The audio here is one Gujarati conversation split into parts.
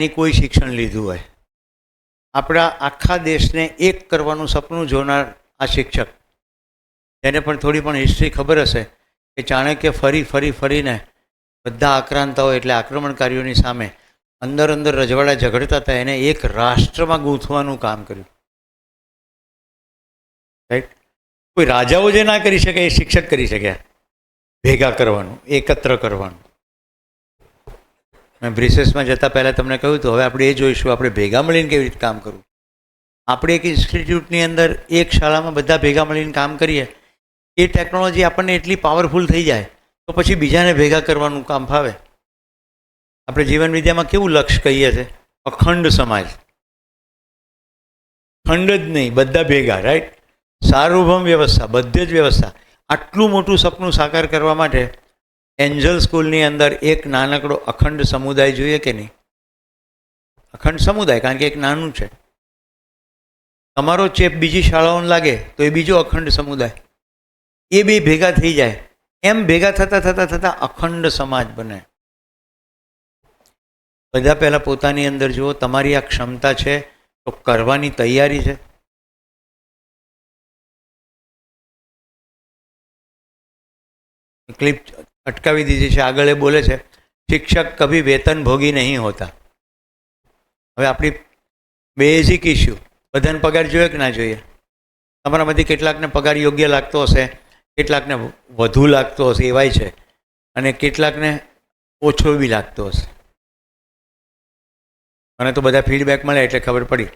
ની કોઈ શિક્ષણ લીધું હોય, આપણા આખા દેશને એક કરવાનું સપનું જોનાર આ શિક્ષક, તેને પણ થોડી પણ હિસ્ટ્રી ખબર હશે કે ચાણક્ય ફરીને બધા આક્રાંતાઓ એટલે આક્રમણકારીઓની સામે અંદર અંદર રજવાડા ઝઘડતા હતા, એને એક રાષ્ટ્રમાં ગૂંથવાનું કામ કર્યું. રાઈટ? કોઈ રાજાઓ જે ના કરી શકે એ શિક્ષક કરી શક્યા, ભેગા કરવાનું, એકત્ર કરવાનું. મેં બ્રિસેસમાં જતાં પહેલાં તમને કહ્યું હતું, હવે આપણે એ જોઈશું આપણે ભેગા મળીને કેવી રીતે કામ કરવું. આપણે એક ઇન્સ્ટિટ્યૂટની અંદર એક શાળામાં બધા ભેગા મળીને કામ કરીએ, એ ટેકનોલોજી આપણને એટલી પાવરફુલ થઈ જાય તો પછી બીજાને ભેગા કરવાનું કામ ફાવે. આપણે જીવન વિદ્યામાં કેવું લક્ષ્ય કહીએ છીએ? અખંડ સમાજ. ખંડ જ નહીં, બધા ભેગા. રાઈટ? સાર્વભૌમ વ્યવસ્થા, બધે જ વ્યવસ્થા. આટલું મોટું સપનું સાકાર કરવા માટે એન્જલ સ્કૂલની અંદર એક નાનકડો અખંડ સમુદાય જોઈએ કે નહીં? અખંડ સમુદાય, કારણ કે એક નાનું છે. તમારો ચેપ બીજી શાળાઓને લાગે તો એ બીજો અખંડ સમુદાય, એ બે ભેગા થઈ જાય, એમ ભેગા થતાં અખંડ સમાજ બને. બધા પહેલાં પોતાની અંદર જુઓ, તમારી આ ક્ષમતા છે તો કરવાની તૈયારી છે. ક્લિપ અટકાવી દીધી છે. આગળ એ બોલે છે, શિક્ષક કભી વેતન ભોગી નહીં હોતા. હવે આપણી બેઝિક ઇસ્યુ, બધાને પગાર જોઈએ કે ના જોઈએ? તમારામાંથી કેટલાકને પગાર યોગ્ય લાગતો હશે, કેટલાકને વધુ લાગતો હશે, એવાય છે, અને કેટલાકને ઓછો બી લાગતો હશે. મને તો બધા ફીડબેક મળે એટલે ખબર પડી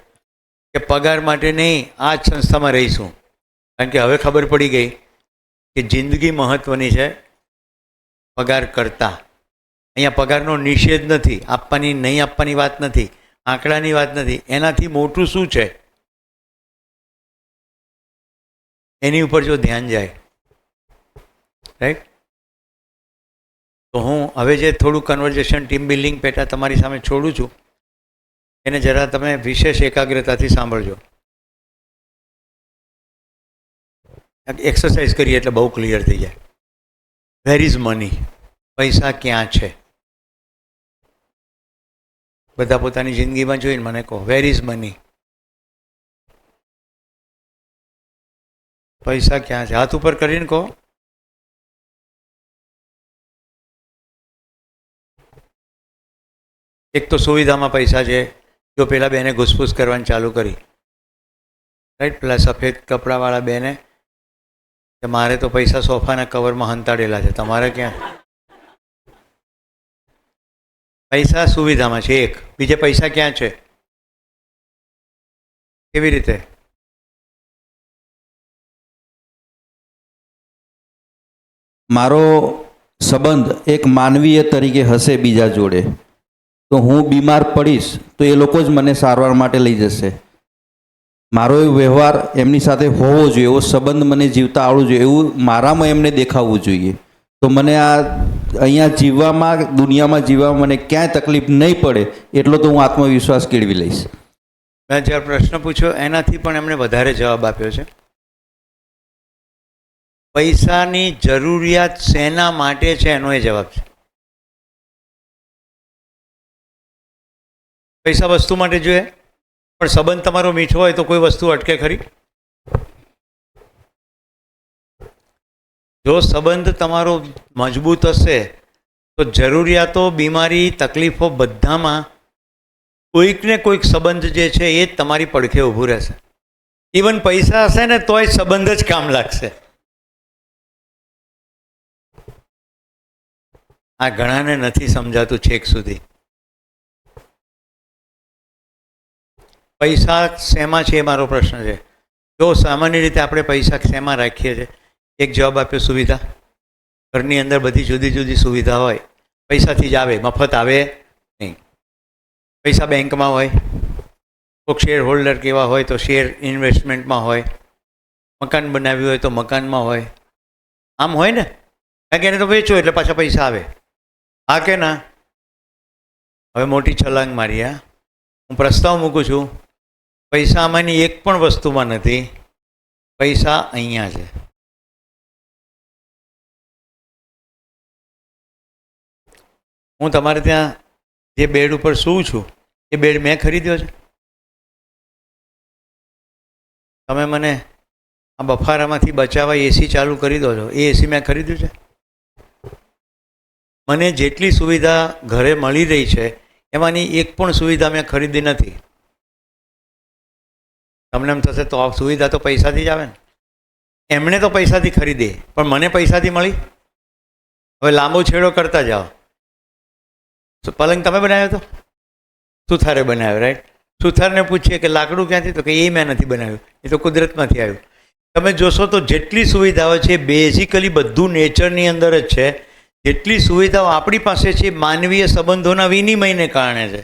કે પગાર માટે નહીં, આ જ સંસ્થામાં રહીશું. કારણ કે હવે ખબર પડી ગઈ કે જિંદગી મહત્ત્વની છે પગાર કરતાં. અહીંયા પગારનો નિષેધ નથી, આપવાની નહીં આપવાની વાત નથી, આંકડાની વાત નથી. એનાથી મોટું શું છે એની ઉપર જો ધ્યાન જાય, રાઈટ? તો હું હવે જે થોડું કન્વર્ઝેશન ટીમ બિલ્ડિંગ પેટા તમારી સામે છોડું છું, એને જરા તમે વિશેષ એકાગ્રતાથી સાંભળજો. એક્સરસાઇઝ કરીએ એટલે બહુ ક્લિયર થઈ જાય. Where is money? પૈસા ક્યાં છે? બધા પોતાની જિંદગીમાં જોઈને મને કહો, વેર ઇઝ મની? પૈસા ક્યાં છે? હાથ ઉપર કરીને કહો. એક તો સુવિધામાં પૈસા છે. જો પેલા બેને ઘૂસપૂસ કરવાની ચાલુ કરી, રાઈટ, પેલા સફેદ કપડાવાળા બેને, કે મારે તો પૈસા સોફાના કવરમાં હંતાડેલા છે, તમારે ક્યાં? પૈસા સુવિધામાં છે એક, બીજે પૈસા ક્યાં છે? કેવી રીતે? મારો સંબંધ એક માનવીય તરીકે હશે બીજા જોડે, તો હું બીમાર પડીશ તો એ લોકો જ મને સારવાર માટે લઈ જશે. મારો એ વ્યવહાર એમની સાથે હોવો જોઈએ, એવો સંબંધ મને જીવતા આવડવું જોઈએ, એવું મારામાં એમને દેખાવું જોઈએ. તો મને આ અહીંયા જીવવામાં, દુનિયામાં જીવવામાં મને ક્યાંય તકલીફ નહીં પડે એટલો તો હું આત્મવિશ્વાસ કેળવી લઈશ. મેં જ્યારે પ્રશ્ન પૂછ્યો એનાથી પણ એમણે વધારે જવાબ આપ્યો છે. પૈસાની જરૂરિયાત શેના માટે છે એનો એ જવાબ છે. પૈસા વસ્તુ માટે જોઈએ, પણ સંબંધ તમારો મીઠો હોય તો કોઈ વસ્તુ અટકે ખરી? જો સંબંધ તમારો મજબૂત હશે તો જરૂરિયાતો, બીમારી, તકલીફો બધામાં કોઈક ને કોઈક સંબંધ જે છે એ જ તમારી પડખે ઊભું રહેશે. ઇવન પૈસા હશે ને તોય સંબંધ જ કામ લાગશે. આ ઘણાને નથી સમજાતું છેક સુધી. પૈસા શેમાં છે એ મારો પ્રશ્ન છે. જો સામાન્ય રીતે આપણે પૈસા શેમાં રાખીએ છીએ? એક જવાબ આપ્યો, સુવિધા. ઘરની અંદર બધી જુદી જુદી સુવિધા હોય, પૈસાથી જ આવે, મફત આવે નહીં. પૈસા બેંકમાં હોય, કોઈક શેર હોલ્ડર કેવા હોય તો શેર ઇન્વેસ્ટમેન્ટમાં હોય, મકાન બનાવ્યું હોય તો મકાનમાં હોય. આમ હોય ને, કારણ કે એને તો વેચો એટલે પાછા પૈસા આવે. હા કે ના? હવે મોટી છલાંગ મારી. હા, હું પ્રસ્તાવ મૂકું છું, પૈસા આમાંની એક પણ વસ્તુમાં નથી, પૈસા અહીંયા છે. હું તમારે ત્યાં જે બેડ ઉપર સૂઉં છું એ બેડ મેં ખરીદ્યો છે? તમે મને આ બફારામાંથી બચાવવા એસી ચાલુ કરી દો છો, એ એસી મેં ખરીદ્યું છે? મને જેટલી સુવિધા ઘરે મળી રહી છે એમાંની એક પણ સુવિધા મેં ખરીદી નથી. તમને એમ થશે તો સુવિધા તો પૈસાથી જ આવે ને. એમણે તો પૈસાથી ખરીદી, પણ મને પૈસાથી મળી. હવે લાંબો છેડો કરતા જાઓ. તો પલંગ તમે બનાવ્યો હતો? સુથારે બનાવ્યો, રાઈટ? સુથારને પૂછીએ કે લાકડું ક્યાંથી, તો કે એ મેં નથી બનાવ્યું, એ તો કુદરતમાંથી આવ્યું. તમે જોશો તો જેટલી સુવિધાઓ છે બેઝિકલી બધું નેચરની અંદર જ છે. જેટલી સુવિધાઓ આપણી પાસે છે માનવીય સંબંધોના વિનિમયને કારણે છે.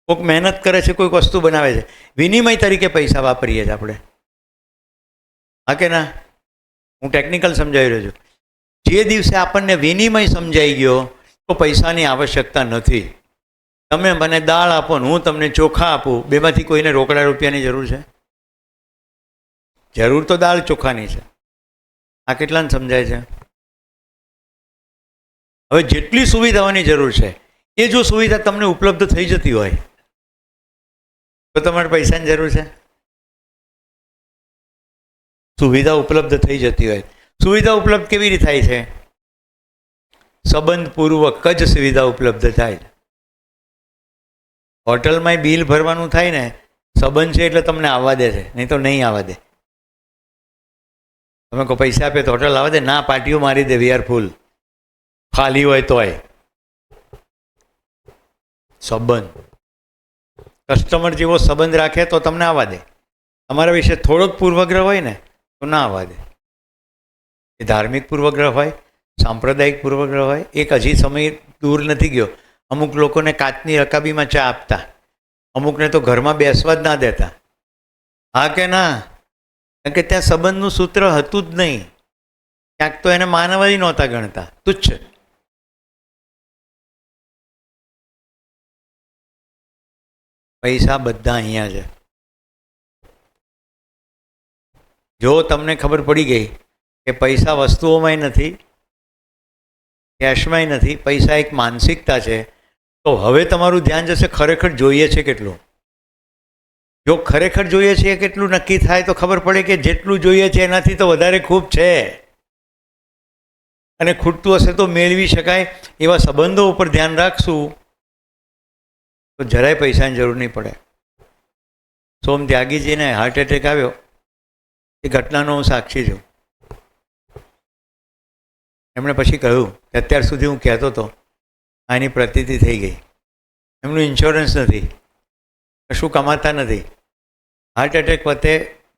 કોઈક મહેનત કરે છે, કોઈક વસ્તુ બનાવે છે, વિનિમય તરીકે પૈસા વાપરીએ છીએ આપણે. હા કે ના? હું ટેકનિકલ સમજાવી રહ્યો છું. જે દિવસે આપણને વિનિમય સમજાઈ ગયો તો પૈસાની આવશ્યકતા નથી. તમે મને દાળ આપો ને હું તમને ચોખા આપું, બેમાંથી કોઈને રોકડા રૂપિયાની જરૂર છે? જરૂર તો દાળ ચોખાની છે. આ કેટલાને સમજાય છે? હવે જેટલી સુવિધાઓની જરૂર છે એ જો સુવિધા તમને ઉપલબ્ધ થઈ જતી હોય તો તમારે પૈસાની જરૂર છે? સુવિધા ઉપલબ્ધ થઈ જતી હોય. સુવિધા ઉપલબ્ધ કેવી રીતે થાય છે? સંબંધપૂર્વક જ સુવિધા ઉપલબ્ધ થાય. હોટલમાં બિલ ભરવાનું થાય ને, સંબંધ છે એટલે તમને આવવા દે છે, નહીં તો નહીં આવવા દે. તમે કહો પૈસા આપે તો હોટલ આવવા દે? ના, પાટીઓ મારી દે, વી આર ફૂલ. ખાલી હોય તોય. સંબંધ, કસ્ટમર જેવો સંબંધ રાખે તો તમને આવવા દે. તમારા વિશે થોડોક પૂર્વગ્રહ હોય ને તો ના આવવા દે. એ ધાર્મિક પૂર્વગ્રહ હોય, સાંપ્રદાયિક પૂર્વગ્રહ હોય. એક હજી સમય દૂર નથી ગયો, અમુક લોકોને કાચની રકાબીમાં ચા આપતા, અમુકને તો ઘરમાં બેસવા જ ના દેતા. હા કે ના? કારણ કે ત્યાં સંબંધનું સૂત્ર હતું જ નહીં. ક્યાંક તો એને માનવ જ નહોતા ગણતા, તુચ્છ. પૈસા બધા અહીંયા છે. જો તમને ખબર પડી ગઈ કે પૈસા વસ્તુઓમાંય નથી, કેશમાંય નથી, પૈસા એક માનસિકતા છે, તો હવે તમારું ધ્યાન જશે ખરેખર જોઈએ છે કેટલું. જો ખરેખર જોઈએ છે એ કેટલું નક્કી થાય તો ખબર પડે કે જેટલું જોઈએ છે એનાથી તો વધારે ખૂબ છે. અને ખૂટતું હશે તો મેળવી શકાય એવા સંબંધો ઉપર ધ્યાન રાખશું તો જરાય પૈસાની જરૂર નહીં પડે. સોમ ત્યાગીજીને હાર્ટ એટેક આવ્યો, એ ઘટનાનો હું સાક્ષી છું. એમણે પછી કહ્યું કે અત્યાર સુધી હું કહેતો હતો આની પ્રતીતિ થઈ ગઈ. એમનું ઇન્સ્યોરન્સ નથી, કશું કમાતા નથી. હાર્ટ એટેક વખતે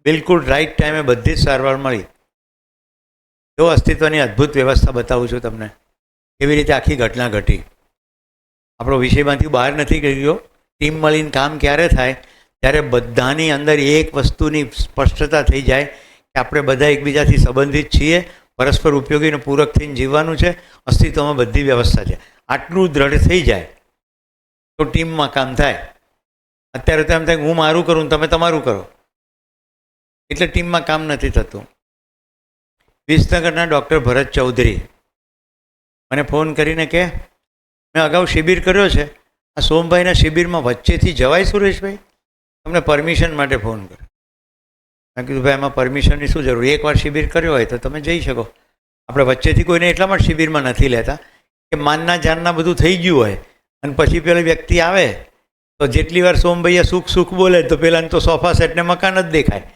બિલકુલ રાઈટ ટાઈમે બધી જ સારવાર મળી. જો અસ્તિત્વની અદ્ભુત વ્યવસ્થા બતાવું છું તમને, કેવી રીતે આખી ઘટના ઘટી. આપણો વિષયમાંથી બહાર નથી ગયો. ટીમ મળીને કામ ક્યારે થાય? ત્યારે બધાની અંદર એક વસ્તુની સ્પષ્ટતા થઈ જાય કે આપણે બધા એકબીજાથી સંબંધિત છીએ, પરસ્પર ઉપયોગી અને પૂરક થઈને જીવવાનું છે, અસ્તિત્વમાં બધી વ્યવસ્થા છે. આટલું દ્રઢ થઈ જાય તો ટીમમાં કામ થાય. અત્યારે તો એમ થાય હું મારું કરું તમે તમારું કરો, એટલે ટીમમાં કામ નથી થતું. વિસનગરના ડૉક્ટર ભરત ચૌધરી મને ફોન કરીને કે મેં અગાઉ શિબિર કર્યો છે, આ સોમભાઈના શિબિરમાં વચ્ચેથી જવાય સુરેશભાઈ? તમને પરમિશન માટે ફોન કર્યો. મેં કીધું ભાઈ એમાં પરમિશનની શું જરૂર? એકવાર શિબિર કર્યો હોય તો તમે જઈ શકો. આપણે વચ્ચેથી કોઈને એટલા માટે શિબિરમાં નથી લેતા કે માનના જાનના બધું થઈ ગયું હોય અને પછી પેલી વ્યક્તિ આવે તો જેટલી વાર સોમભાઈએ સુખ સુખ બોલે તો પેલાને તો સોફા સેટને મકાન જ દેખાય.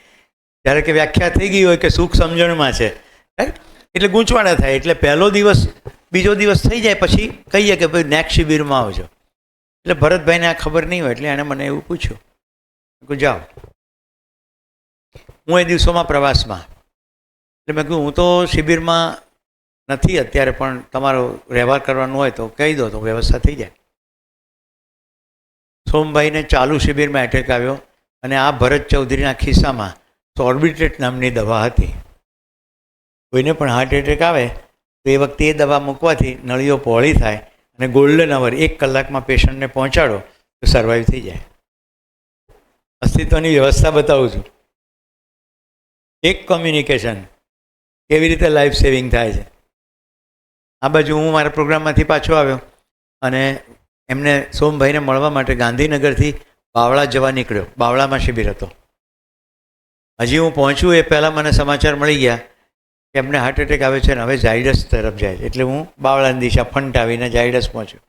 જ્યારે કે વ્યાખ્યા થઈ ગઈ હોય કે સુખ સમજણમાં છે, એટલે ગૂંચવાડા થાય. એટલે પહેલો દિવસ બીજો દિવસ થઈ જાય પછી કહીએ કે ભાઈ નેક્સ્ટ શિબિરમાં આવજો. એટલે ભરતભાઈને આ ખબર નહીં હોય એટલે એણે મને એવું પૂછ્યું કે જાઓ. હું એ દિવસોમાં પ્રવાસમાં, એટલે મેં કહ્યું હું તો શિબિરમાં નથી અત્યારે, પણ તમારો વ્યવહાર કરવાનો હોય તો કહી દો તો વ્યવસ્થા થઈ જાય. સોમભાઈને ચાલુ શિબિરમાં એટેક આવ્યો અને આ ભરત ચૌધરીના ખિસ્સામાં સોર્બિટ્રેટ નામની દવા હતી. કોઈને પણ હાર્ટ એટેક આવે તો એ વખતે એ દવા મૂકવાથી નળીઓ પહોળી થાય અને ગોલ્ડન અવર 1 કલાકમાં પેશન્ટને પહોંચાડો તો સર્વાઈવ થઈ જાય. અસ્તિત્વની વ્યવસ્થા બતાવું છું. એક કોમ્યુનિકેશન કેવી રીતે લાઈફ સેવિંગ થાય છે. આ બાજુ હું મારા પ્રોગ્રામમાંથી પાછો આવ્યો અને એમને સોમભાઈને મળવા માટે ગાંધીનગરથી બાવળા જવા નીકળ્યો. બાવળામાં શિબિર હતો. હજી હું પહોંચ્યું એ પહેલાં મને સમાચાર મળી ગયા કે એમને હાર્ટ એટેક આવે છે ને હવે ઝાયડસ તરફ જાય છે. એટલે હું બાવળાની દિશા ફંટાવીને ઝાયડસ પહોંચ્યો.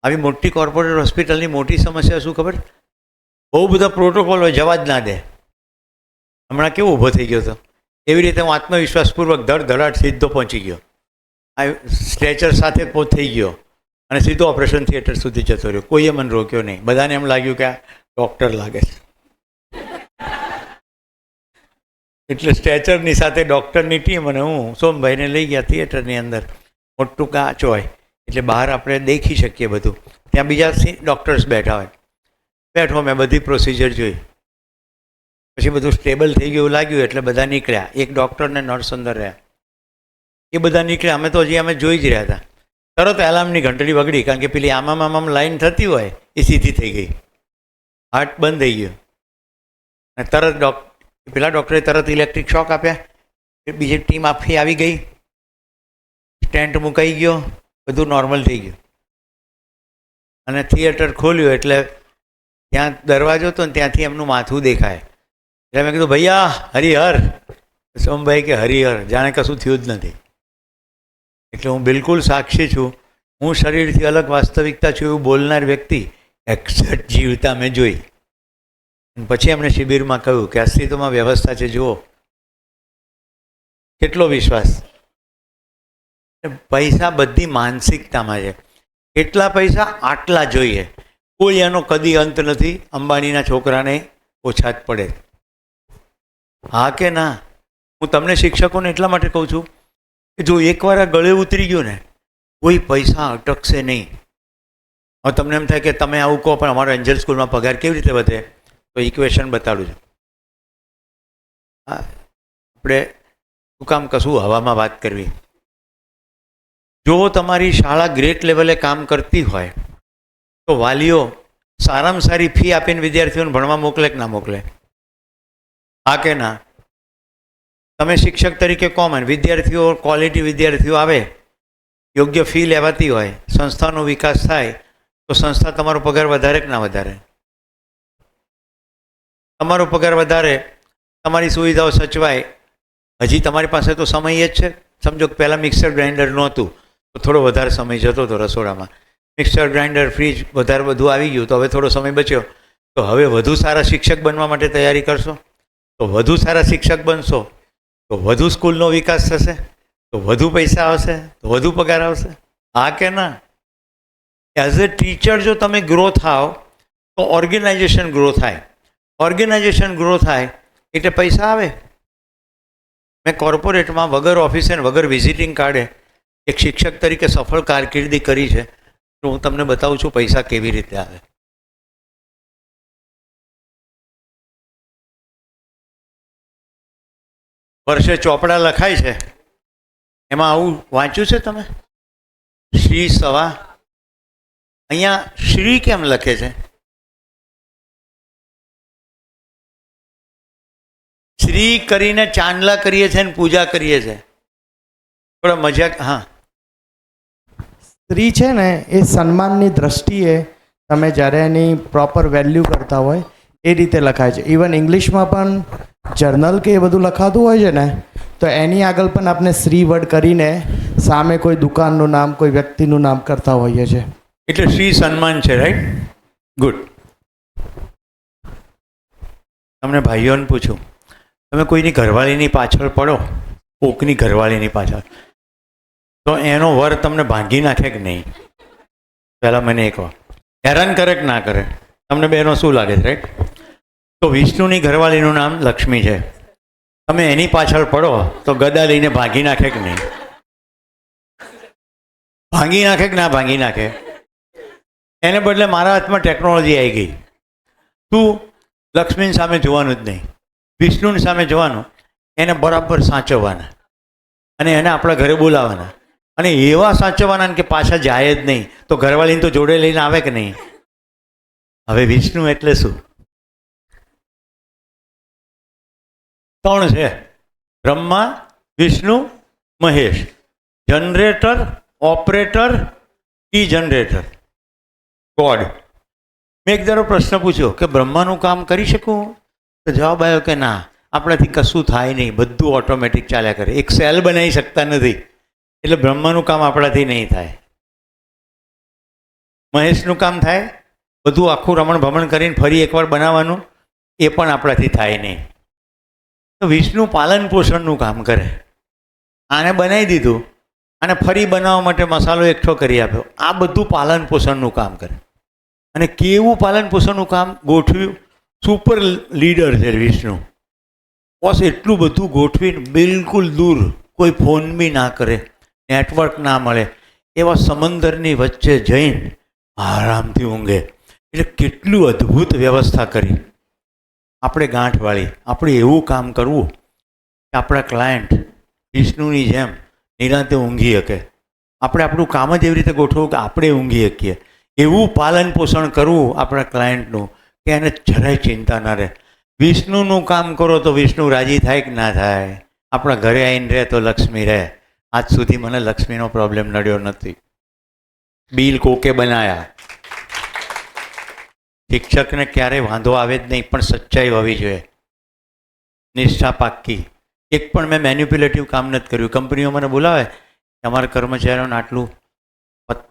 આવી મોટી કોર્પોરેટ હોસ્પિટલની મોટી સમસ્યા શું ખબર? બહુ બધા પ્રોટોકોલ હોય, જવા જ ના દે. હમણાં કેવો ઊભો થઈ ગયો હતો એવી રીતે હું આત્મવિશ્વાસપૂર્વક ધડાટ સીધો પહોંચી ગયો. આ સ્ટ્રેચર સાથે થઈ ગયો અને સીધો ઓપરેશન થિયેટર સુધી જતો રહ્યો. કોઈએ મને રોક્યો નહીં. બધાને એમ લાગ્યું કે આ ડૉક્ટર લાગે છે. એટલે સ્ટ્રેચરની સાથે ડૉક્ટરની ટીમ અને હું સોમભાઈને લઈ ગયા થિયેટરની અંદર. મોટું કાચ હોય એટલે બહાર આપણે દેખી શકીએ બધું. ત્યાં બીજા ડૉક્ટર્સ બેઠા હોય. બેઠો મેં બધી પ્રોસિજર જોઈ. પછી બધું સ્ટેબલ થઈ ગયું લાગ્યું એટલે બધા નીકળ્યા. એક ડૉક્ટર ને નર્સ અંદર રહ્યા. એ બધા નીકળ્યા. અમે તો હજી અમે જોઈ જ રહ્યા હતા. તરત એલાર્મની ઘંટડી વગડી, કારણ કે પેલી આમામ લાઈન થતી હોય એ સીધી થઈ ગઈ. હાર્ટ બંધ થઈ ગયો અને તરત પેલા ડૉક્ટરે તરત ઇલેક્ટ્રિક શોક આપ્યા. બીજી ટીમ આખી આવી ગઈ. સ્ટેન્ટ મુકાઈ ગયો. બધું નોર્મલ થઈ ગયું અને થિયેટર ખોલ્યું એટલે ત્યાં દરવાજો હતો ને ત્યાંથી એમનું માથું દેખાય. એટલે મેં કીધું ભૈયા હરિહર. સોમભાઈ કે હરિહર, જાણે કશું થયું જ નથી. એટલે હું બિલકુલ સાક્ષી છું. હું શરીરથી અલગ વાસ્તવિકતા છું એવું બોલનાર વ્યક્તિ એક્ઝેક્ટ જીવતા મેં જોઈ. પછી એમણે શિબિરમાં કહ્યું કે અસ્તિત્વમાં વ્યવસ્થા છે, જુઓ. કેટલો વિશ્વાસ! પૈસા બધી માનસિકતામાં છે. કેટલા પૈસા? આટલા જોઈએ. કોઈ એનો કદી અંત નથી. અંબાણીના છોકરાને ઓછા જ પડે. હા કે ના? હું તમને શિક્ષકોને એટલા માટે કહું છું કે જો એકવાર આ ગળે ઉતરી ગયું ને, કોઈ પૈસા અટકશે નહીં. હવે તમને એમ થાય કે તમે આવું કહો પણ અમારો એન્જલ સ્કૂલમાં પગાર કેવી રીતે વધે? તો ઇક્વેશન બતાડું છું. હા, આપણે શું કામ કશું હવામાં વાત કરવી? જો તમારી શાળા ગ્રેટ લેવલે કામ કરતી હોય તો વાલીઓ સારામાં સારી ફી આપીને વિદ્યાર્થીઓને ભણવા મોકલે કે ના મોકલે? હા કે ના? તમે શિક્ષક તરીકે કોમન વિદ્યાર્થીઓ, ક્વોલિટી વિદ્યાર્થીઓ આવે, યોગ્ય ફી લેવાતી હોય, સંસ્થાનો વિકાસ થાય તો સંસ્થા તમારો પગાર વધારે કે ના વધારે? તમારો પગાર વધારે, તમારી સુવિધાઓ સચવાય. હજી તમારી પાસે તો સમય જ છે. સમજો કે પહેલાં મિક્સર ગ્રાઇન્ડર નહોતું તો થોડો વધારે સમય જતો હતો રસોડામાં. મિક્સર ગ્રાઇન્ડર, ફ્રીજ વધારે બધું આવી ગયું તો હવે થોડો સમય બચ્યો. તો હવે વધુ સારા શિક્ષક બનવા માટે તૈયારી કરશો તો વધુ સારા શિક્ષક બનશો તો વધુ સ્કૂલનો વિકાસ થશે, તો વધુ પૈસા આવશે, તો વધુ પગાર આવશે. હા કે ના? એઝ એ ટીચર જો તમે ગ્રો થાવ તો ઓર્ગેનાઇઝેશન ગ્રો થાય. ઓર્ગેનાઇઝેશન ગ્રો થાય એટલે પૈસા આવે. મેં કોર્પોરેટમાં વગર ઓફિસે ને વગર વિઝિટિંગ કાર્ડે એક શિક્ષક તરીકે સફળ કારકિર્દી કરી છે. તો હું તમને બતાવું છું પૈસા કેવી રીતે આવે. વર્ષે ચોપડા લખાય છે, એમાં આવું વાંચ્યું છે તમે? શ્રી સવા. અહીંયા શ્રી કેમ લખે છે? શ્રી કરીને ચાંદલા કરીએ છીએ ને પૂજા કરીએ છીએ. થોડા મજાક. હા, સ્ત્રી છે ને એ સન્માનની દ્રષ્ટિએ તમે જ્યારે એની પ્રોપર વેલ્યુ કરતા હોય એ રીતે લખાય છે. ઇવન ઇંગ્લિશમાં પણ જર્નલ કે એ બધું લખાતું હોય છે ને તો એની આગળ પણ આપણે શ્રી વર્ડ કરીને સામે કોઈ દુકાનનું નામ, કોઈ વ્યક્તિનું નામ કરતા હોઈએ છીએ. એટલે શ્રી સન્માન છે, રાઈટ? ગુડ. તમને ભાઈઓને પૂછું, તમે કોઈની ઘરવાળીની પાછળ પડો, કોકની ઘરવાળીની પાછળ, તો એનો વર તમને ભાંગી નાખે કે નહીં? પહેલાં મને એક વાર હેરાન કરે કે ના કરે? તમને બેનો શું લાગે છે, રાઈટ? તો વિષ્ણુની ઘરવાળીનું નામ લક્ષ્મી છે. તમે એની પાછળ પડો તો ગદા લઈને ભાંગી નાખે કે નહીં? ભાંગી નાખે કે ના ભાંગી નાખે? એને બદલે મારા હાથમાં ટેકનોલોજી આવી ગઈ. તું લક્ષ્મીની સામે જોવાનું જ નહીં, વિષ્ણુની સામે જોવાનું, એને બરાબર સાચવવાના અને એને આપણા ઘરે બોલાવવાના અને એવા સાચવવાના કે પાછા જાય જ નહીં. તો ઘરવાળીને તો જોડે લઈને આવે કે નહીં? હવે વિષ્ણુ એટલે શું? 3 છે: બ્રહ્મા, વિષ્ણુ, મહેશ. જનરેટર, ઓપરેટર, કી જનરેટર, ગોડ. મેં એક ધારો પ્રશ્ન પૂછ્યો કે બ્રહ્માનું કામ કરી શકું, તો જવાબ આવ્યો કે ના, આપણાથી કશું થાય નહીં, બધું ઓટોમેટિક ચાલ્યા કરે. એક સેલ બનાવી શકતા નથી, એટલે બ્રહ્માનું કામ આપણાથી નહીં થાય. મહેશનું કામ થાય, બધું આખું રમણ ભમણ કરીને ફરી એકવાર બનાવવાનું, એ પણ આપણાથી થાય નહીં. તો વિષ્ણુ પાલન પોષણનું કામ કરે. આને બનાવી દીધું, અને ફરી બનાવવા માટે મસાલો એકઠો કરી આપ્યો, આ બધું પાલન પોષણનું કામ કરે. અને કેવું પાલન પોષણનું કામ ગોઠવ્યું, સુપર લીડર છે વિષ્ણુ. બસ એટલું બધું ગોઠવીને બિલકુલ દૂર, કોઈ ફોન બી ના કરે, નેટવર્ક ના મળે, એવા સમંદરની વચ્ચે જઈને આરામથી ઊંઘે. એટલે કેટલું અદ્ભુત વ્યવસ્થા કરી. આપણે ગાંઠવાળી, આપણે એવું કામ કરવું કે આપણા ક્લાયન્ટ વિષ્ણુની જેમ નિરાંતે ઊંઘી શકે. આપણે આપણું કામ જ એવી રીતે ગોઠવવું કે આપણે ઊંઘી શકીએ. એવું પાલન પોષણ કરવું આપણા ક્લાયન્ટનું કે એને જરાય ચિંતા ના રહે. વિષ્ણુનું કામ કરો તો વિષ્ણુ રાજી થાય કે ના થાય. આપણા ઘરે આવીને રહે તો લક્ષ્મી રહે. આજ સુધી મને લક્ષ્મીનો પ્રોબ્લેમ નડ્યો નથી. બિલ કોકે બનાયા. શિક્ષકને ક્યારેય વાંધો આવે જ નહીં, પણ સચ્ચાઈ હોવી જોઈએ, નિષ્ઠા પાક્કી. એક પણ મેં મેન્યુપ્યુલેટિવ કામ નથી કર્યું. કંપનીઓ મને બોલાવે, તમારા કર્મચારીઓને આટલું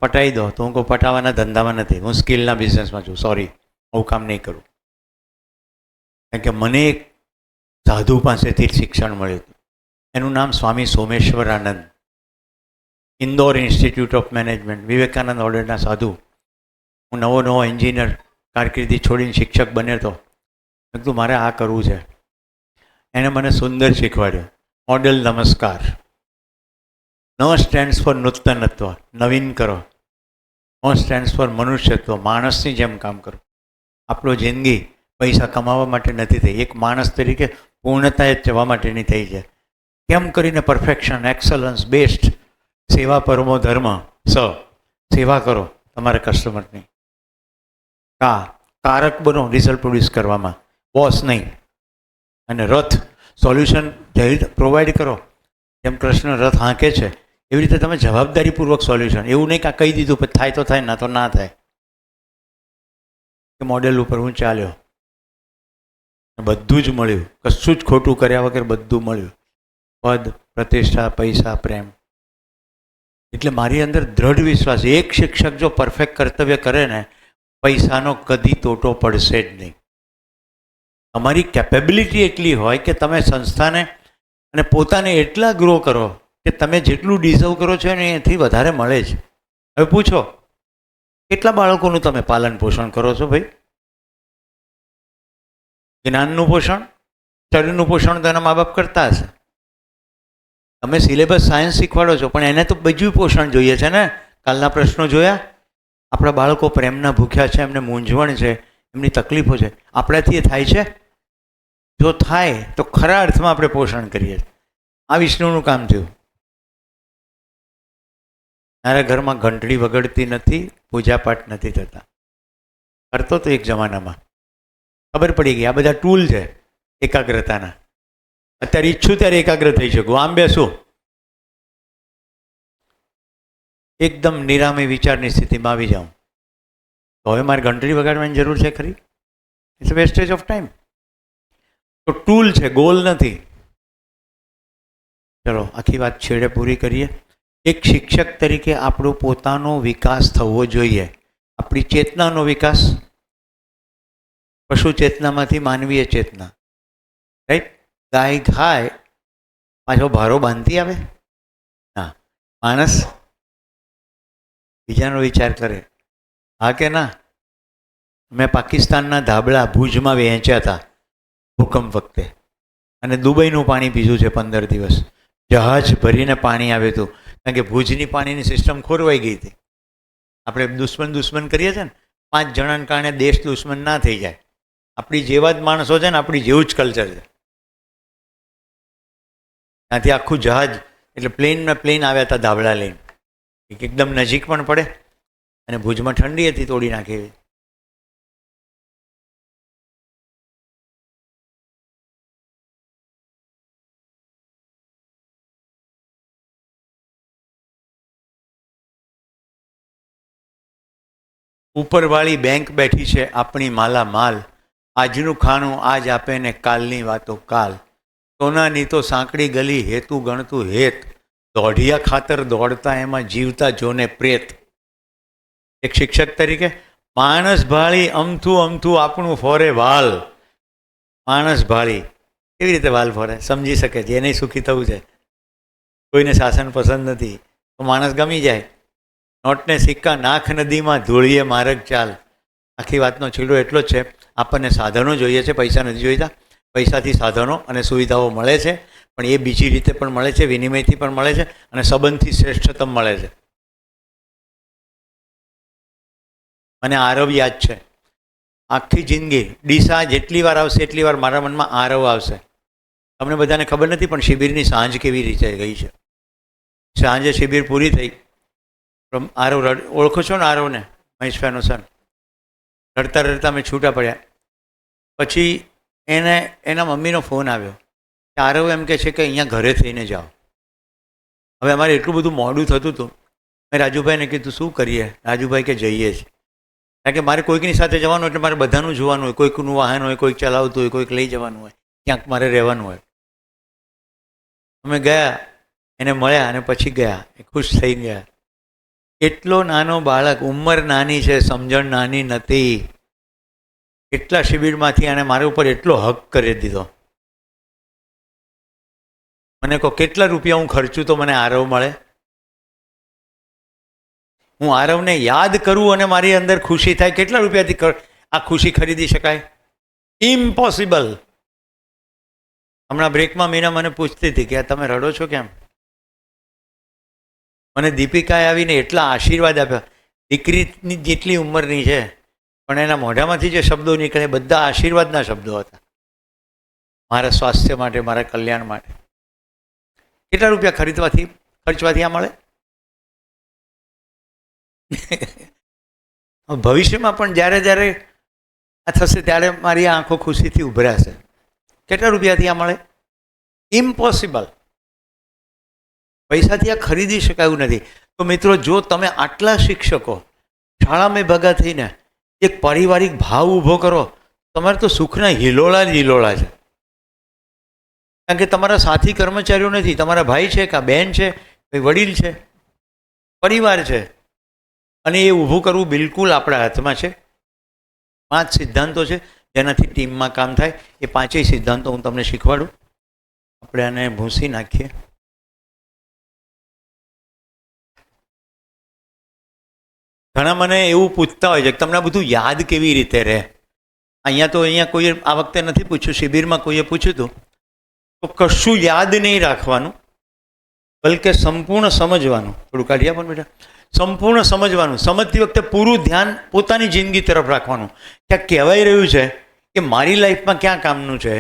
પટાવી દો, તો હું કહું પટાવવાના ધંધામાં નથી, હું સ્કિલના બિઝનેસમાં છું, સોરી, હું કામ નહીં કરું. કારણ કે મને એક સાધુ પાસેથી શિક્ષણ મળ્યું હતું. એનું નામ Swami Someshwaranand, Indore institute of management, Vivekananda ઓર્ડરના સાધુ. હું નવો એન્જિનિયર કારકિર્દી છોડીને શિક્ષક બન્યો હતો. મેં કીધું મારે આ કરવું છે. એને મને સુંદર શીખવાડ્યું. મોડેલ નમસ્કાર. ન સ્ટેન્ડ્સ ફોર નૂતનત્વ, નવીન કરો. ન સ્ટેન્ડ્સ ફોર મનુષ્યત્વ, માણસની જેમ કામ કરો. આપણો જિંદગી પૈસા કમાવા માટે નથી થઈ, એક માણસ તરીકે પૂર્ણતાએ જવા માટેની થઈ છે. કેમ કરીને પરફેક્શન, એક્સલન્સ, બેસ્ટ. સેવા પરમો ધર્મ, સેવા કરો તમારા કસ્ટમરની. કારક બનો રિઝલ્ટ પ્રોડ્યુસ કરવામાં, બોસ નહીં. અને રથ, સોલ્યુશન પ્રોવાઈડ કરો. જેમ કૃષ્ણ રથ હાંકે છે એવી રીતે તમે જવાબદારીપૂર્વક સોલ્યુશન. એવું નહીં કે કહી દીધું પછી થાય તો થાય, ના તો ના થાય. એ મોડેલ ઉપર હું ચાલ્યો, બધું જ મળ્યું, કશું જ ખોટું કર્યા વગર બધું મળ્યું. પદ, પ્રતિષ્ઠા, પૈસા, પ્રેમ. એટલે મારી અંદર દ્રઢ વિશ્વાસ, એક શિક્ષક જો પરફેક્ટ કર્તવ્ય કરે ને, પૈસાનો કદી તોટો પડશે જ નહીં. તમારી કેપેબિલિટી એટલી હોય કે તમે સંસ્થાને અને પોતાને એટલા ગ્રો કરો કે તમે જેટલું ડિઝર્વ કરો છો ને એથી વધારે મળે છે. હવે પૂછો, કેટલા બાળકોનું તમે પાલન પોષણ કરો છો ભાઈ? જ્ઞાનનું પોષણ, શરીરનું પોષણ તો એના મા બાપ કરતા હશે. તમે સિલેબસ સાયન્સ શીખવાડો છો, પણ એને તો બીજું પોષણ જોઈએ છે ને. કાલના પ્રશ્નો જોયા, આપણા બાળકો પ્રેમના ભૂખ્યા છે, એમને મૂંઝવણ છે, એમની તકલીફો છે. આપણાથી એ થાય છે? જો થાય તો ખરા અર્થમાં આપણે પોષણ કરીએ. આ વિષ્ણુનું કામ થયું. મારા ઘરમાં ઘંટડી વગડતી નથી, પૂજાપાઠ નથી થતા. કરતો તો એક જમાનામાં, ખબર પડી ગઈ આ બધા ટૂલ છે એકાગ્રતાના. અત્યારે ઈચ્છું ત્યારે એકાગ્ર થઈ શકું. આમ બેસું એકદમ નિરામી વિચારની સ્થિતિમાં આવી જાઉં, તો હવે મારે ઘંટડી વગાડવાની જરૂર છે ખરી? It's wastage of time. તો ટૂલ છે, ગોલ નથી. ચલો આખી વાત છેડે પૂરી કરીએ. એક શિક્ષક તરીકે આપણો પોતાનો વિકાસ થવો જોઈએ. આપણી ચેતનાનો વિકાસ, પશુ ચેતનામાંથી માનવીય ચેતના, રાઈટ? ગાય ખાય પાછો ભારો બાંધતી આવે ના, માણસ બીજાનો વિચાર કરે. હા કે ના? મેં પાકિસ્તાનના ધાબળા ભુજમાં વહેંચ્યા હતા ભૂકંપ વખતે, અને દુબઈનું પાણી પીધું છે 15 દિવસ. જહાજ ભરીને પાણી આવ્યું હતું, કારણ કે ભુજની પાણીની સિસ્ટમ ખોરવાઈ ગઈ હતી. આપણે દુશ્મન કરીએ છીએ ને, 5 જણાને કારણે દેશ દુશ્મન ના થઈ જાય. આપણી જેવા જ માણસો છે ને, આપણી જેવું જ કલ્ચર છે. ત્યાંથી આખું જહાજ, એટલે પ્લેન આવ્યા હતા ધાબળા લઈને, એકદમ નજીક પણ પડે, અને ભુજમાં ઠંડી હતી, તોડી નાખી. ઉપરવાળી બેંક બેઠી છે આપણી માલા માલ, આજનું ખાણું આજ આપે ને કાલની વાતો કાલ, સોનાની તો સાંકડી ગલી હેતુ ગણતું હેત, દોઢિયા ખાતર દોડતા એમાં જીવતા જોને પ્રેત. એક શિક્ષક તરીકે માણસ ભાળી અમથું અમથું આપણું ફોરે વાલ. માણસ ભાળી કેવી રીતે વાલ ફોરે સમજી શકે છે, એને સુખી થવું છે. કોઈને શાસન પસંદ નથી તો માણસ ગમી જાય. નોટને સિક્કા નાખ નદીમાં ધૂળીએ માર્ગ ચાલ. આખી વાતનો છેડો એટલો જ છે, આપણને સાધનો જોઈએ છે, પૈસા નથી જોઈતા. પૈસાથી સાધનો અને સુવિધાઓ મળે છે, પણ એ બીજી રીતે પણ મળે છે, વિનિમયથી પણ મળે છે, અને સંબંધથી શ્રેષ્ઠતમ મળે છે. મને આરવ યાદ છે, આખી જિંદગી ડીસા જેટલી વાર આવશે એટલી વાર મારા મનમાં આરવ આવશે. તમને બધાને ખબર નથી પણ શિબિરની સાંજ કેવી રીતે ગઈ છે. સાંજે શિબિર પૂરી થઈ, આરવ ઓળખો છો ને આરવને, મહેશભાઈનો સન. રડતા રડતા અમે છૂટા પડ્યા. પછી એના મમ્મીનો ફોન આવ્યો કે આરવ એમ કહે છે કે અહીંયા ઘરે થઈને જાઓ. હવે અમારે એટલું બધું મોડું થતું હતું, મેં રાજુભાઈને કીધું શું કરીએ. રાજુભાઈ કે જઈએ જ, કારણ કે મારે કોઈકની સાથે જવાનું એટલે મારે બધાનું જોવાનું હોય. કોઈકનું વાહન હોય, કોઈક ચલાવતું હોય, કોઈક લઈ જવાનું હોય, ક્યાંક મારે રહેવાનું હોય. અમે ગયા, એને મળ્યા અને પછી ગયા. એ ખુશ થઈ ગયા. એટલો નાનો બાળક, ઉંમર નાની છે, સમજણ નાની નથી. એટલા શિબિરમાંથી આને મારા ઉપર એટલો હક કરી દીધો. મને કહો કેટલા રૂપિયા હું ખર્ચું તો મને આરવ મળે? હું આરવને યાદ કરું અને મારી અંદર ખુશી થાય. કેટલા રૂપિયાથી આ ખુશી ખરીદી શકાય? ઇમ્પોસિબલ. હમણાં બ્રેકમાં મીના મને પૂછતી હતી કે તમે રડો છો કેમ? મને દીપિકાએ આવીને એટલા આશીર્વાદ આપ્યા. દીકરીની જેટલી ઉંમરની છે, પણ એના મોઢામાંથી જે શબ્દો નીકળે બધા આશીર્વાદના શબ્દો હતા, મારા સ્વાસ્થ્ય માટે, મારા કલ્યાણ માટે. કેટલા રૂપિયા ખર્ચવાથી આ મળે? ભવિષ્યમાં પણ જ્યારે જ્યારે આ થશે ત્યારે મારી આંખો ખુશીથી ઉભરાશે. કેટલા રૂપિયાથી આ મળે? ઇમ્પોસિબલ. પૈસાથી આ ખરીદી શકાયું નથી. તો મિત્રો, જો તમે આટલા શિક્ષકો શાળામાં ભેગા થઈને એક પારિવારિક ભાવ ઊભો કરો, તમારે તો સુખના હિલોળા જ હિલોળા છે. કારણ કે તમારા સાથી કર્મચારીઓ નથી, તમારા ભાઈ છે, કાં બહેન છે, કંઈ વડીલ છે, પરિવાર છે. અને એ ઊભું કરવું બિલકુલ આપણા હાથમાં છે. 5 સિદ્ધાંતો છે જેનાથી ટીમમાં કામ થાય. એ 5 સિદ્ધાંતો હું તમને શીખવાડું. આપણે આને ભૂંસી નાખીએ. ઘણા મને એવું પૂછતા હોય છે કે તમને બધું યાદ કેવી રીતે રહે? અહીંયા કોઈએ આ વખતે નથી પૂછ્યું, શિબિરમાં કોઈએ પૂછ્યું હતું. તો કશું યાદ નહીં રાખવાનું, બલકે સંપૂર્ણ સમજવાનું. થોડું કાઢી આપો ને બેટા. સંપૂર્ણ સમજવાનું. સમજતી વખતે પૂરું ધ્યાન પોતાની જિંદગી તરફ રાખવાનું. ક્યાં કહેવાય રહ્યું છે કે મારી લાઈફમાં ક્યાં કામનું છે.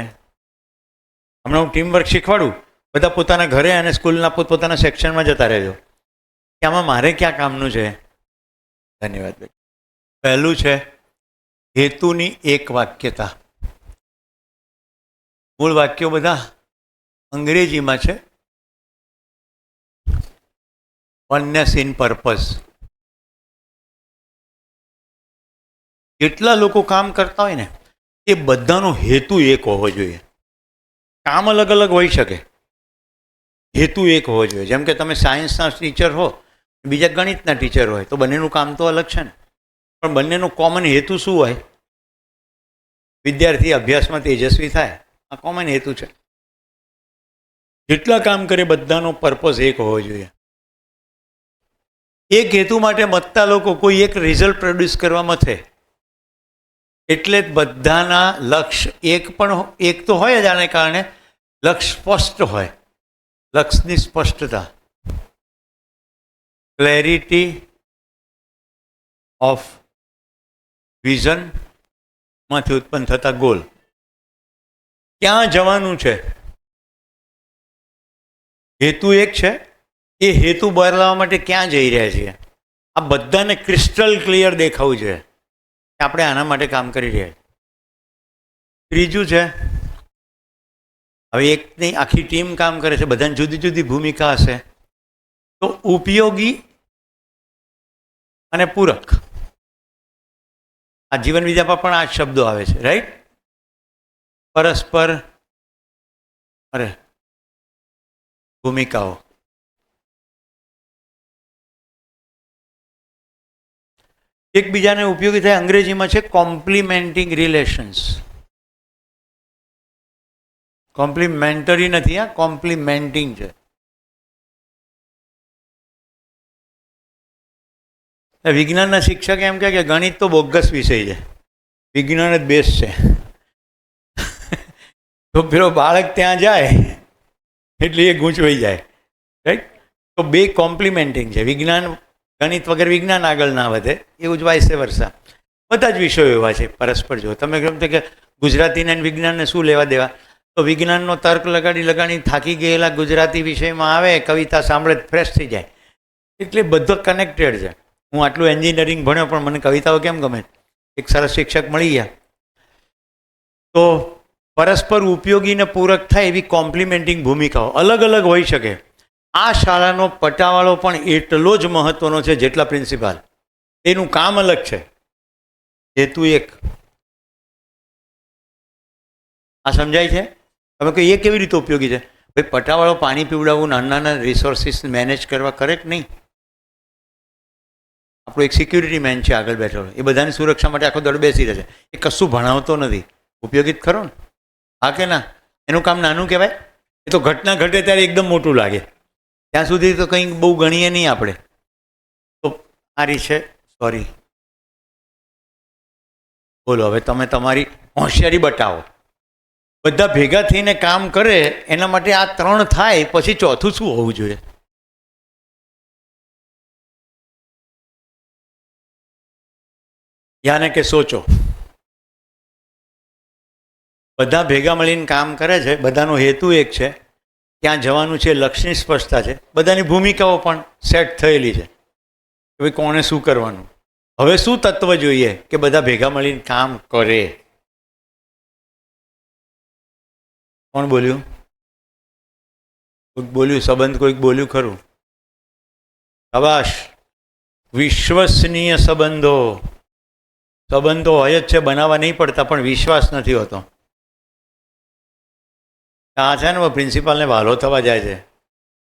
હમણાં હું ટીમવર્ક શીખવાડું, બધા પોતાના ઘરે અને સ્કૂલના પોતપોતાના સેક્શનમાં જતા રહેજો કે આમાં મારે ક્યાં કામનું છે. ધન્યવાદ બેટા. પહેલું છે હેતુની એક વાક્યતા. મૂળ વાક્યો બધા અંગ્રેજીમાં છે. oneness in purpose. જેટલા લોકો કામ કરતા હોય ને એ બધાનો હેતુ એક હોવો જોઈએ. કામ અલગ અલગ હોઈ શકે, હેતુ એક હોવો જોઈએ. જેમ કે તમે સાયન્સના ટીચર હો, બીજા ગણિતના ટીચર હોય, તો બંનેનું કામ તો અલગ છે ને, પણ બંનેનો કોમન હેતુ શું હોય? વિદ્યાર્થી અભ્યાસમાં તેજસ્વી થાય, આ કોમન હેતુ છે. જેટલા કામ કરે બધાનો પર્પઝ એક હોવો જોઈએ. એક હેતુ માટે મતતા લોકો કોઈ એક રિઝલ્ટ પ્રોડ્યુસ કરવામાં થાય, એટલે જ બધાના લક્ષ્ય એક તો હોય જ. આને કારણે લક્ષ્ય સ્પષ્ટ હોય. લક્ષ્યની સ્પષ્ટતા, ક્લેરિટી ઓફ વિઝન માંથી ઉત્પન્ન થતા ગોલ. ક્યાં જવાનું છે? હેતુ એક છે, એ હેતુ બહાર લાવવા માટે ક્યાં જઈ રહ્યા છીએ, આ બધાને ક્રિસ્ટલ ક્લિયર દેખાવું જોઈએ કે આપણે આના માટે કામ કરી રહ્યા છીએ. ત્રીજું છે, હવે એકની આખી ટીમ કામ કરે છે, બધાની જુદી જુદી ભૂમિકા હશે, તો ઉપયોગી અને પૂરક. આ જીવન વિદ્યામાં પણ આ જ શબ્દો આવે છે, રાઈટ? પરસ્પર ભૂમિકાઓ. એકબીજાને ઉપયોગી થાય. અંગ્રેજીમાં છે કોમ્પ્લિમેન્ટિંગ રિલેશન્સ. કોમ્પ્લિમેન્ટરી નથી, આ કોમ્પ્લિમેન્ટિંગ છે. વિજ્ઞાનના શિક્ષક એમ કહે કે ગણિત તો બોગસ વિષય છે, વિજ્ઞાન જ બેસ્ટ છે. તો પેલો બાળક ત્યાં જાય એટલે એ ગૂંચવાઈ જાય, રાઈટ? તો બે કોમ્પ્લિમેન્ટિંગ છે. વિજ્ઞાન, ગણિત વગર વિજ્ઞાન આગળ ના વધે, એવું જ વાઇસ વર્ષા. બધા જ વિષયો એવા છે પરસ્પર. જો તમે કેમ કે ગુજરાતીને અને વિજ્ઞાનને શું લેવા દેવા, તો વિજ્ઞાનનો તર્ક લગાડી થાકી ગયેલા ગુજરાતી વિષયમાં આવે, કવિતા સાંભળે ફ્રેશ થઈ જાય. એટલે બધો કનેક્ટેડ છે. હું આટલું એન્જિનિયરિંગ ભણ્યો પણ મને કવિતાઓ કેમ ગમે? એક સરસ શિક્ષક મળી ગયા. તો પરસ્પર ઉપયોગી ને પૂરક થાય એવી કોમ્પ્લિમેન્ટિંગ ભૂમિકાઓ અલગ અલગ હોઈ શકે. આ શાળાનો પટાવાળો પણ એટલો જ મહત્વનો છે જેટલા પ્રિન્સિપાલ. એનું કામ અલગ છે, હેતુ એક. આ સમજાય છે? તમે કહો એ કેવી રીતે ઉપયોગી છે? ભાઈ પટાવાળો પાણી પીવડાવવું, નાના નાના રિસોર્સિસ મેનેજ કરવા કરે કે નહીં? આપણો એક સિક્યુરિટી મેન છે આગળ બેઠો, એ બધાની સુરક્ષા માટે આખો દળ બેસી રહે છે. એ કશું ભણાવતો નથી. ઉપયોગી જ ખરો ને? હા કે ના? એનું કામ નાનું કહેવાય? એ તો ઘટના ઘટે ત્યારે એકદમ મોટું લાગે. ત્યાં સુધી તો કંઈ બહુ ગણીએ નહીં આપણે. તો આ રીત છે. સોરી, બોલો હવે તમે તમારી હોશિયારી બતાવો. બધા ભેગા થઈને કામ કરે એના માટે આ ત્રણ થાય, પછી ચોથું શું હોવું જોઈએ? યાને કે સોચો. બધા ભેગા મળીને કામ કરે છે, બધાનો હેતુ એક છે, ત્યાં જવાનું છે, લક્ષ્યની સ્પષ્ટતા છે, બધાની ભૂમિકાઓ પણ સેટ થયેલી છે કે ભાઈ કોણે શું કરવાનું. હવે શું તત્વ જોઈએ કે બધા ભેગા મળીને કામ કરે? કોણ બોલ્યું? કોઈક બોલ્યું? સંબંધ કોઈક બોલ્યું ખરું? શાબાશ. વિશ્વસનીય સંબંધો. સંબંધો હોય જ છે, બનાવવા નહીં પડતા, પણ વિશ્વાસ નથી હોતો. આ છે ને પ્રિન્સિપાલને વાલો થવા જાય છે,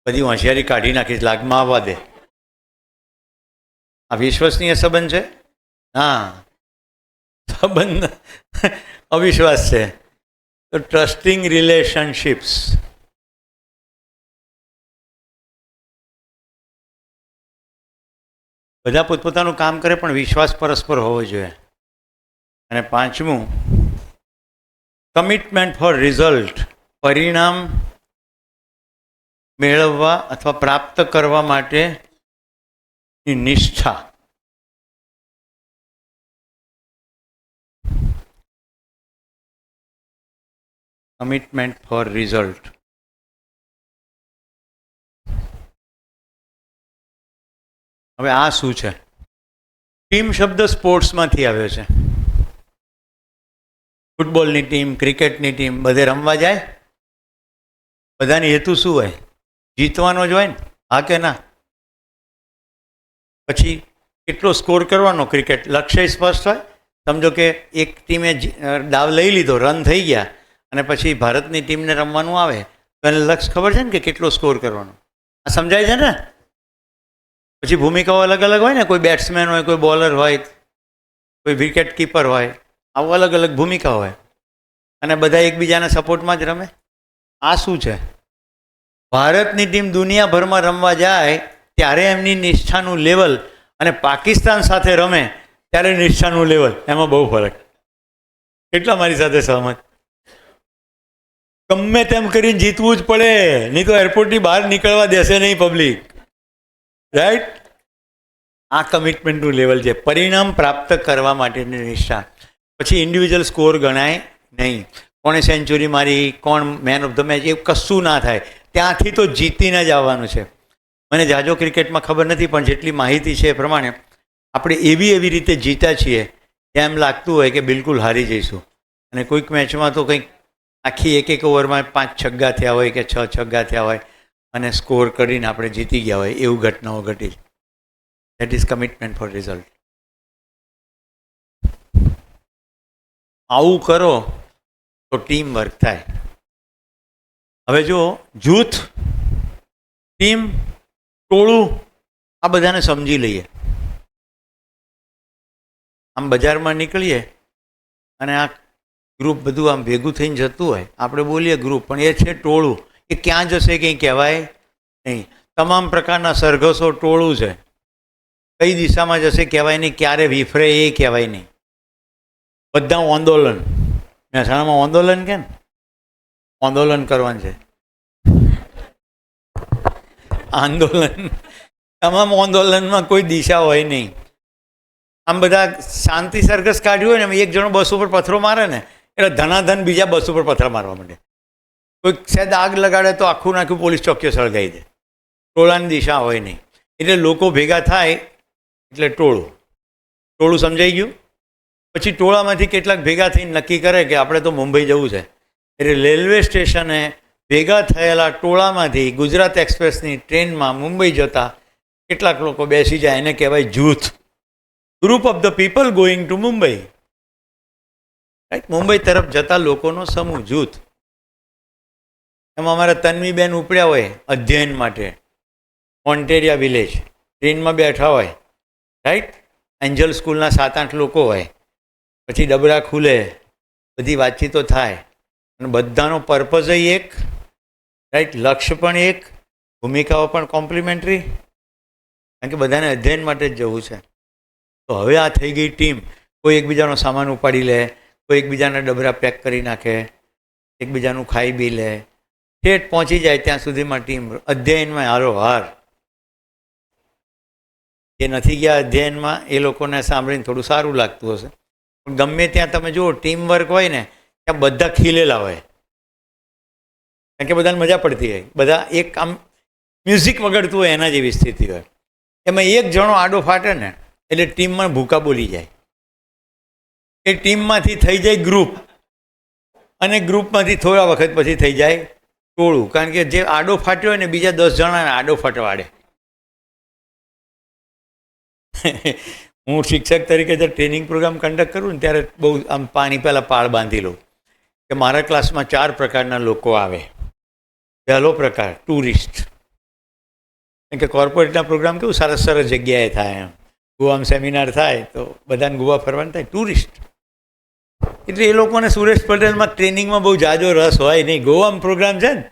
બધી હોશિયારી કાઢી નાખીશ, લાગમાં આવવા દે. આ વિશ્વસનીય સંબંધ છે? હા, સંબંધ અવિશ્વાસ છે. તો ટ્રસ્ટિંગ રિલેશનશિપ્સ. બધા પોતપોતાનું કામ કરે પણ વિશ્વાસ પરસ્પર હોવો જોઈએ. અને પાંચમું, કમિટમેન્ટ ફોર રિઝલ્ટ. પરિણામ મેળવવા અથવા પ્રાપ્ત કરવા માટેની નિષ્ઠા. Commitment for result. હવે આ શું છે? ટીમ શબ્દ સ્પોર્ટ્સમાંથી આવ્યો છે. ફૂટબોલની ટીમ, ક્રિકેટની ટીમ, બધે રમવા જાય. બધાની હેતુ શું હોય? જીતવાનો જ હોય ને, હા કે ના? પછી કેટલો સ્કોર કરવાનો? ક્રિકેટ લક્ષ્ય સ્પષ્ટ હોય. સમજો કે એક ટીમે દાવ લઈ લીધો, રન થઈ ગયા, અને પછી ભારતની ટીમને રમવાનું આવે તો એને લક્ષ્ય ખબર છે ને કે કેટલો સ્કોર કરવાનો. આ સમજાય છે ને? પછી ભૂમિકાઓ અલગ અલગ હોય ને, કોઈ બેટ્સમેન હોય, કોઈ બોલર હોય, કોઈ વિકેટ કીપર હોય, આવું અલગ અલગ ભૂમિકા હોય, અને બધા એકબીજાના સપોર્ટમાં જ રમે. આ શું છે? ભારતની ટીમ દુનિયાભરમાં રમવા જાય ત્યારે એમની નિષ્ઠાનું લેવલ, અને પાકિસ્તાન સાથે રમે ત્યારે નિષ્ઠાનું લેવલ, એમાં બહુ ફરક. કેટલા મારી સાથે સહમત? ગમે તેમ કરીને જીતવું જ પડે, નહીં તો એરપોર્ટની બહાર નીકળવા દેશે નહીં પબ્લિક, રાઈટ? આ કમિટમેન્ટનું લેવલ છે. પરિણામ પ્રાપ્ત કરવા માટેની નિષ્ઠા. પછી ઇન્ડિવિજ્યુઅલ સ્કોર ગણાય નહીં. કોણે સેન્ચુરી મારી, કોણ મેન ઓફ ધ મેચ, એ કશું ના થાય. ત્યાંથી તો જીતીને જ આવવાનું છે. મને જાજો ક્રિકેટમાં ખબર નથી, પણ જેટલી માહિતી છે એ પ્રમાણે આપણે એવી રીતે જીત્યા છીએ એમ લાગતું હોય કે બિલકુલ હારી જઈશું. અને કોઈક મેચમાં તો કંઈક આખી એક ઓવરમાં 5 છગ્ગા થયા હોય કે 6 છગ્ગા થયા હોય અને સ્કોર કરીને આપણે જીતી ગયા હોય, એવું ઘટનાઓ ઘટી. That is commitment for result. આવું કરો તો ટીમ વર્ક થાય. હવે જો જૂથ, ટીમ, ટોળું આ બધાને સમજી લઈએ. આમ બજારમાં નીકળીએ અને આ ગ્રુપ બધું આમ ભેગું થઈને જતું હોય, આપણે બોલીએ ગ્રુપ, પણ એ છે ટોળું. એ ક્યાં જશે કંઈ કહેવાય નહીં. તમામ પ્રકારના સરઘસો ટોળું છે. કઈ દિશામાં જશે કહેવાય નહીં, ક્યારે વિફરે એ કહેવાય નહીં. બધા આંદોલન, મહેસાણામાં આંદોલન કે ને આંદોલન કરવાનું છે. આંદોલન, તમામ આંદોલનમાં કોઈ દિશા હોય નહીં. આમ બધા શાંતિ સરઘસ કાઢ્યું હોય ને, એક જણો બસ ઉપર પથ્થરો મારે ને એટલે ધનાધન બીજા બસ ઉપર પથ્થર મારવા માંડે. કોઈ શાયદ આગ લગાડે તો આખું નાખું પોલીસ ચોકીઓ સળગાવી દે. ટોળાની દિશા હોય નહીં. એટલે લોકો ભેગા થાય એટલે ટોળું. ટોળું સમજાઈ ગયું? પછી ટોળામાંથી કેટલાક ભેગા થઈને નક્કી કરે કે આપણે તો મુંબઈ જવું છે. એટલે રેલવે સ્ટેશને ભેગા થયેલા ટોળામાંથી ગુજરાત એક્સપ્રેસની ટ્રેનમાં મુંબઈ જતા કેટલાક લોકો બેસી જાય, એને કહેવાય જૂથ. Group of the people going to Mumbai. Right, Mumbai તરફ જતા લોકોનો સમૂહ, જૂથ. એમાં અમારા તન્વીબેન ઉપડ્યા હોય અધ્યયન માટે, ઓન્ટેરિયા વિલેજ, ટ્રેનમાં બેઠા હોય. રાઈટ, એન્જલ સ્કૂલના 7-8 લોકો હોય. પછી ડબરા ખુલે, બધી વાતચીતો થાય અને બધાનો પર્પઝ એક. રાઈટ, લક્ષ્ય પણ એક, ભૂમિકાઓ પણ કોમ્પ્લિમેન્ટરી, કારણ કે બધાને અધ્યયન માટે જ જવું છે. તો હવે આ થઈ ગઈ ટીમ. કોઈ એકબીજાનો સામાન ઉપાડી લે, કોઈ એકબીજાના ડબરા પેક કરી નાખે, એકબીજાનું ખાઈ બી લે, ઠેઠ પહોંચી જાય ત્યાં સુધીમાં ટીમ અધ્યયનમાં હારોહાર. જે નથી ગયા અધ્યયનમાં એ લોકોને સાંભળીને થોડું સારું લાગતું હશે, પણ ગમે ત્યાં તમે જુઓ ટીમ વર્ક હોય ને ત્યાં બધા ખીલેલા હોય, કારણ કે બધાને મજા પડતી હોય. બધા એક આમ મ્યુઝિક વગાડતું હોય એના જેવી સ્થિતિ હોય. એમાં એક જણો આડો ફાટે ને એટલે ટીમમાં ભૂકા બોલી જાય. એ ટીમમાંથી થઈ જાય ગ્રુપ, અને ગ્રુપમાંથી થોડા વખત પછી થઈ જાય ટોળું, કારણ કે જે આડો ફાટ્યો હોય ને બીજા 10 જણાને આડો ફટવાડે. હું શિક્ષક તરીકે જ્યારે ટ્રેનિંગ પ્રોગ્રામ કન્ડક્ટ કરું ને ત્યારે બહુ આમ પાણી પહેલાં પાળ બાંધી લઉં કે મારા ક્લાસમાં 4 પ્રકારના લોકો આવે. પહેલો પ્રકાર ટુરિસ્ટ, કારણ કે કોર્પોરેટના પ્રોગ્રામ કેવું સરસ સરસ જગ્યાએ થાય, એમ ગોવામાં સેમિનાર થાય તો બધાને ગોવા ફરવાનું થાય. ટુરિસ્ટ એટલે એ લોકોને સુરેશ પટેલમાં ટ્રેનિંગમાં બહુ જાજો રસ હોય નહીં. ગોવામાં પ્રોગ્રામ છે ને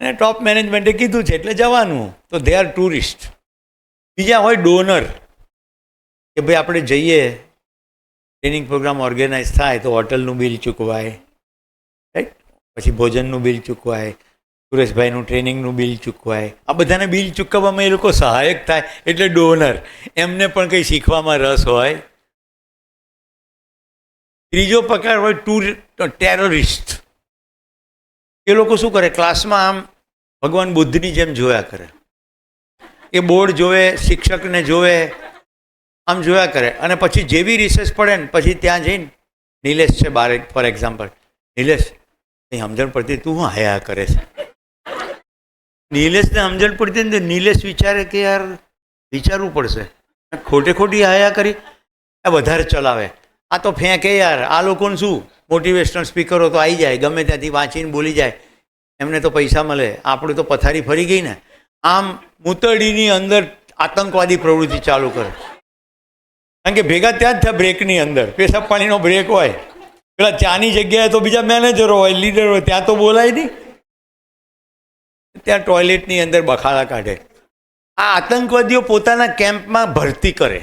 અને ટોપ મેનેજમેન્ટે કીધું છે એટલે જવાનું, તો દે આર ટુરિસ્ટ. બીજા હોય ડોનર, કે ભાઈ આપણે જઈએ, ટ્રેનિંગ પ્રોગ્રામ ઓર્ગેનાઇઝ થાય તો હોટલનું બિલ ચૂકવાય, રાઈટ, પછી ભોજનનું બિલ ચૂકવાય, સુરેશભાઈનું ટ્રેનિંગનું બિલ ચૂકવાય. આ બધાને બિલ ચૂકવવામાં એ લોકો સહાયક થાય એટલે ડોનર. એમને પણ કંઈ શીખવામાં રસ હોય. ત્રીજો પ્રકાર હોય ટેરરિસ્ટ. એ લોકો શું કરે, ક્લાસમાં આમ ભગવાન બુદ્ધની જેમ જોયા કરે. એ બોર્ડ જોવે, શિક્ષકને જોવે, આમ જોયા કરે, અને પછી જેવી રિસર્ચ પડે ને પછી ત્યાં જઈને, નિલેશ છે બાર ફોર એક્ઝામ્પલ, નિલેશ કંઈ સમજણ પડતી, તું શું હાયા કરે છે? નિલેશને સમજણ પડતી ને નિલેશ વિચારે કે યાર વિચારવું પડશે, ખોટે ખોટી હાયા કરી આ વધારે ચલાવે, આ તો ફેંકે યાર, આ લોકોને શું મોટિવેશનલ સ્પીકરો તો આવી જાય, ગમે ત્યાંથી વાંચીને બોલી જાય, એમને તો પૈસા મળે, આપણે તો પથારી ફરી ગઈ ને. આમ મૂતરડીની અંદર આતંકવાદી પ્રવૃત્તિ ચાલુ કરે, કારણ કે ભેગા ત્યાં જ થયા બ્રેકની અંદર, પેશાબ પાણીનો બ્રેક હોય, પેલા ચાની જગ્યાએ તો બીજા મેનેજરો હોય, લીડર હોય, ત્યાં તો બોલાય નહીં, ત્યાં ટોયલેટની અંદર બખાડા કાઢે. આ આતંકવાદીઓ પોતાના કેમ્પમાં ભરતી કરે,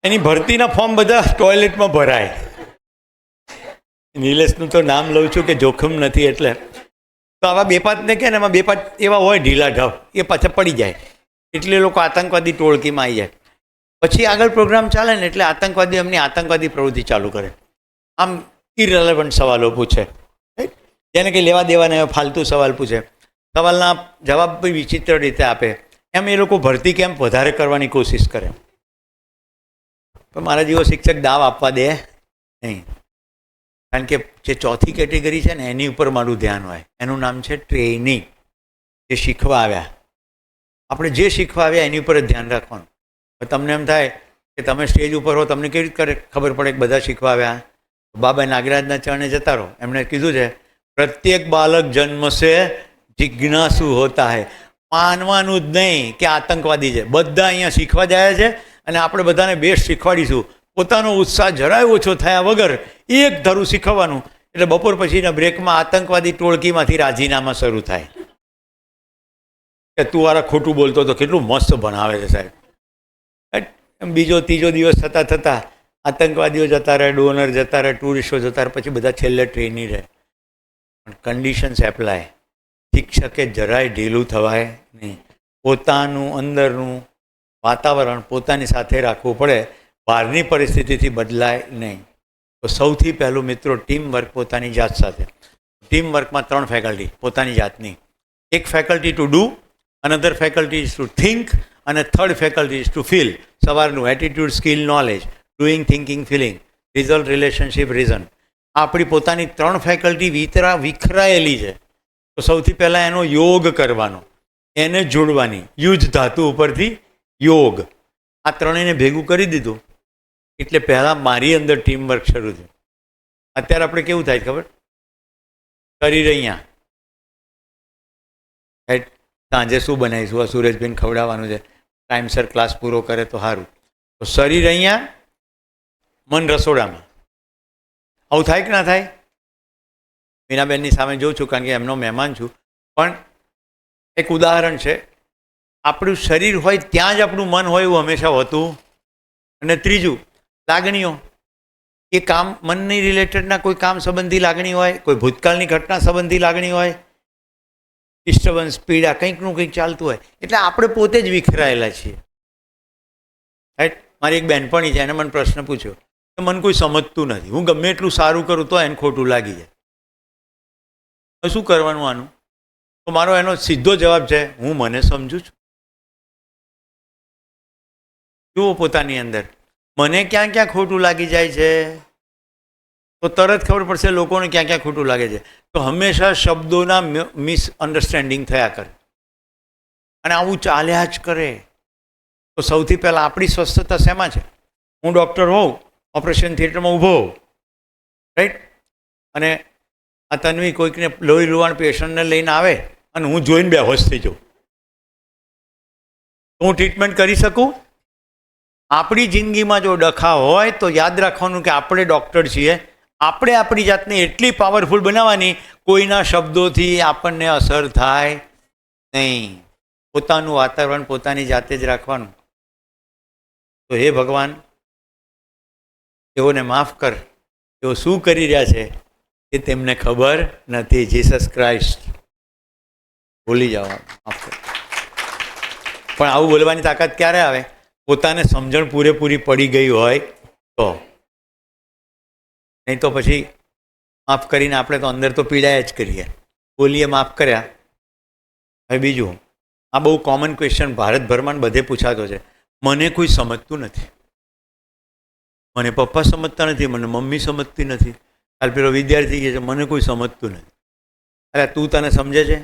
એની ભરતીના ફોર્મ બધા ટોયલેટમાં ભરાય. નિલેશનું તો નામ લઉં છું કે જોખમ નથી એટલે. તો આવા 2-5 ને કે ને એમાં 2-5 એવા હોય ઢીલા ઢબ, એ પાછા પડી જાય, એટલે લોકો આતંકવાદી ટોળકીમાં આવી જાય. પછી આગળ પ્રોગ્રામ ચાલે ને એટલે આતંકવાદી એમની આતંકવાદી પ્રવૃત્તિ ચાલુ કરે. આમ ઇરરેલેવન્ટ સવાલો પૂછે, જેને કંઈ લેવા દેવાના એવા ફાલતુ સવાલ પૂછે, સવાલના જવાબ બી વિચિત્ર રીતે આપે. એમ એ લોકો ભરતી કેમ્પ વધારે કરવાની કોશિશ કરે. પણ મારા જેવો શિક્ષક દાવ આપવા દે નહીં, કારણ કે જે ચોથી કેટેગરી છે ને એની ઉપર મારું ધ્યાન હોય. એનું નામ છે ટ્રેનિંગ. જે શીખવા આવ્યા, આપણે જે શીખવા આવ્યા એની ઉપર જ ધ્યાન રાખવાનું. તમને એમ થાય કે તમે સ્ટેજ ઉપર હો, તમને કેવી રીતે ખબર પડે કે બધા શીખવા આવ્યા? બાબા નાગરાજના ચરણે જતા રહો. એમણે કીધું છે પ્રત્યેક બાલક જન્મ સે જિજ્ઞાસુ હોતા હૈ. માનવાનું જ નહીં કે આતંકવાદી છે. બધા અહીંયા શીખવા જાય છે અને આપણે બધાને બેસ્ટ શીખવાડીશું. પોતાનો ઉત્સાહ જરાય ઓછો થયા વગર એક ધારું શીખવવાનું. એટલે બપોર પછીના બ્રેકમાં આતંકવાદી ટોળકીમાંથી રાજીનામા શરૂ થાય કે તું વાળા ખોટું બોલતો તો કેટલું મસ્ત ભણાવે છે સાહેબ. એમ બીજો ત્રીજો દિવસ થતાં થતાં આતંકવાદીઓ જતા રહે, ડોનર જતા રહે, ટુરિસ્ટો જતા રહે, પછી બધા છેલ્લે ટ્રેની રહે. પણ કન્ડિશન્સ એપ્લાય. શિક્ષકે જરાય ઢીલું થવાય નહીં. પોતાનું અંદરનું વાતાવરણ પોતાની સાથે રાખવું પડે. બહારની પરિસ્થિતિથી બદલાય નહીં. તો સૌથી પહેલું મિત્રો ટીમ વર્ક પોતાની જાત સાથે. ટીમ વર્કમાં 3 ફેકલ્ટી પોતાની જાતની. એક faculty to do, another faculty is to think અને third faculty is to feel. સવારનું attitude, skill, knowledge, doing, thinking, feeling, result, relationship, reason. આપણી પોતાની 3 ફેકલ્ટી વિખરાયેલી છે. તો સૌથી પહેલાં એનો યોગ કરવાનો, એને જોડવાની. યુજ ધાતુ ઉપરથી યોગ. આ ત્રણેયને ભેગું કરી દીધું એટલે પહેલાં મારી અંદર ટીમવર્ક શરૂ થયું. અત્યારે આપણે કેવું થાય ખબર? શરીર અહીંયા, રાઈટ, સાંજે શું બનાવીશું, આ સુરેશભાઈને ખવડાવવાનું છે, ટાઈમસર ક્લાસ પૂરો કરે તો સારું. તો શરીર અહીંયા, મન રસોડામાં. આવું થાય કે ના થાય? મીનાબેનની સામે જોઉં છું કારણ કે એમનો મહેમાન છું. પણ એક ઉદાહરણ છે, આપણું શરીર હોય ત્યાં જ આપણું મન હોય એવું હંમેશા હોતું. અને ત્રીજું, લાગણીઓ. એ કામ, મનની રિલેટેડના કોઈ કામ સંબંધી લાગણી હોય, કોઈ ભૂતકાળની ઘટના સંબંધી લાગણી હોય, ડિસ્ટર્બન્સ, પીડા, કંઈકનું કંઈક ચાલતું હોય. એટલે આપણે પોતે જ વિખરાયેલા છીએ, રાઈટ. મારી એક બહેનપણી છે, એને મને પ્રશ્ન પૂછ્યો કે મને કોઈ સમજતું નથી, હું ગમે એટલું સારું કરું તો એને ખોટું લાગી જાય. હવે શું કરવાનું આનું? તો મારો એનો સીધો જવાબ છે, હું મને સમજું છું. જુઓ પોતાની અંદર મને ક્યાં ક્યાં ખોટું લાગી જાય છે, તો તરત ખબર પડશે લોકોને ક્યાં ક્યાં ખોટું લાગે છે. તો હંમેશા શબ્દોના મિસઅન્ડરસ્ટેન્ડિંગ થયા કરે અને આવું ચાલ્યા જ કરે. તો સૌથી પહેલાં આપણી સ્વસ્થતા શેમાં છે? હું ડૉક્ટર હોઉં, ઓપરેશન થિયેટરમાં ઊભો હોઉં, રાઈટ, અને આ તન્વી કોઈકને લોહી લુહાણ પેશન્ટને લઈને આવે અને હું જોઈને બેહોશ થઈ જાઉં, તો હું ટ્રીટમેન્ટ કરી શકું? આપણી જિંદગીમાં જો ડખા હોય તો યાદ રાખવાનું કે આપણે ડૉક્ટર છીએ. આપણે આપણી જાતને એટલી પાવરફુલ બનાવવાની, કોઈના શબ્દોથી આપણને અસર થાય નહીં. પોતાનું વાતાવરણ પોતાની જાતે જ રાખવાનું. તો હે ભગવાન, તેઓને માફ કર, તેઓ શું કરી રહ્યા છે એ તેમને ખબર નથી. જીસસ ક્રાઇસ્ટ, ભૂલી જાઓ, માફ કરો. પણ આવું બોલવાની તાકાત ક્યારે આવે? પોતાને સમજણ પૂરેપૂરી પડી ગઈ હોય તો. નહીં તો પછી માફ કરીને આપણે તો અંદર તો પીડાયા જ કરીએ. બોલીએ માફ કર્યા. હવે બીજું, આ બહુ કોમન ક્વેશ્ચન ભારતભરમાં બધે પૂછાતો છે, મને કોઈ સમજતું નથી, મને પપ્પા સમજતા નથી, મને મમ્મી સમજતી નથી. કાલ પેલો વિદ્યાર્થી કહે છે મને કોઈ સમજતું નથી. અરે તું તને સમજે છે?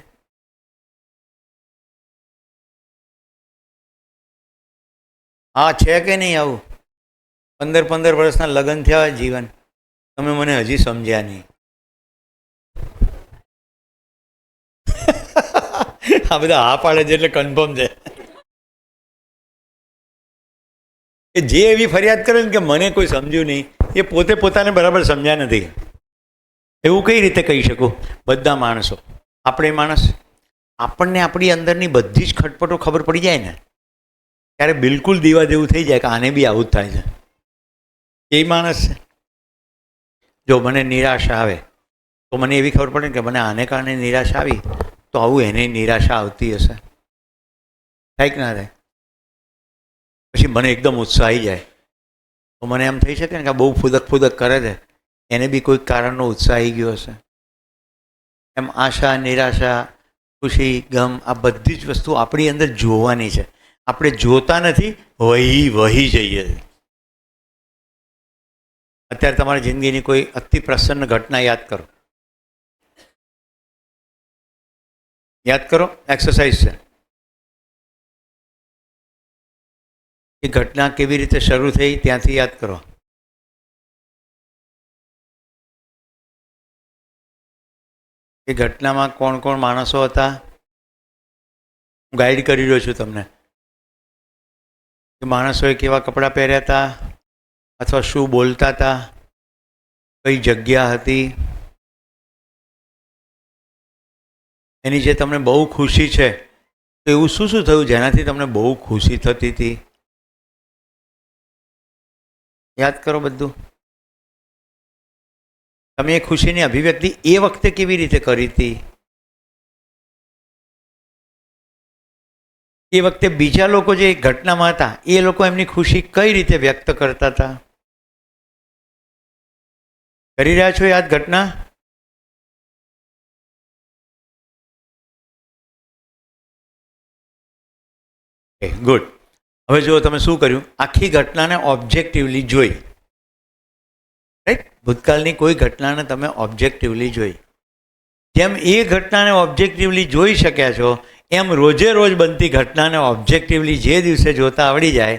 હા છે કે નહીં? આવું 15 વર્ષના લગ્ન થયા હોય જીવન, તમે મને હજી સમજ્યા નહીં. આ બધા હા પાડે છે એટલે કન્ફર્મ છે કે જે એવી ફરિયાદ કરે ને કે મને કોઈ સમજ્યું નહીં, એ પોતે પોતાને બરાબર સમજ્યા નથી. એવું કઈ રીતે કહી શકું? બધા માણસો, આપણે માણસ, આપણને આપણી અંદરની બધી જ ખટપટો ખબર પડી જાય ને ત્યારે બિલકુલ દીવા જેવું થઈ જાય કે આને બી આવું જ થાય છે. એ માણસ છે. જો મને નિરાશા આવે તો મને એવી ખબર પડે કે મને આને કારણે નિરાશા આવી, તો આવું એને નિરાશા આવતી હશે. થાય કે ના થાય? પછી મને એકદમ ઉત્સાહ આવી જાય તો મને એમ થઈ શકે ને કે બહુ ફૂદક કરે છે, એને બી કોઈક કારણનો ઉત્સાહ આવી ગયો હશે. એમ આશા, નિરાશા, ખુશી, ગમ, આ બધી જ વસ્તુ આપણી અંદર જોવાની છે. આપણે જોતા નથી, વહી જઈએ. અત્યારે તમારી જિંદગીની કોઈ અતિ પ્રસન્ન ઘટના યાદ કરો. યાદ કરો, એક્સરસાઇઝ છે. એ ઘટના કેવી રીતે શરૂ થઈ ત્યાંથી યાદ કરો. એ ઘટનામાં કોણ કોણ માણસો હતા? હું ગાઈડ કરી રહ્યો છું તમને. એ માણસોએ કેવા કપડાં પહેર્યા હતા અથવા શું બોલતા હતા, કઈ જગ્યા હતી, એની જે તમને બહુ ખુશી છે તો એવું શું શું થયું જેનાથી તમને બહુ ખુશી થતી હતી? યાદ કરો બધું. તમે એ ખુશીની અભિવ્યક્તિ એ વખતે કેવી રીતે કરી હતી? એ વખતે બીજા લોકો જે ઘટનામાં હતા એ લોકો એમની ખુશી કઈ રીતે વ્યક્ત કરતા હતા? કરી રહ્યા છો યાદ ઘટના? ગુડ. હવે જુઓ તમે શું કર્યું, આખી ઘટનાને ઓબ્જેક્ટિવલી જોઈ. રાઈટ? ભૂતકાળની કોઈ ઘટનાને તમે ઓબ્જેક્ટિવલી જોઈ. જેમ એ ઘટનાને ઓબ્જેક્ટિવલી જોઈ શક્યા છો એમ રોજે રોજ બનતી ઘટનાને ઓબ્જેક્ટિવલી જે દિવસે જોતા આવડી જાય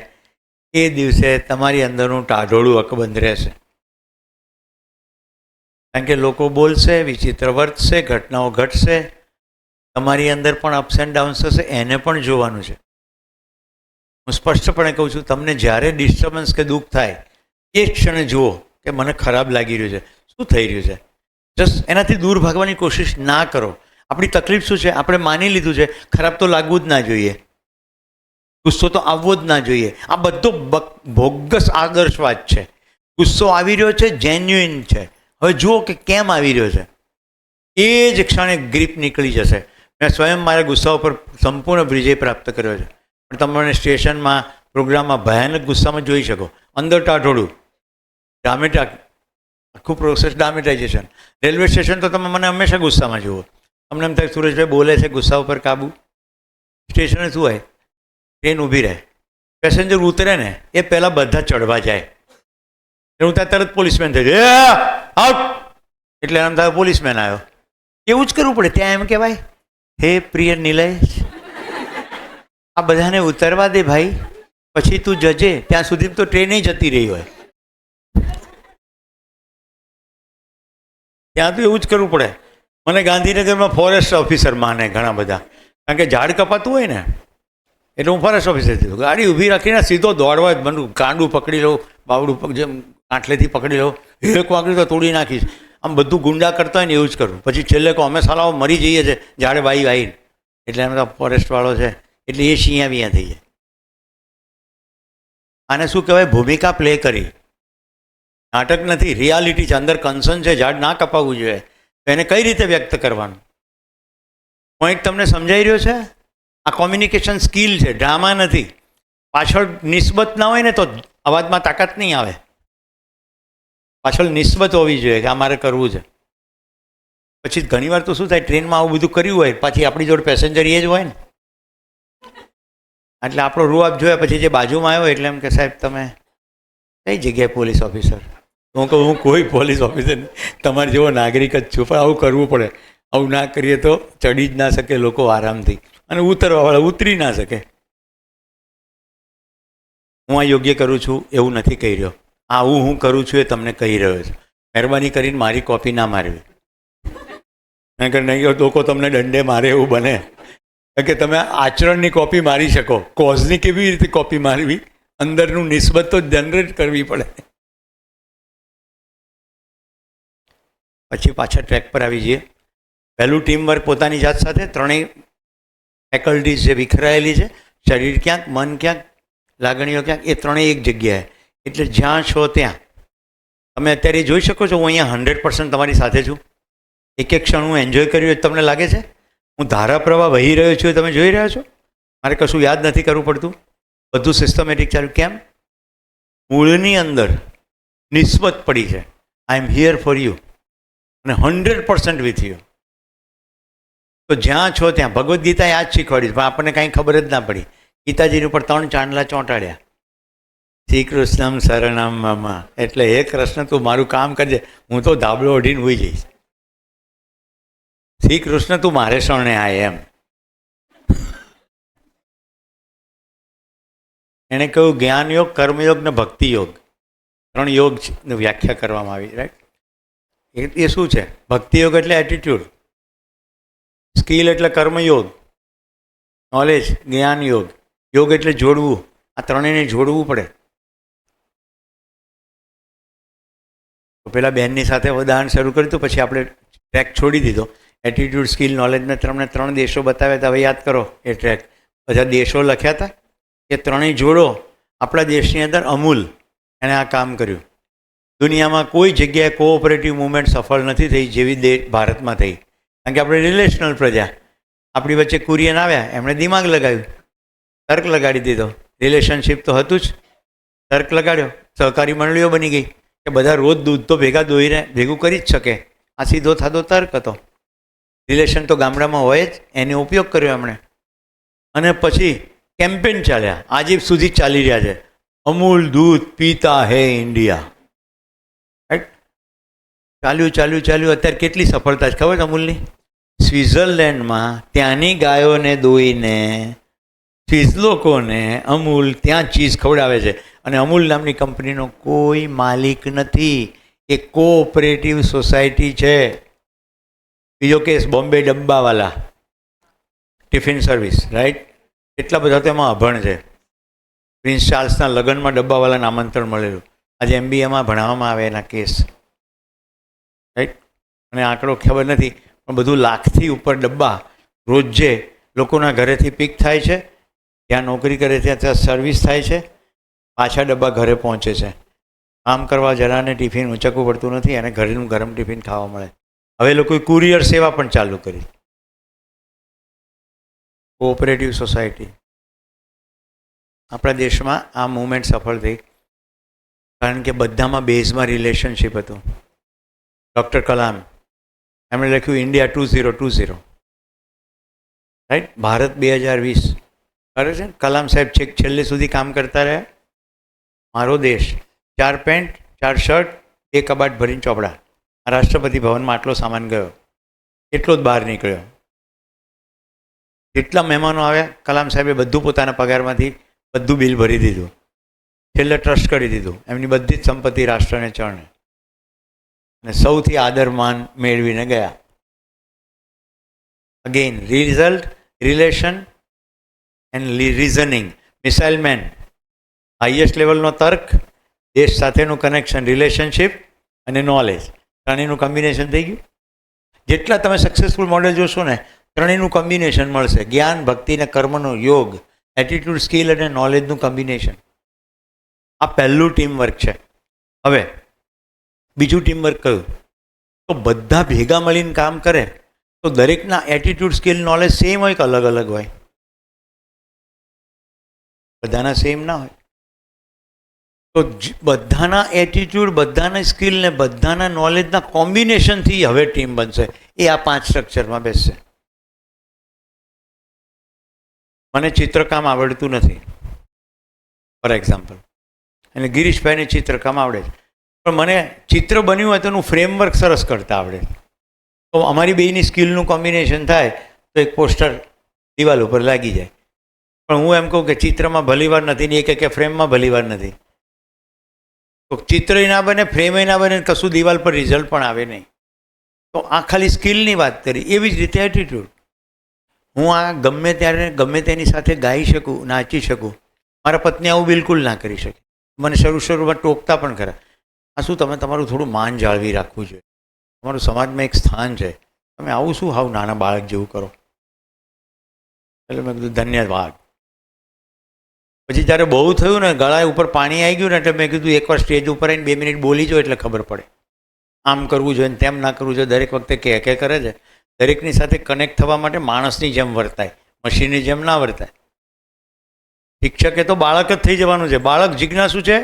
એ દિવસે તમારી અંદરનું ટાઢોળું અકબંધ રહેશે. કારણ કે લોકો બોલશે, વિચિત્ર વર્તશે, ઘટનાઓ ઘટશે, તમારી અંદર પણ અપ્સ એન્ડ ડાઉન્સ થશે, એને પણ જોવાનું છે. હું સ્પષ્ટપણે કહું છું, તમને જ્યારે ડિસ્ટર્બન્સ કે દુઃખ થાય એ ક્ષણે જુઓ કે મને ખરાબ લાગી રહ્યું છે, શું થઈ રહ્યું છે. જસ્ટ એનાથી દૂર ભાગવાની કોશિશ ના કરો. આપણી તકલીફ શું છે? આપણે માની લીધું છે ખરાબ તો લાગવું જ ના જોઈએ, ગુસ્સો તો આવવો જ ના જોઈએ. આ બધો બોગસ આદર્શવાદ છે. ગુસ્સો આવી રહ્યો છે, જેન્યુઇન છે. હવે જુઓ કે કેમ આવી રહ્યો છે. એ જ ક્ષણે ગ્રીપ નીકળી જશે. મેં સ્વયં મારા ગુસ્સા ઉપર સંપૂર્ણ વિજય પ્રાપ્ત કર્યો છે. પણ તમે સ્ટેશનમાં, પ્રોગ્રામમાં ભયાનક ગુસ્સામાં જોઈ શકો, અંદર ટાઢોળું, આખું પ્રોસેસ ડામેટાઇઝેશન. રેલવે સ્ટેશન તો તમે મને હંમેશા ગુસ્સામાં જુઓ. તમને એમ થાય સુરેશભાઈ બોલે છે, ગુસ્સા ઉપર કાબુ. સ્ટેશને શું હોય? ટ્રેન ઊભી રહે, પેસેન્જર ઉતરે ને એ પહેલાં બધા ચડવા જાય. હું ત્યાં તરત પોલીસમેન થઈ જાય, આઉટ, એટલે એમ થાય પોલીસમેન આવ્યો. એવું જ કરવું પડે. ત્યાં એમ કહેવાય, હે પ્રિય નિલેશ, આ બધાને ઉતરવા દે ભાઈ, પછી તું જજે. ત્યાં સુધી તો ટ્રેન જતી રહી હોય. ત્યાં તો એવું જ કરવું પડે. મને ગાંધીનગરમાં ફોરેસ્ટ ઓફિસર માને ઘણા બધા, કારણ કે ઝાડ કપાતું હોય ને એટલે હું ફોરેસ્ટ ઓફિસર થયું. ગાડી ઊભી રાખીને સીધો દોડવા જ બનવું. કાંડું પકડી લઉં, બાવડું જેમ આંટલેથી પકડી લઉં, એક વાગડી તો તોડી નાખીશ. આમ બધું ગુંડા કરતા હોય ને એવું જ કરું. પછી છેલ્લે કહો અમે સાલાઓ મરી જઈએ છીએ ઝાડે વાઈ વાઈને, એટલે એમ તો ફોરેસ્ટવાળો છે એટલે એ શિયા વિયા થઈ જાય. આને શું કહેવાય? ભૂમિકા પ્લે કરી. નાટક નથી, રિયાલિટી છે. અંદર કન્સર્ન છે, ઝાડ ના કપાવવું જોઈએ. તો એને કઈ રીતે વ્યક્ત કરવાનું? પોઈન્ટ તમને સમજાઈ રહ્યો છે? આ કોમ્યુનિકેશન સ્કિલ છે, ડ્રામા નથી. પાછળ નિસ્બત ના હોય ને તો અવાજમાં તાકાત નહીં આવે. પાછળ નિસ્બત હોવી જોઈએ કે આ મારે કરવું છે. પછી ઘણીવાર તો શું થાય, ટ્રેનમાં આવું બધું કર્યું હોય, પાછી આપણી જોડે પેસેન્જર એ જ હોય ને, એટલે આપણો રૂઆબ જોયા પછી જે બાજુમાં આવ્યો એટલે એમ કે સાહેબ તમે કઈ જગ્યાએ પોલીસ ઓફિસર? હું કહું હું કોઈ પોલીસ ઓફિસર નહીં, તમારી જેવો નાગરિક જ છું, પણ આવું કરવું પડે. આવું ના કરીએ તો ચડી જ ના શકે લોકો આરામથી, અને ઉતરવાવાળા ઉતરી ના શકે. હું આ યોગ્ય કરું છું એવું નથી કહી રહ્યો. આવું હું કરું છું એ તમને કહી રહ્યો છું. મહેરબાની કરીને મારી કોપી ના મારવી, નહીં લોકો તમને દંડે મારે એવું બને. કે તમે આચરણની કોપી મારી શકો, કોઝની કેવી રીતે કોપી મારવી? અંદરનું નિસ્બત તો જનરેટ કરવી પડે. પછી પાછા ટ્રેક પર આવી જઈએ. પહેલું ટીમ વર્ક પોતાની જાત સાથે. ત્રણેય ફેકલ્ટીઝ જે વિખરાયેલી છે, શરીર ક્યાંક, મન ક્યાંક, લાગણીઓ ક્યાંક, એ ત્રણેય એક જગ્યાએ. એટલે જ્યાં છો ત્યાં તમે અત્યારે જોઈ શકો છો. હું અહીંયા 100% તમારી સાથે છું. એક એક ક્ષણ હું એન્જોય કર્યું તમને લાગે છે? હું ધારાપ્રવાહ વહી રહ્યો છું, તમે જોઈ રહ્યા છો? મારે કશું યાદ નથી કરવું પડતું, બધું સિસ્ટમેટિક ચાલુ. કેમ? મૂળની અંદર નિસ્બત પડી છે. આઈ એમ હિયર ફોર યુ અને 100% વિથ યુ. તો જ્યાં છો ત્યાં ભગવદ્ ગીતા યાદ શીખવાડી, પણ આપણને કાંઈ ખબર જ ના પડી. ગીતાજીની ઉપર 3 ચાંદલા ચોંટાડ્યા. શ્રી કૃષ્ણમ શરણમ મમ, એટલે હે કૃષ્ણ તું મારું કામ કરજે, હું તો ધાબળો ઓઢીને હોઈ જઈશ. શ્રી કૃષ્ણ તું મારે શરણે આય એમ. એણે કહ્યું જ્ઞાનયોગ, કર્મયોગ ને ભક્તિયોગ, 3 યોગની વ્યાખ્યા કરવામાં આવી. રાઈટ? એ શું છે? ભક્તિયોગ એટલે એટીટ્યુડ, સ્કિલ એટલે કર્મયોગ, નોલેજ જ્ઞાન યોગ, યોગ એટલે જોડવું. આ ત્રણેયને જોડવું પડે. તો પેલા બહેનની સાથે ઉદાહરણ શરૂ કર્યું હતું, પછી આપણે ટ્રેક છોડી દીધો. એટીટ્યુડ, સ્કિલ, નોલેજને તમને 3 દેશો બતાવ્યા હતા. હવે યાદ કરો એ ટ્રેક. બધા દેશો લખ્યા હતા. એ ત્રણેય જોડો. આપણા દેશની અંદર અમૂલ એણે આ કામ કર્યું. દુનિયામાં કોઈ જગ્યાએ કોઓપરેટિવ મુવમેન્ટ સફળ નથી થઈ જેવી ભારતમાં થઈ. કારણ કે આપણે રિલેશનલ પ્રજા. આપણી વચ્ચે કુરિયન આવ્યા, એમણે દિમાગ લગાવ્યું, તર્ક લગાડી દીધો. રિલેશનશિપ તો હતું જ, તર્ક લગાડ્યો, સહકારી મંડળીઓ બની ગઈ કે બધા રોજ દૂધ તો દોઈને ભેગું કરી જ શકે. આ સીધો થાદો તર્ક હતો. રિલેશન તો ગામડામાં હોય જ, એનો ઉપયોગ કર્યો એમણે. અને પછી કેમ્પેન ચાલ્યા, આજે સુધી ચાલી રહ્યા છે. અમૂલ દૂધ પીતા હે ઇન્ડિયા. રાઈટ? ચાલ્યું. અત્યારે કેટલી સફળતા છે ખબર છે અમૂલની? સ્વિટ્ઝરલેન્ડમાં ત્યાંની ગાયોને દોઈને સ્વિસ લોકોને અમૂલ ત્યાં ચીઝ ખવડાવે છે. અને અમૂલ નામની કંપનીનો કોઈ માલિક નથી. એ કોઓપરેટિવ સોસાયટી છે. બીજો case Bombay dabbawala tiffin service. Right? એટલા બધા તો એમાં અભણ છે. પ્રિન્સ ચાર્લ્સના લગ્નમાં ડબ્બાવાલાને આમંત્રણ મળેલું. આજે MBAમાં ભણાવવામાં આવે એના કેસ. રાઈટ? અને આંકડો ખબર નથી, પણ બધું લાખથી ઉપર ડબ્બા રોજે લોકોના ઘરેથી પિક થાય છે. ત્યાં નોકરી કરે ત્યાં સર્વિસ થાય છે. પાછા ડબ્બા ઘરે પહોંચે છે. કામ કરવા જરાને ટિફિન ઊંચકવું પડતું નથી અને ઘરેનું ગરમ ટિફિન ખાવા મળે. હવે લોકોએ કુરિયર સેવા પણ ચાલુ કરી. Cooperative society. આપણા દેશમાં આ મુવમેન્ટ સફળ થઈ કારણ કે બધામાં બેઝમાં રિલેશનશિપ હતું. ડૉક્ટર કલામ એમણે લખ્યું ઇન્ડિયા 2020. રાઈટ? ભારત 2020. ખરે છે? કલામ સાહેબ છેલ્લે સુધી કામ કરતા રહ્યા. મારો દેશ 4 પેન્ટ 4 શર્ટ 2 કબાટ ભરીને ચોપડા. આ રાષ્ટ્રપતિ ભવનમાં આટલો સામાન ગયો, એટલો જ બહાર નીકળ્યો. જેટલા મહેમાનો આવ્યા કલામ સાહેબે બધું પોતાના પગારમાંથી બધું બિલ ભરી દીધું. છેલ્લે ટ્રસ્ટ કરી દીધું. એમની બધી જ સંપત્તિ રાષ્ટ્રને ચરણે. અને સૌથી આદરમાન મેળવીને ગયા. Again result, relation and reasoning. Missile man, highest લેવલનો તર્ક, દેશ સાથેનું કનેક્શન, રિલેશનશિપ અને નોલેજ, ત્રણેયનું કોમ્બિનેશન થઈ ગયું. જેટલા તમે સક્સેસફુલ મોડેલ જોશો ને, ત્રણેયનું કોમ્બિનેશન મળશે. જ્ઞાન, ભક્તિ અને કર્મનો યોગ, એટીટ્યુડ, સ્કિલ અને નોલેજનું કોમ્બિનેશન. આ પહેલું ટીમવર્ક છે. હવે બીજું ટીમવર્ક કયું? તો બધા ભેગા મળીને કામ કરે તો દરેકના એટીટ્યુડ, સ્કિલ, નોલેજ સેમ હોય કે અલગ અલગ હોય? બધાના સેમ ના હોય. તો બધાના એટીટ્યુડ, બધાના સ્કિલ ને બધાના નોલેજના કોમ્બિનેશનથી હવે ટીમ બનશે. એ આ 5 સ્ટ્રક્ચરમાં બેસશે. મને ચિત્રકામ આવડતું નથી ફોર એક્ઝામ્પલ, અને ગિરીશભાઈને ચિત્રકામ આવડે છે, પણ મને ચિત્ર બન્યું હોય તો એનું ફ્રેમવર્ક સરસ કરતા આવડે. તો અમારી બેયની સ્કિલનું કોમ્બિનેશન થાય તો એક પોસ્ટર દિવાલ ઉપર લાગી જાય. પણ હું એમ કહું કે ચિત્રમાં ભલીવાર નથી ને એ કે ફ્રેમમાં ભલીવાર નથી, તો ચિત્રય ના બને, ફ્રેમય ના બને, કશું દિવાલ પર રિઝલ્ટ પણ આવે નહીં. તો આ ખાલી સ્કિલની વાત કરી. એવી જ રીતે એટીટ્યુડ. હું આ ગમે ત્યારે ગમે તેની સાથે ગાઈ શકું, નાચી શકું. મારા પત્ની આવું બિલકુલ ના કરી શકે. મને શરૂમાં ટોકતા પણ ખરા. આ શું, તમે તમારું થોડું માન જાળવી રાખવું જોઈએ, તમારું સમાજમાં એક સ્થાન છે, તમે આવું શું હાવ નાના બાળક જેવું કરો. એટલે મેં કીધું ધન્યવાદ. પછી જ્યારે બહુ થયું ને, ગળા ઉપર પાણી આવી ગયું ને, એટલે મેં કીધું એકવાર સ્ટેજ ઉપર આવીને 2 મિનિટ બોલી જાઓ એટલે ખબર પડે. આમ કરવું જોઈએ ને તેમ ના કરવું જોઈએ. દરેક વખતે કે કરે છે. દરેકની સાથે કનેક્ટ થવા માટે માણસની જેમ વર્તાય, મશીનની જેમ ના વર્તાય. શિક્ષકે તો બાળક જ થઈ જવાનું છે. બાળક જિજ્ઞાસુ છે,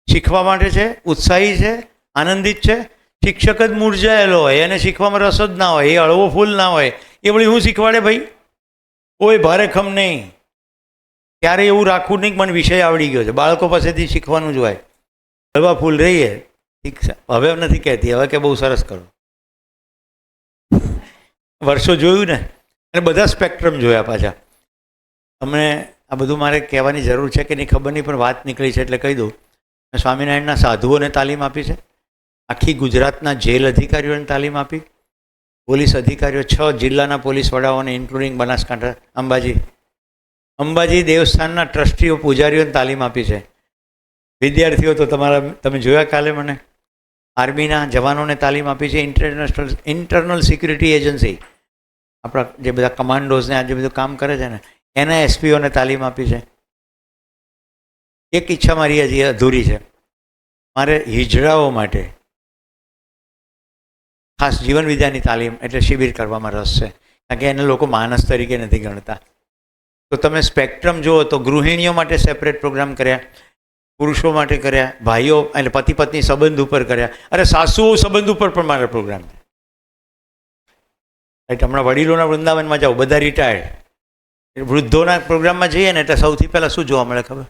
શીખવા માટે છે, ઉત્સાહી છે, આનંદિત છે. શિક્ષક જ મૂર્જાયેલો હોય, એને શીખવામાં રસ જ ના હોય, એ હળવો ફૂલ ના હોય, એ વળી હું શીખવાડે ભાઈ? કોઈ ભારેખમ નહીં. ક્યારે એવું રાખવું નહીં કે મને વિષય આવડી ગયો છે. બાળકો પાસેથી શીખવાનું જ હોય. હળવા ફૂલ રહીએ, ઠીક છે. હવે નથી કહેતી, હવે કે બહુ સરસ કરો. વર્ષો જોયું ને, અને બધા સ્પેક્ટ્રમ જોયા પાછા. તમને આ બધું મારે કહેવાની જરૂર છે કે નહીં ખબર નહીં, પણ વાત નીકળી છે એટલે કહી દઉં. મેં સ્વામિનારાયણના સાધુઓને તાલીમ આપી છે, આખી ગુજરાતના જેલ અધિકારીઓને તાલીમ આપી, પોલીસ અધિકારીઓ 6 જિલ્લાના પોલીસ વડાઓને ઇન્ક્લુડિંગ બનાસકાંઠા અંબાજી દેવસ્થાનના ટ્રસ્ટીઓ પૂજારીઓને તાલીમ આપી છે. વિદ્યાર્થીઓ તો તમે જોયા કાલે મને આર્મીના જવાનોને તાલીમ આપી છે. ઇન્ટરનલ સિક્યુરિટી એજન્સી આપણા જે બધા કમાન્ડોઝને આ જે બધું કામ કરે છે ને એના એસપીઓને તાલીમ આપી છે. એક ઈચ્છા મારી હજી અધૂરી છે. મારે હિજડાઓ માટે ખાસ જીવન વિદ્યાની તાલીમ એટલે શિબિર કરવામાં રસ છે, કારણ કે એને લોકો માણસ તરીકે નથી ગણતા. તો તમે સ્પેક્ટ્રમ જુઓ તો ગૃહિણીઓ માટે સેપરેટ પ્રોગ્રામ કર્યા, પુરુષો માટે કર્યા, ભાઈઓ એટલે પતિ પત્ની સંબંધ ઉપર કર્યા, અરે સાસુઓ સંબંધ ઉપર પણ મારા પ્રોગ્રામ છે. રાઈટ, હમણાં વડીલોના વૃંદાવનમાં જાઓ, બધા રિટાયર્ડ. વૃદ્ધોના પ્રોગ્રામમાં જઈએ ને એટલે સૌથી પહેલાં શું જોવા મળે ખબર?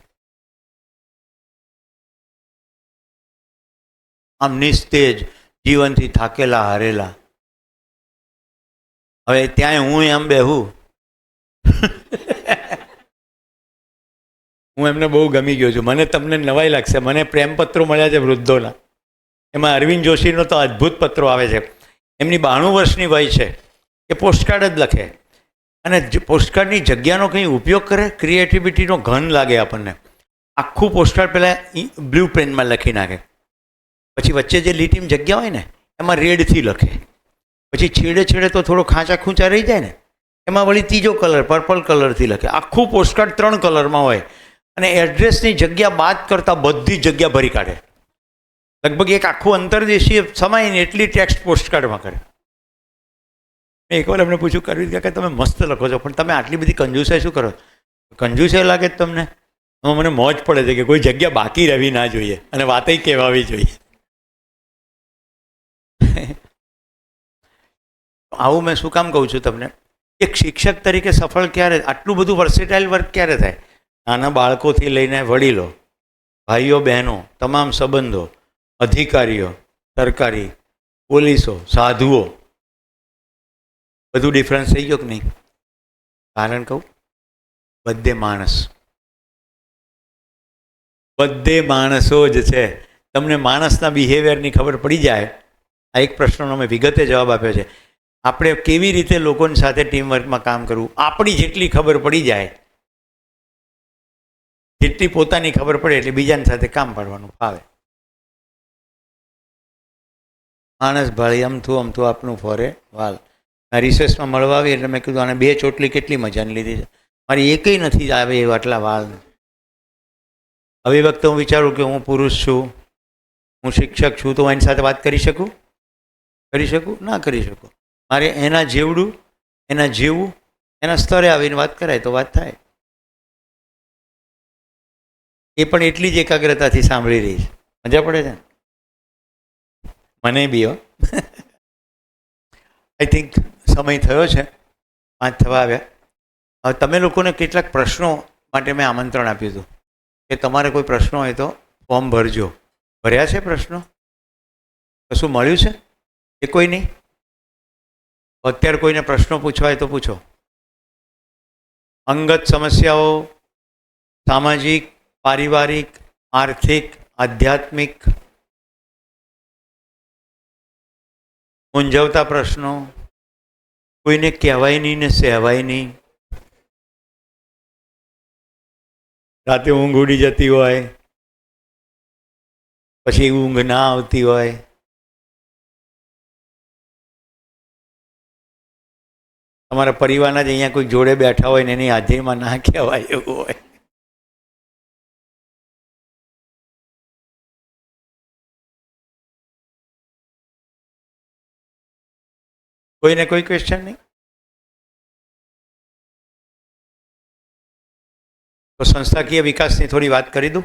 આમ નિસ્તેજ, જીવનથી થાકેલા હારેલા. હવે ત્યાં હું એમ બેહું હું એમને બહુ ગમી ગયો છું. મને તમને નવાઈ લાગશે, મને પ્રેમપત્રો મળ્યા છે વૃદ્ધોના. એમાં અરવિંદ જોશીનો તો અદ્ભુત પત્રો આવે છે. એમની 92 વર્ષની વય છે, એ પોસ્ટકાર્ડ જ લખે અને પોસ્ટકાર્ડની જગ્યાનો કંઈ ઉપયોગ કરે, ક્રિએટિવિટીનો ઘન લાગે આપણને. આખું પોસ્ટકાર્ડ પહેલાં બ્લુ પેનમાં લખી નાખે, પછી વચ્ચે જે લીટીમ જગ્યા હોય ને એમાં રેડથી લખે, પછી છેડે છેડે તો થોડો ખાંચા ખૂંચા રહી જાય ને એમાં વળી ત્રીજો કલર પર્પલ કલરથી લખે. આખું પોસ્ટકાર્ડ 3 કલરમાં હોય અને એડ્રેસની જગ્યા બાદ કરતાં બધી જગ્યા ભરી કાઢે. લગભગ એક આખું અંતરદેશીય સમાઈને એટલી ટેક્સ્ટ પોસ્ટકાર્ડમાં કરે. મેં એકવાર એમને પૂછ્યું, કરવી કે તમે મસ્ત લખો છો પણ તમે આટલી બધી કંજૂસાઈ શું કરો? કંજૂસાઈ લાગે જ તમને? એમાં મને મોજ પડે છે કે કોઈ જગ્યા બાકી રહેવી ના જોઈએ અને વાતય કહેવાવી જોઈએ. આવું મેં શું કામ કહું છું તમને? એક શિક્ષક તરીકે સફળ ક્યારે, આટલું બધું વર્સેટાઇલ વર્ક ક્યારે થાય? નાના બાળકોથી લઈને વડીલો, ભાઈઓ બહેનો, તમામ સંબંધો, અધિકારીઓ, સરકારી, પોલીસો, સાધુઓ, બધું ડિફરન્સ થઈ ગયો કે નહીં? કારણ કહું, બધે માણસો જ છે. તમને માણસના બિહેવિયરની ખબર પડી જાય. આ એક પ્રશ્નનો મેં વિગતે જવાબ આપ્યો છે. આપણે કેવી રીતે લોકોની સાથે ટીમવર્કમાં કામ કરવું, આપણી જેટલી ખબર પડી જાય, જેટલી પોતાની ખબર પડે એટલે બીજાની સાથે કામ પાડવાનું ફાવે. માણસ ભાળી અમથું આપનું ફોરે વાલ. રિસેસમાં મળવા આવી એટલે મેં કીધું આને 2 ચોટલી કેટલી મજાની લીધી છે, મારી એકય નથી આવે એ આટલા વાળ. હવે વખતે હું વિચારું કે હું પુરુષ છું, હું શિક્ષક છું, તો હું એની સાથે વાત કરી શકું? ના કરી શકું. મારે એના જેવડું, એના જેવું, એના સ્તરે આવીને વાત કરાય તો વાત થાય. એ પણ એટલી જ એકાગ્રતાથી સાંભળી રહી છે. મજા પડે છે મને બી. આઈ થિંક સમય થયો છે, 5 થવા આવ્યા. હવે તમે લોકોને કેટલાક પ્રશ્નો માટે મેં આમંત્રણ આપ્યું હતું કે તમારે કોઈ પ્રશ્નો હોય તો ફોર્મ ભરજો. ભર્યા છે પ્રશ્નો? કશું મળ્યું છે એ કોઈ નહીં? અત્યારે કોઈને પ્રશ્નો પૂછવા હોય તો પૂછો. અંગત સમસ્યાઓ, સામાજિક, પારિવારિક, આર્થિક, આધ્યાત્મિક, મૂંઝવતા પ્રશ્નો, કોઈને કહેવાય નહીં ને સહેવાય નહીં, રાતે ઊંઘ ઉડી જતી હોય, પછી ઊંઘ ના આવતી હોય, તમારા પરિવારના જ અહીંયા કોઈ જોડે બેઠા હોય ને એની હાજરીમાં ના કહેવાય એવું હોય. કોઈને કોઈ ક્વેશ્ચન નહીં? તો સંસ્થાકીય વિકાસની થોડી વાત કરી દઉં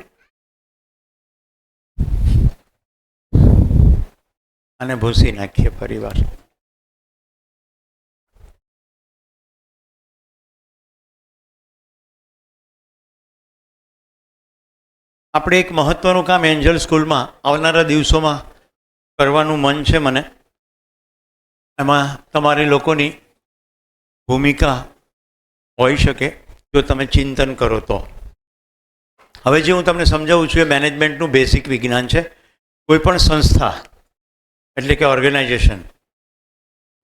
અને ભૂસી નાખીએ પરિવાર. આપણે એક મહત્વનું કામ એન્જલ સ્કૂલમાં આવનારા દિવસોમાં કરવાનું મન છે મને. એમાં તમારી લોકોની ભૂમિકા હોઈ શકે જો તમે ચિંતન કરો તો. હવે જે હું તમને સમજાવું છું એ મેનેજમેન્ટનું બેસિક વિજ્ઞાન છે. કોઈ પણ સંસ્થા એટલે કે ઓર્ગેનાઇઝેશન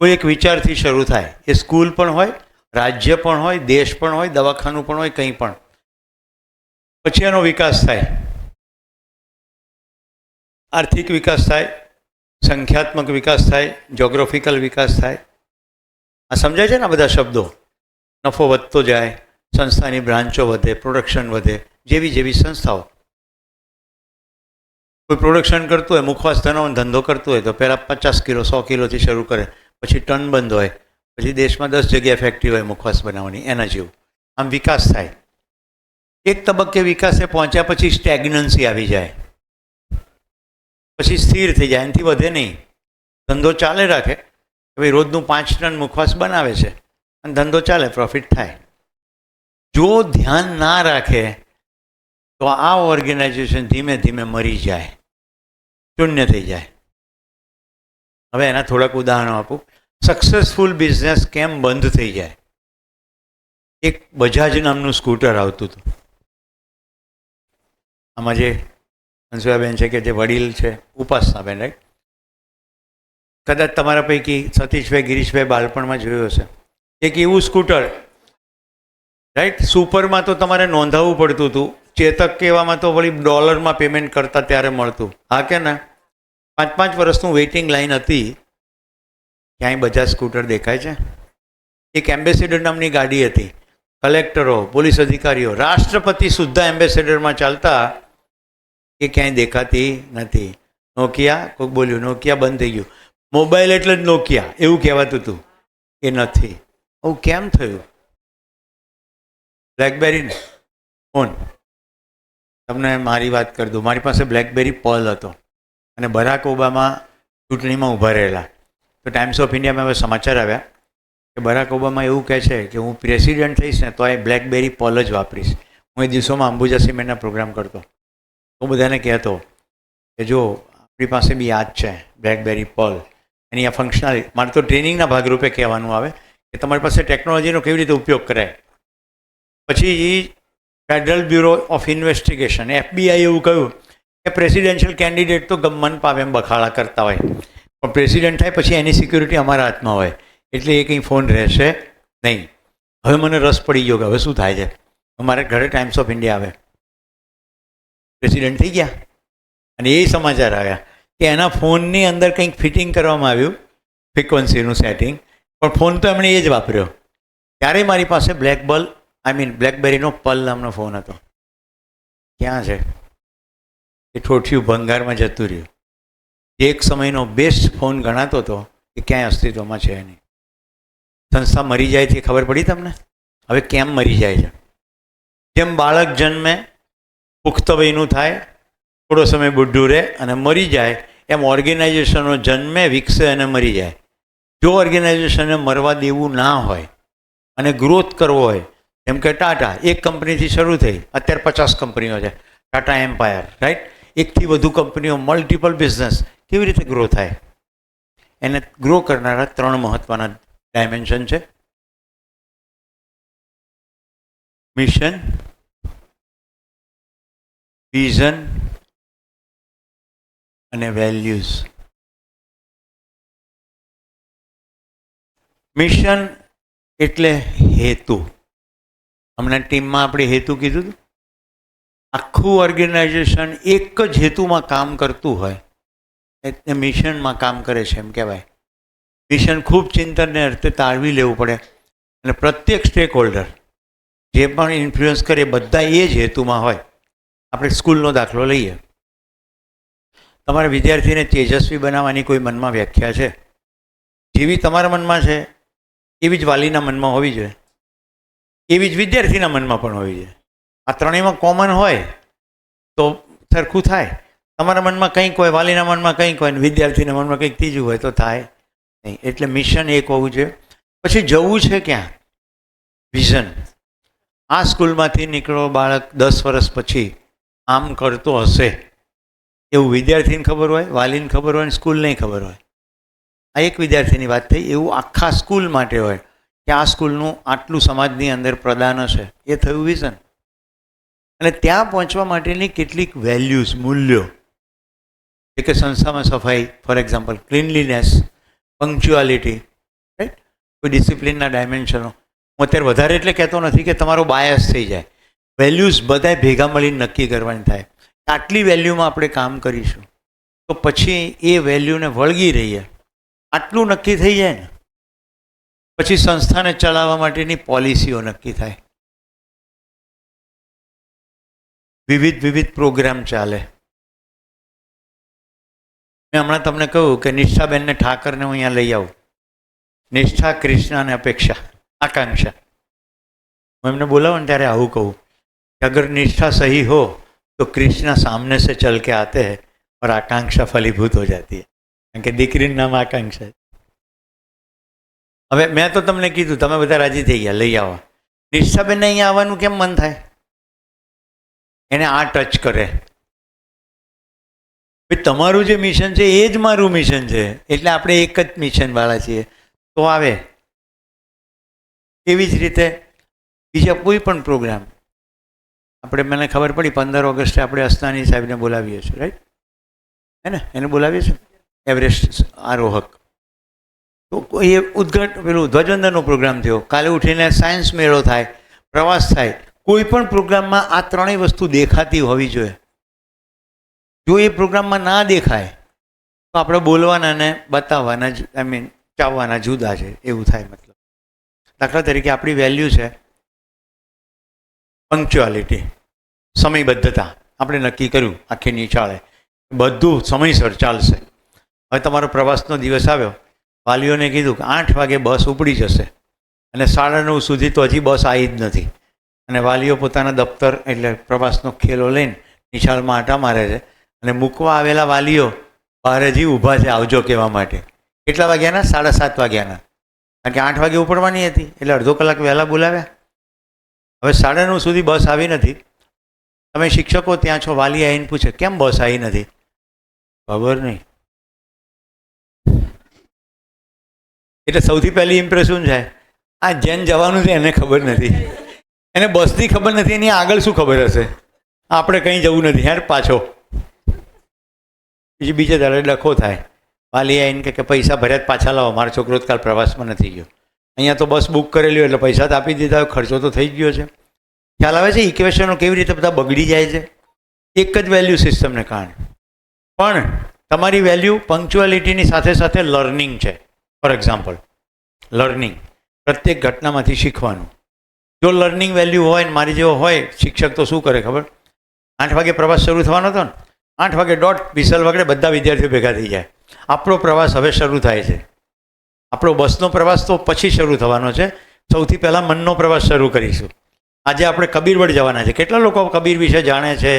કોઈ એક વિચારથી શરૂ થાય. એ સ્કૂલ પણ હોય, રાજ્ય પણ હોય, દેશ પણ હોય, દવાખાનું પણ હોય, કંઈ પણ. પછી એનો વિકાસ થાય, આર્થિક વિકાસ થાય, સંખ્યાત્મક વિકાસ થાય, જોગ્રાફિકલ વિકાસ થાય. આ સમજાય છે ને આ બધા શબ્દો? નફો વધતો જાય, સંસ્થાની બ્રાન્ચો વધે, પ્રોડક્શન વધે, જેવી જેવી સંસ્થાઓ. કોઈ પ્રોડક્શન કરતું હોય, મુખવાસ ધંધો કરતું હોય તો પહેલાં 50 કિલો 100 કિલોથી શરૂ કરે, પછી ટન બંધ હોય, પછી દેશમાં 10 જગ્યાએ ફેક્ટરી હોય મુખવાસ બનાવવાની, એના જેવું. આમ વિકાસ થાય. એક તબક્કે વિકાસે પહોંચ્યા પછી સ્ટેગ્નન્સી આવી જાય, પછી સ્થિર થઈ જાય, એનાથી વધે નહીં. ધંધો ચાલે રાખે, ભાઈ રોજનું 5 ટન મુખવાસ બનાવે છે અને ધંધો ચાલે, પ્રોફિટ થાય. જો ધ્યાન ના રાખે તો આ ઓર્ગેનાઇઝેશન ધીમે ધીમે મરી જાય, શૂન્ય થઈ જાય. હવે એના થોડાક ઉદાહરણો આપું. સક્સેસફુલ બિઝનેસ કેમ બંધ થઈ જાય? એક બજાજ નામનું સ્કૂટર આવતું હતું. આમાં જે હંસુયાબેન છે કે જે વડીલ છે, ઉપાસનાબેન, રાઈટ? કદાચ તમારા પૈકી સતીશભાઈ, ગિરીશભાઈ બાળપણમાં જોયું હશે. એક એવું સ્કૂટર, રાઈટ? સુપરમાં તો તમારે નોંધાવવું પડતું હતું, ચેતક કહેવામાં તો વળી ડોલરમાં પેમેન્ટ કરતા ત્યારે મળતું. હા કે ના? 5-5 વર્ષનું વેઇટિંગ લાઈન હતી. ક્યાંય બજાજ સ્કૂટર દેખાય છે? એક એમ્બેસેડર નામની ગાડી હતી. કલેક્ટરો, પોલીસ અધિકારીઓ, રાષ્ટ્રપતિ સુદ્ધા એમ્બેસેડરમાં ચાલતા, એ ક્યાંય દેખાતી નથી. નોકિયા, કોઈક બોલ્યું નોકિયા બંધ થઈ ગયું. મોબાઈલ એટલે જ નોકિયા એવું કહેવાતું હતું, એ નથી. આવું કેમ થયું? બ્લેકબેરી ફોન, તમને મારી વાત કરી દઉં. મારી પાસે બ્લેકબેરી પર્લ હતો અને બરાક ઓબામા ચૂંટણીમાં ઊભા રહેલા. તો ટાઈમ્સ ઓફ ઇન્ડિયામાં હવે સમાચાર આવ્યા કે બરાક ઓબામા એવું કહે છે કે હું પ્રેસિડેન્ટ થઈશ ને તો એ બ્લેકબેરી પર્લ જ વાપરીશ. હું એ દિવસોમાં અંબુજા સિમેન્ટના પ્રોગ્રામ કરતો. હું બધાને કહેતો કે જો આપણી પાસે બી યાદ છે બ્લેકબેરી પર્લ, એની આ ફંક્શનાલિટી. મારે તો ટ્રેનિંગના ભાગરૂપે કહેવાનું આવે કે તમારી પાસે ટેકનોલોજીનો કેવી રીતે ઉપયોગ કરાય. પછી federal bureau of investigation, FBI એવું કહ્યું કે પ્રેસિડેન્શિયલ કેન્ડિડેટ તો મન પાવે એમ બખાડા કરતા હોય, પણ પ્રેસિડેન્ટ થાય પછી એની સિક્યુરિટી અમારા હાથમાં હોય, એટલે એ કંઈ ફોન રહેશે નહીં. હવે મને રસ પડી ગયો કે હવે શું થાય છે. અમારે ઘરે ટાઈમ્સ ઓફ ઇન્ડિયા આવે, પ્રેસિડેન્ટ થઈ ગયા અને એ સમાચાર આવ્યા કે એના ફોનની અંદર કંઈક ફિટિંગ કરવામાં આવ્યું, ફ્રિકવન્સીનું સેટિંગ, પણ ફોન તો એમણે એ જ વાપર્યો. ત્યારે મારી પાસે બ્લેકબેરીનો પર્લ નામનો ફોન હતો. ક્યાં છે? એ ઠોઠિયું ભંગારમાં જતું રહ્યું. એક સમયનો બેસ્ટ ફોન ગણાતો હતો એ ક્યાંય અસ્તિત્વમાં છે નહીં. સંસ્થા મરી જાય છે, ખબર પડી તમને? હવે કેમ મરી જાય છે? જેમ બાળક જન્મે, પુખ્ત વયનું થાય, થોડો સમય બુઢું રહે અને મરી જાય, એમ ઓર્ગેનાઇઝેશનો જન્મે, વિકસે અને મરી જાય. જો ઓર્ગેનાઇઝેશનને મરવા દેવું ના હોય અને ગ્રોથ કરવો હોય, જેમ કે ટાટા એક કંપનીથી શરૂ થઈ, અત્યારે 50 કંપનીઓ છે, ટાટા એમ્પાયર, રાઈટ? એકથી વધુ કંપનીઓ, મલ્ટિપલ બિઝનેસ, કેવી રીતે ગ્રો થાય? એને ગ્રો કરનારા 3 મહત્ત્વના ડાયમેન્શન છે: મિશન, વિઝન અને વેલ્યુઝ. મિશન એટલે હેતુ. હમણાં ટીમમાં આપણે હેતુ કીધું હતું. આખું ઓર્ગેનાઇઝેશન એક જ હેતુમાં કામ કરતું હોય એટલે મિશનમાં કામ કરે છે એમ કહેવાય. મિશન ખૂબ ચિંતનને અર્થે તાળવી લેવું પડે અને પ્રત્યેક સ્ટેક હોલ્ડર જે પણ ઇન્ફ્લુઅન્સ કરે બધા એ જ હેતુમાં હોય. આપણે સ્કૂલનો દાખલો લઈએ. તમારા વિદ્યાર્થીને તેજસ્વી બનાવવાની કોઈ મનમાં વ્યાખ્યા છે? જેવી તમારા મનમાં છે એવી જ વાલીના મનમાં હોવી જોઈએ, એવી જ વિદ્યાર્થીના મનમાં પણ હોવી જોઈએ. આ ત્રણેયમાં કોમન હોય તો સરખું થાય. તમારા મનમાં કંઈક હોય, વાલીના મનમાં કંઈક હોય, વિદ્યાર્થીના મનમાં કંઈક ત્રીજું હોય તો થાય નહીં. એટલે મિશન એક હોવું જોઈએ. પછી જવું છે ક્યાં? વિઝન. આ સ્કૂલમાંથી નીકળો બાળક 10 વર્ષ પછી આમ કરતો હશે એવું વિદ્યાર્થીને ખબર હોય, વાલીને ખબર હોય, સ્કૂલને ખબર હોય. આ એક વિદ્યાર્થીની વાત થઈ. એવું આખા સ્કૂલ માટે હોય કે આ સ્કૂલનું આટલું સમાજની અંદર પ્રદાન હશે, એ થયું વિઝન. અને ત્યાં પહોંચવા માટેની કેટલીક વેલ્યુઝ, મૂલ્યો, એટલે કે સંસ્થામાં સફાઈ, ફોર એક્ઝામ્પલ ક્લીનલીનેસ, પંક્ચ્યુઆલિટી, કોઈ ડિસિપ્લિનના ડાયમેન્શનો. હું અત્યારે વધારે એટલે કહેતો નથી કે તમારો બાયસ થઈ જાય. વેલ્યુઝ બધાય ભેગા મળીને નક્કી કરવાની થાય. આટલી વેલ્યુમાં આપણે કામ કરીશું તો પછી એ વેલ્યુને વળગી રહીએ, આટલું નક્કી થઈ જાય ને પછી સંસ્થાને ચલાવવા માટેની પોલિસીઓ નક્કી થાય. વિવિધ પ્રોગ્રામ ચાલે. મેં હમણાં તમને કહ્યું કે નિષ્ઠાબેનને ઠાકરને હું અહીંયા લઈ આવું. નિષ્ઠા, કૃષ્ણા અને અપેક્ષા, આકાંક્ષા. હું એમને બોલાવું ને ત્યારે આવું કહું कि अगर निष्ठा सही हो तो कृष्णा सामने से चल के आते हैं और आकांक्षा फलीभूत हो जाती है. કારણ કે દીકરીનું નામ આકાંક્ષા. હવે મેં તો તમને કીધું, તમે બધા રાજી થઈ ગયા, લઈ આવો. નિષ્ઠાબેનને અહીંયા આવવાનું કેમ મન થાય? એને આ ટચ કરે. તમારું જે મિશન છે એ જ મારું મિશન છે, એટલે આપણે એક જ મિશનવાળા છીએ, તો આવે. એવી જ રીતે બીજા કોઈ પણ પ્રોગ્રામ આપણે, મને ખબર પડી 15 ઓગસ્ટે આપણે અસ્તાની સાહેબને બોલાવીએ છીએ, રાઈટ? હે ને, એને બોલાવીએ છીએ એવરેસ્ટ આરોહક. તો એ પેલું ધ્વજવંદનનો પ્રોગ્રામ થયો. કાલે ઉઠીને સાયન્સ મેળો થાય, પ્રવાસ થાય. કોઈ પણ પ્રોગ્રામમાં આ ત્રણેય વસ્તુ દેખાતી હોવી જોઈએ. જો એ પ્રોગ્રામમાં ના દેખાય તો આપણે બોલવાના ને બતાવવાના જ, ચાવવાના જુદા છે એવું થાય. મતલબ દાખલા તરીકે આપણી વેલ્યુ છે પંક્ચ્યુઆલિટી, સમયબદ્ધતા. આપણે નક્કી કર્યું આખી નિશાળે બધું સમયસર ચાલશે. હવે તમારો પ્રવાસનો દિવસ આવ્યો, વાલીઓને કીધું કે 8 વાગે બસ ઉપડી જશે અને 9:30 સુધી તો હજી બસ આવી જ નથી. અને વાલીઓ પોતાના દફતર એટલે પ્રવાસનો ખેલો લઈને નિશાળમાં આટા મારે છે અને મૂકવા આવેલા વાલીઓ બહાર હજી ઊભા છે આવજો કહેવા માટે. કેટલા વાગ્યાના? 7:30 વાગ્યાના. કારણ કે 8 વાગે ઉપડવાની હતી એટલે અડધો કલાક વહેલા બોલાવ્યા. હવે 9:30 સુધી બસ આવી નથી. તમે શિક્ષકો ત્યાં છો, વાલી આવીને પૂછે કેમ બસ આવી નથી? ખબર નહીં. એટલે સૌથી પહેલી ઇમ્પ્રેશન છે આ જેન જવાનું છે એને ખબર નથી, એને બસની ખબર નથી, એની આગળ શું ખબર હશે? આપણે કંઈ જવું નથી, હેર પાછો. બીજે દાડે ડખો થાય. વાલી આવીને કે પૈસા ભર્યા જ પાછા લાવો, મારો છોકરો કાલ પ્રવાસમાં નથી ગયો. અહીંયા તો બસ બુક કરેલી હોય એટલે પૈસા તો આપી દીધા હોય, ખર્ચો તો થઈ જ ગયો છે. ખ્યાલ આવે છે ઇક્વેશનો કેવી રીતે બધા બગડી જાય છે એક જ વેલ્યુ સિસ્ટમને કારણે. પણ તમારી વેલ્યુ પંક્ચ્યુઆલિટીની સાથે સાથે લર્નિંગ છે. ફોર એક્ઝામ્પલ, લર્નિંગ, પ્રત્યેક ઘટનામાંથી શીખવાનું. જો લર્નિંગ વેલ્યુ હોય ને મારી જેવો હોય શિક્ષક તો શું કરે ખબર? 8 વાગે પ્રવાસ શરૂ થવાનો હતો ને, 8 વાગે ડોટ વિસલ વગડે બધા વિદ્યાર્થીઓ ભેગા થઈ જાય. આપણો પ્રવાસ હવે શરૂ થાય છે. આપણો બસનો પ્રવાસ તો પછી શરૂ થવાનો છે. સૌથી પહેલાં મનનો પ્રવાસ શરૂ કરીશું. આજે આપણે કબીરવડ જવાના છે. કેટલા લોકો કબીર વિશે જાણે છે?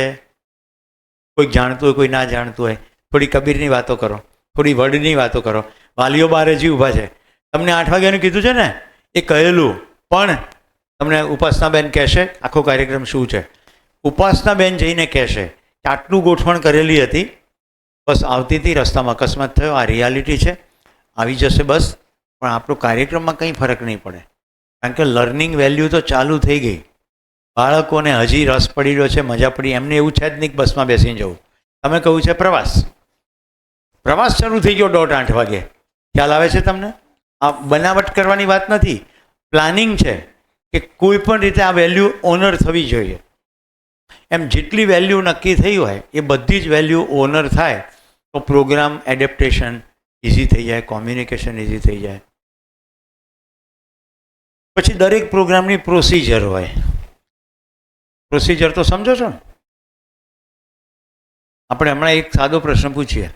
કોઈક જાણતું હોય, કોઈ ના જાણતું હોય. થોડી કબીરની વાતો કરો, થોડી વડની વાતો કરો. વાલીઓ બહાર હજી ઊભા છે. તમને 8 વાગ્યાનું કીધું છે ને એ કહેલું, પણ તમને ઉપાસનાબેન કહેશે આખો કાર્યક્રમ શું છે. ઉપાસનાબેન જઈને કહેશે કે આટલું ગોઠવણ કરેલી હતી, બસ આવતી હતી, રસ્તામાં અકસ્માત થયો, આ રિયાલિટી છે, આવી જશે બસ. પણ આપણો કાર્યક્રમમાં કંઈ ફરક નહીં પડે, કારણ કે લર્નિંગ વેલ્યુ તો ચાલુ થઈ ગઈ. બાળકોને હજી રસ પડી રહ્યો છે, મજા પડી. એમને એવું છે જ નહીં કે બસમાં બેસીને જવું. તમે કહ્યું છે પ્રવાસ, પ્રવાસ શરૂ થઈ ગયો 8 વાગે. ખ્યાલ આવે છે તમને? આ બનાવટ કરવાની વાત નથી, પ્લાનિંગ છે કે કોઈ પણ રીતે આ વેલ્યુ ઓનર થવી જોઈએ. એમ જેટલી વેલ્યુ નક્કી થઈ હોય એ બધી જ વેલ્યુ ઓનર થાય તો પ્રોગ્રામ એડેપ્ટેશન ઇઝી થઈ જાય, કોમ્યુનિકેશન ઇઝી થઈ જાય. પછી દરેક પ્રોગ્રામની પ્રોસિજર હોય. પ્રોસિજર તો સમજો છો ને? આપણે હમણાં એક સાદો પ્રશ્ન પૂછીએ.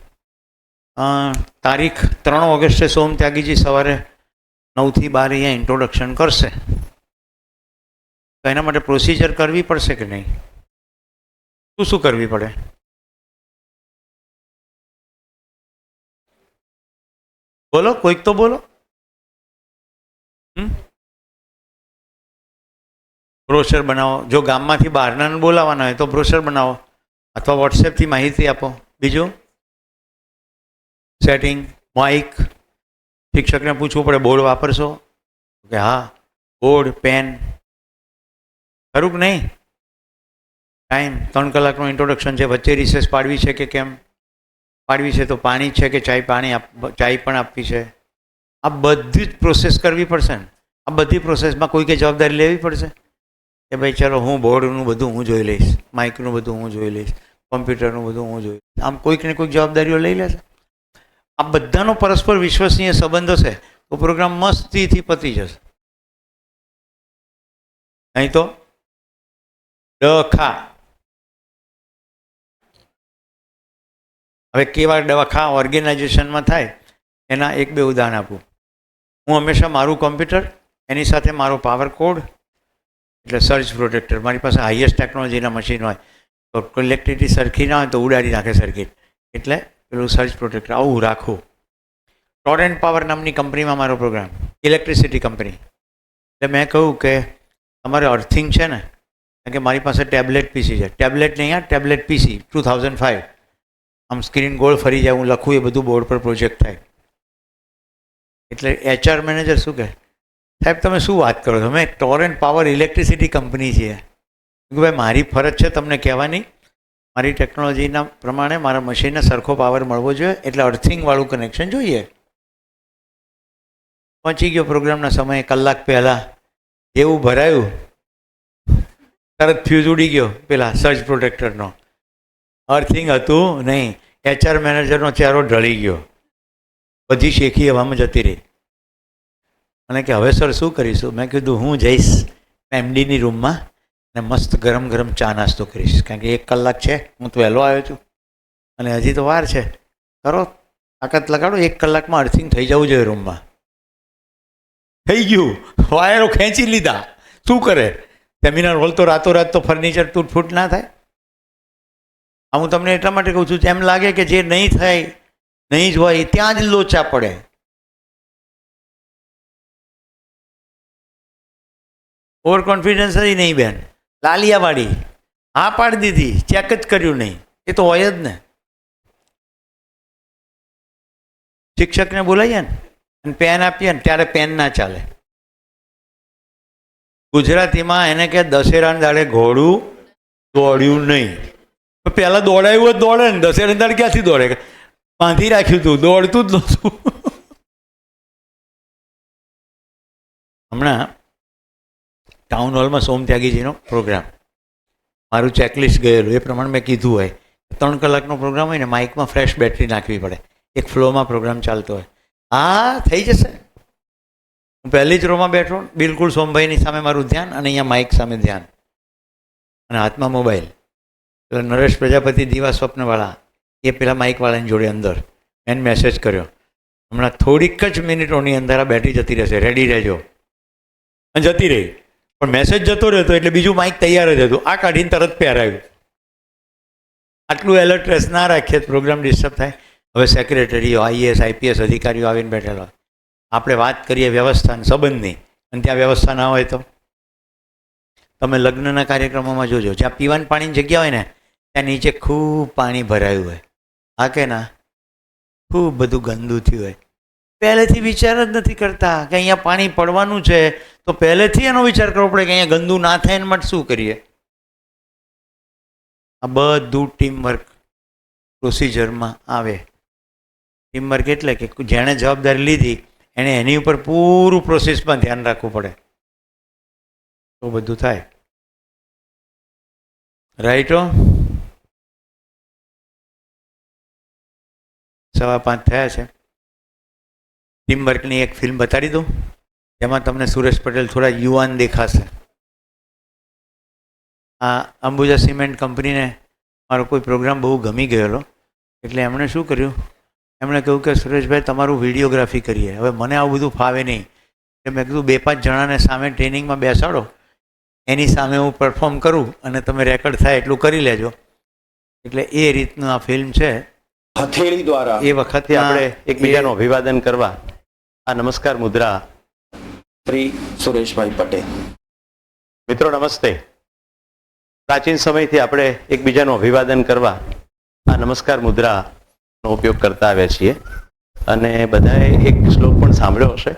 તારીખ 3 ઓગસ્ટે સોમ ત્યાગીજી સવારે 9 થી 12 અહીંયા ઇન્ટ્રોડક્શન કરશે, તો એના માટે પ્રોસિજર કરવી પડશે કે નહીં? શું કરવી પડે? બોલો, કોઈક તો બોલો. બ્રોશર બનાવો. જો ગામમાંથી બહારના બોલાવવાના હોય તો બ્રોશર બનાવો અથવા વોટ્સએપથી માહિતી આપો. બીજું સેટિંગ, માઇક. શિક્ષકને પૂછવું પડે બોર્ડ વાપરશો કે હા, બોર્ડ, પેન. ખરું કે નહીં? ટાઈમ 3 કલાકનું ઇન્ટ્રોડક્શન છે, વચ્ચે રિસેસ પાડવી છે કે કેમ પાડવી છે? તો પાણી છે કે ચાય? ચાય પણ આપવી છે. આ બધી જ પ્રોસેસ કરવી પડશે ને. આ બધી પ્રોસેસમાં કોઈ કે જવાબદારી લેવી પડશે કે ભાઈ ચાલો હું બોર્ડનું બધું હું જોઈ લઈશ, માઇકનું બધું હું જોઈ લઈશ, કોમ્પ્યુટરનું બધું હું જોઈ લઈશ. આમ કોઈક ને કોઈક જવાબદારીઓ લઈ લેશે. આ બધાનો પરસ્પર વિશ્વસનીય સંબંધ હશે તો પ્રોગ્રામ મસ્તીથી પતી જશે. નહીં તો ડખા. હવે કેવા ડખા ઓર્ગેનાઇઝેશનમાં થાય એના એક બે ઉદાહરણ આપું. હું હંમેશા મારું કોમ્પ્યુટર એની સાથે મારો પાવર કોડ એટલે સર્જ પ્રોટેક્ટર, મારી પાસે હાઈએસ્ટ ટેકનોલોજીના મશીન હોય તો ઇલેક્ટ્રિસિટી સરખી ના હોય તો ઉડાડી નાખે સર્કિટ, એટલે પેલું સર્જ પ્રોટેક્ટર આવું રાખવું. ટોરેન્ટ પાવર નામની કંપનીમાં મારો પ્રોગ્રામ, ઇલેક્ટ્રિસિટી કંપની. એટલે મેં કહ્યું કે તમારે અર્થિંગ છે ને, કારણ કે મારી પાસે ટેબ્લેટ પીસી છે, ટેબ્લેટ નહીં આ ટેબ્લેટ પીસી 2005, આમ સ્ક્રીન ગોળ ફરી જાય, હું લખું એ બધું બોર્ડ પર પ્રોજેક્ટ થાય. એટલે HR મેનેજર શું કહે, સાહેબ તમે શું વાત કરો છો, અમે ટોરેન્ટ પાવર ઇલેક્ટ્રિસિટી કંપની છીએ. ભાઈ મારી ફરજ છે તમને કહેવાની, મારી ટેકનોલોજીના પ્રમાણે મારા મશીનને સરખો પાવર મળવો જોઈએ, એટલે અર્થિંગવાળું કનેક્શન જોઈએ. પહોંચી ગયો પ્રોગ્રામના સમયે, કલાક પહેલાં જેવું ભરાયું તરત ફ્યુઝ ઉડી ગયો પેલા સર્જ પ્રોટેક્ટરનો. અર્થિંગ હતું નહીં. HR મેનેજરનો ચહેરો ઢળી ગયો, બધી શેખી હવામાં જતી રહી. અને કે હવે સર શું કરીશું? મેં કીધું હું જઈશ MDની રૂમમાં અને મસ્ત ગરમ ગરમ ચા નાસ્તો કરીશ, કારણ કે 1 કલાક છે, હું તો વહેલો આવ્યો છું અને હજી તો વાર છે. કરો તાકાત લગાડો, 1 કલાકમાં અર્થિંગ થઈ જવું જોઈએ રૂમમાં. થઈ ગયું, વાયરો ખેંચી લીધા. શું કરે? સેમિનાર હોલ તો રાતોરાત તો ફર્નિચર તૂટફૂટ ના થાય. આ હું તમને એટલા માટે કહું છું, એમ લાગે કે જે નહીં થાય નહીં જ હોય ત્યાં જ લોચા પડે. ઓવર કોન્ફિડન્સ જ નહીં બેન, લાલિયાવાડી હા પાડી દીધી, ચેક જ કર્યું નહીં, એ તો હોય જ ને. શિક્ષકને બોલાવીએ ને અને પેન આપીએ ને ત્યારે પેન ના ચાલે. ગુજરાતીમાં એને કે દશેરાના દાડે ઘોડું દોડ્યું નહીં. પહેલાં દોડાયું જ દોડે ને, દશેરાના દાડે ક્યાંથી દોડે? બાંધી રાખ્યું હતું, દોડતું જ નહોતું. હમણાં ટાઉન હોલમાં સોમત્યાગીજીનો પ્રોગ્રામ, મારું ચેકલિસ્ટ ગયેલું, એ પ્રમાણે મેં કીધું હોય 3 કલાકનો પ્રોગ્રામ હોય ને, માઇકમાં ફ્રેશ બેટરી નાખવી પડે, એક ફ્લોમાં પ્રોગ્રામ ચાલતો હોય. હા થઈ જશે. હું પહેલી જ રોમાં બેઠો, બિલકુલ સોમભાઈની સામે મારું ધ્યાન અને અહીંયા માઇક સામે ધ્યાન અને હાથમાં મોબાઈલ. પેલા નરેશ પ્રજાપતિ દીવા સ્વપ્નવાળા એ પેલા માઇકવાળાની જોડે અંદર મેં મેસેજ કર્યો, હમણાં થોડીક જ મિનિટોની અંદર આ બેટરી જતી રહેશે, રેડી રહેજો. અને જતી રહી, પણ મેસેજ જતો રહેતો એટલે બીજું માઇક તૈયાર જ હતું, આ કાઢીને તરત પહેરાયું. આટલું એલર્ટનેસ ના રાખીએ પ્રોગ્રામ ડિસ્ટર્બ થાય. હવે સેક્રેટરીઓ, IAS IPS અધિકારીઓ આવીને બેઠેલા હોય, આપણે વાત કરીએ વ્યવસ્થા સંબંધની અને ત્યાં વ્યવસ્થા ના હોય તો તમે લગ્નના કાર્યક્રમોમાં જોજો, જ્યાં પીવાનું પાણીની જગ્યા હોય ને ત્યાં નીચે ખૂબ પાણી ભરાયું હોય. હા કે ના? ખૂબ બધું ગંદુ થયું હોય. પહેલેથી વિચાર જ નથી કરતા કે અહીંયા પાણી પડવાનું છે, તો પહેલેથી એનો વિચાર કરવો પડે કે અહીંયા ગંદુ ના થાય એના માટે શું કરીએ. આ બધું ટીમવર્ક પ્રોસિજરમાં આવે. ટીમવર્ક એટલે કે જેણે જવાબદારી લીધી એણે એની ઉપર પૂરું પ્રોસેસમાં ધ્યાન રાખવું પડે તો બધું થાય. રાઈટો? 5:15 થયા છે. ટીમવર્કની એક ફિલ્મ બતાડી દઉં, જેમાં તમને સુરેશ પટેલ થોડા યુવાન દેખાશે. આ અંબુજા સિમેન્ટ કંપનીને મારો કોઈ પ્રોગ્રામ બહુ ગમી ગયેલો, એટલે એમણે શું કર્યું, એમણે કહ્યું કે સુરેશભાઈ તમારું વિડીયોગ્રાફી કરીએ. હવે મને આવું બધું ફાવે નહીં, એટલે મેં કીધું 2-5 જણાને સામે ટ્રેનિંગમાં બેસાડો, એની સામે હું પરફોર્મ કરું અને તમે રેકોર્ડ થાય એટલું કરી લેજો. એટલે એ રીતનું આ ફિલ્મ છે. હથેળી દ્વારા એ વખતે આપણે એકબીજાનું અભિવાદન કરવા આ નમસ્કાર મુદ્રા. શ્રી સુરેશભાઈ પટેલ. મિત્રો નમસ્તે. પ્રાચીન સમયથી આપણે એકબીજાનું અભિવાદન કરવા આ નમસ્કાર મુદ્રાનો ઉપયોગ કરતા આવ્યા છીએ અને બધાએ એક શ્લોક પણ સાંભળ્યો હશે.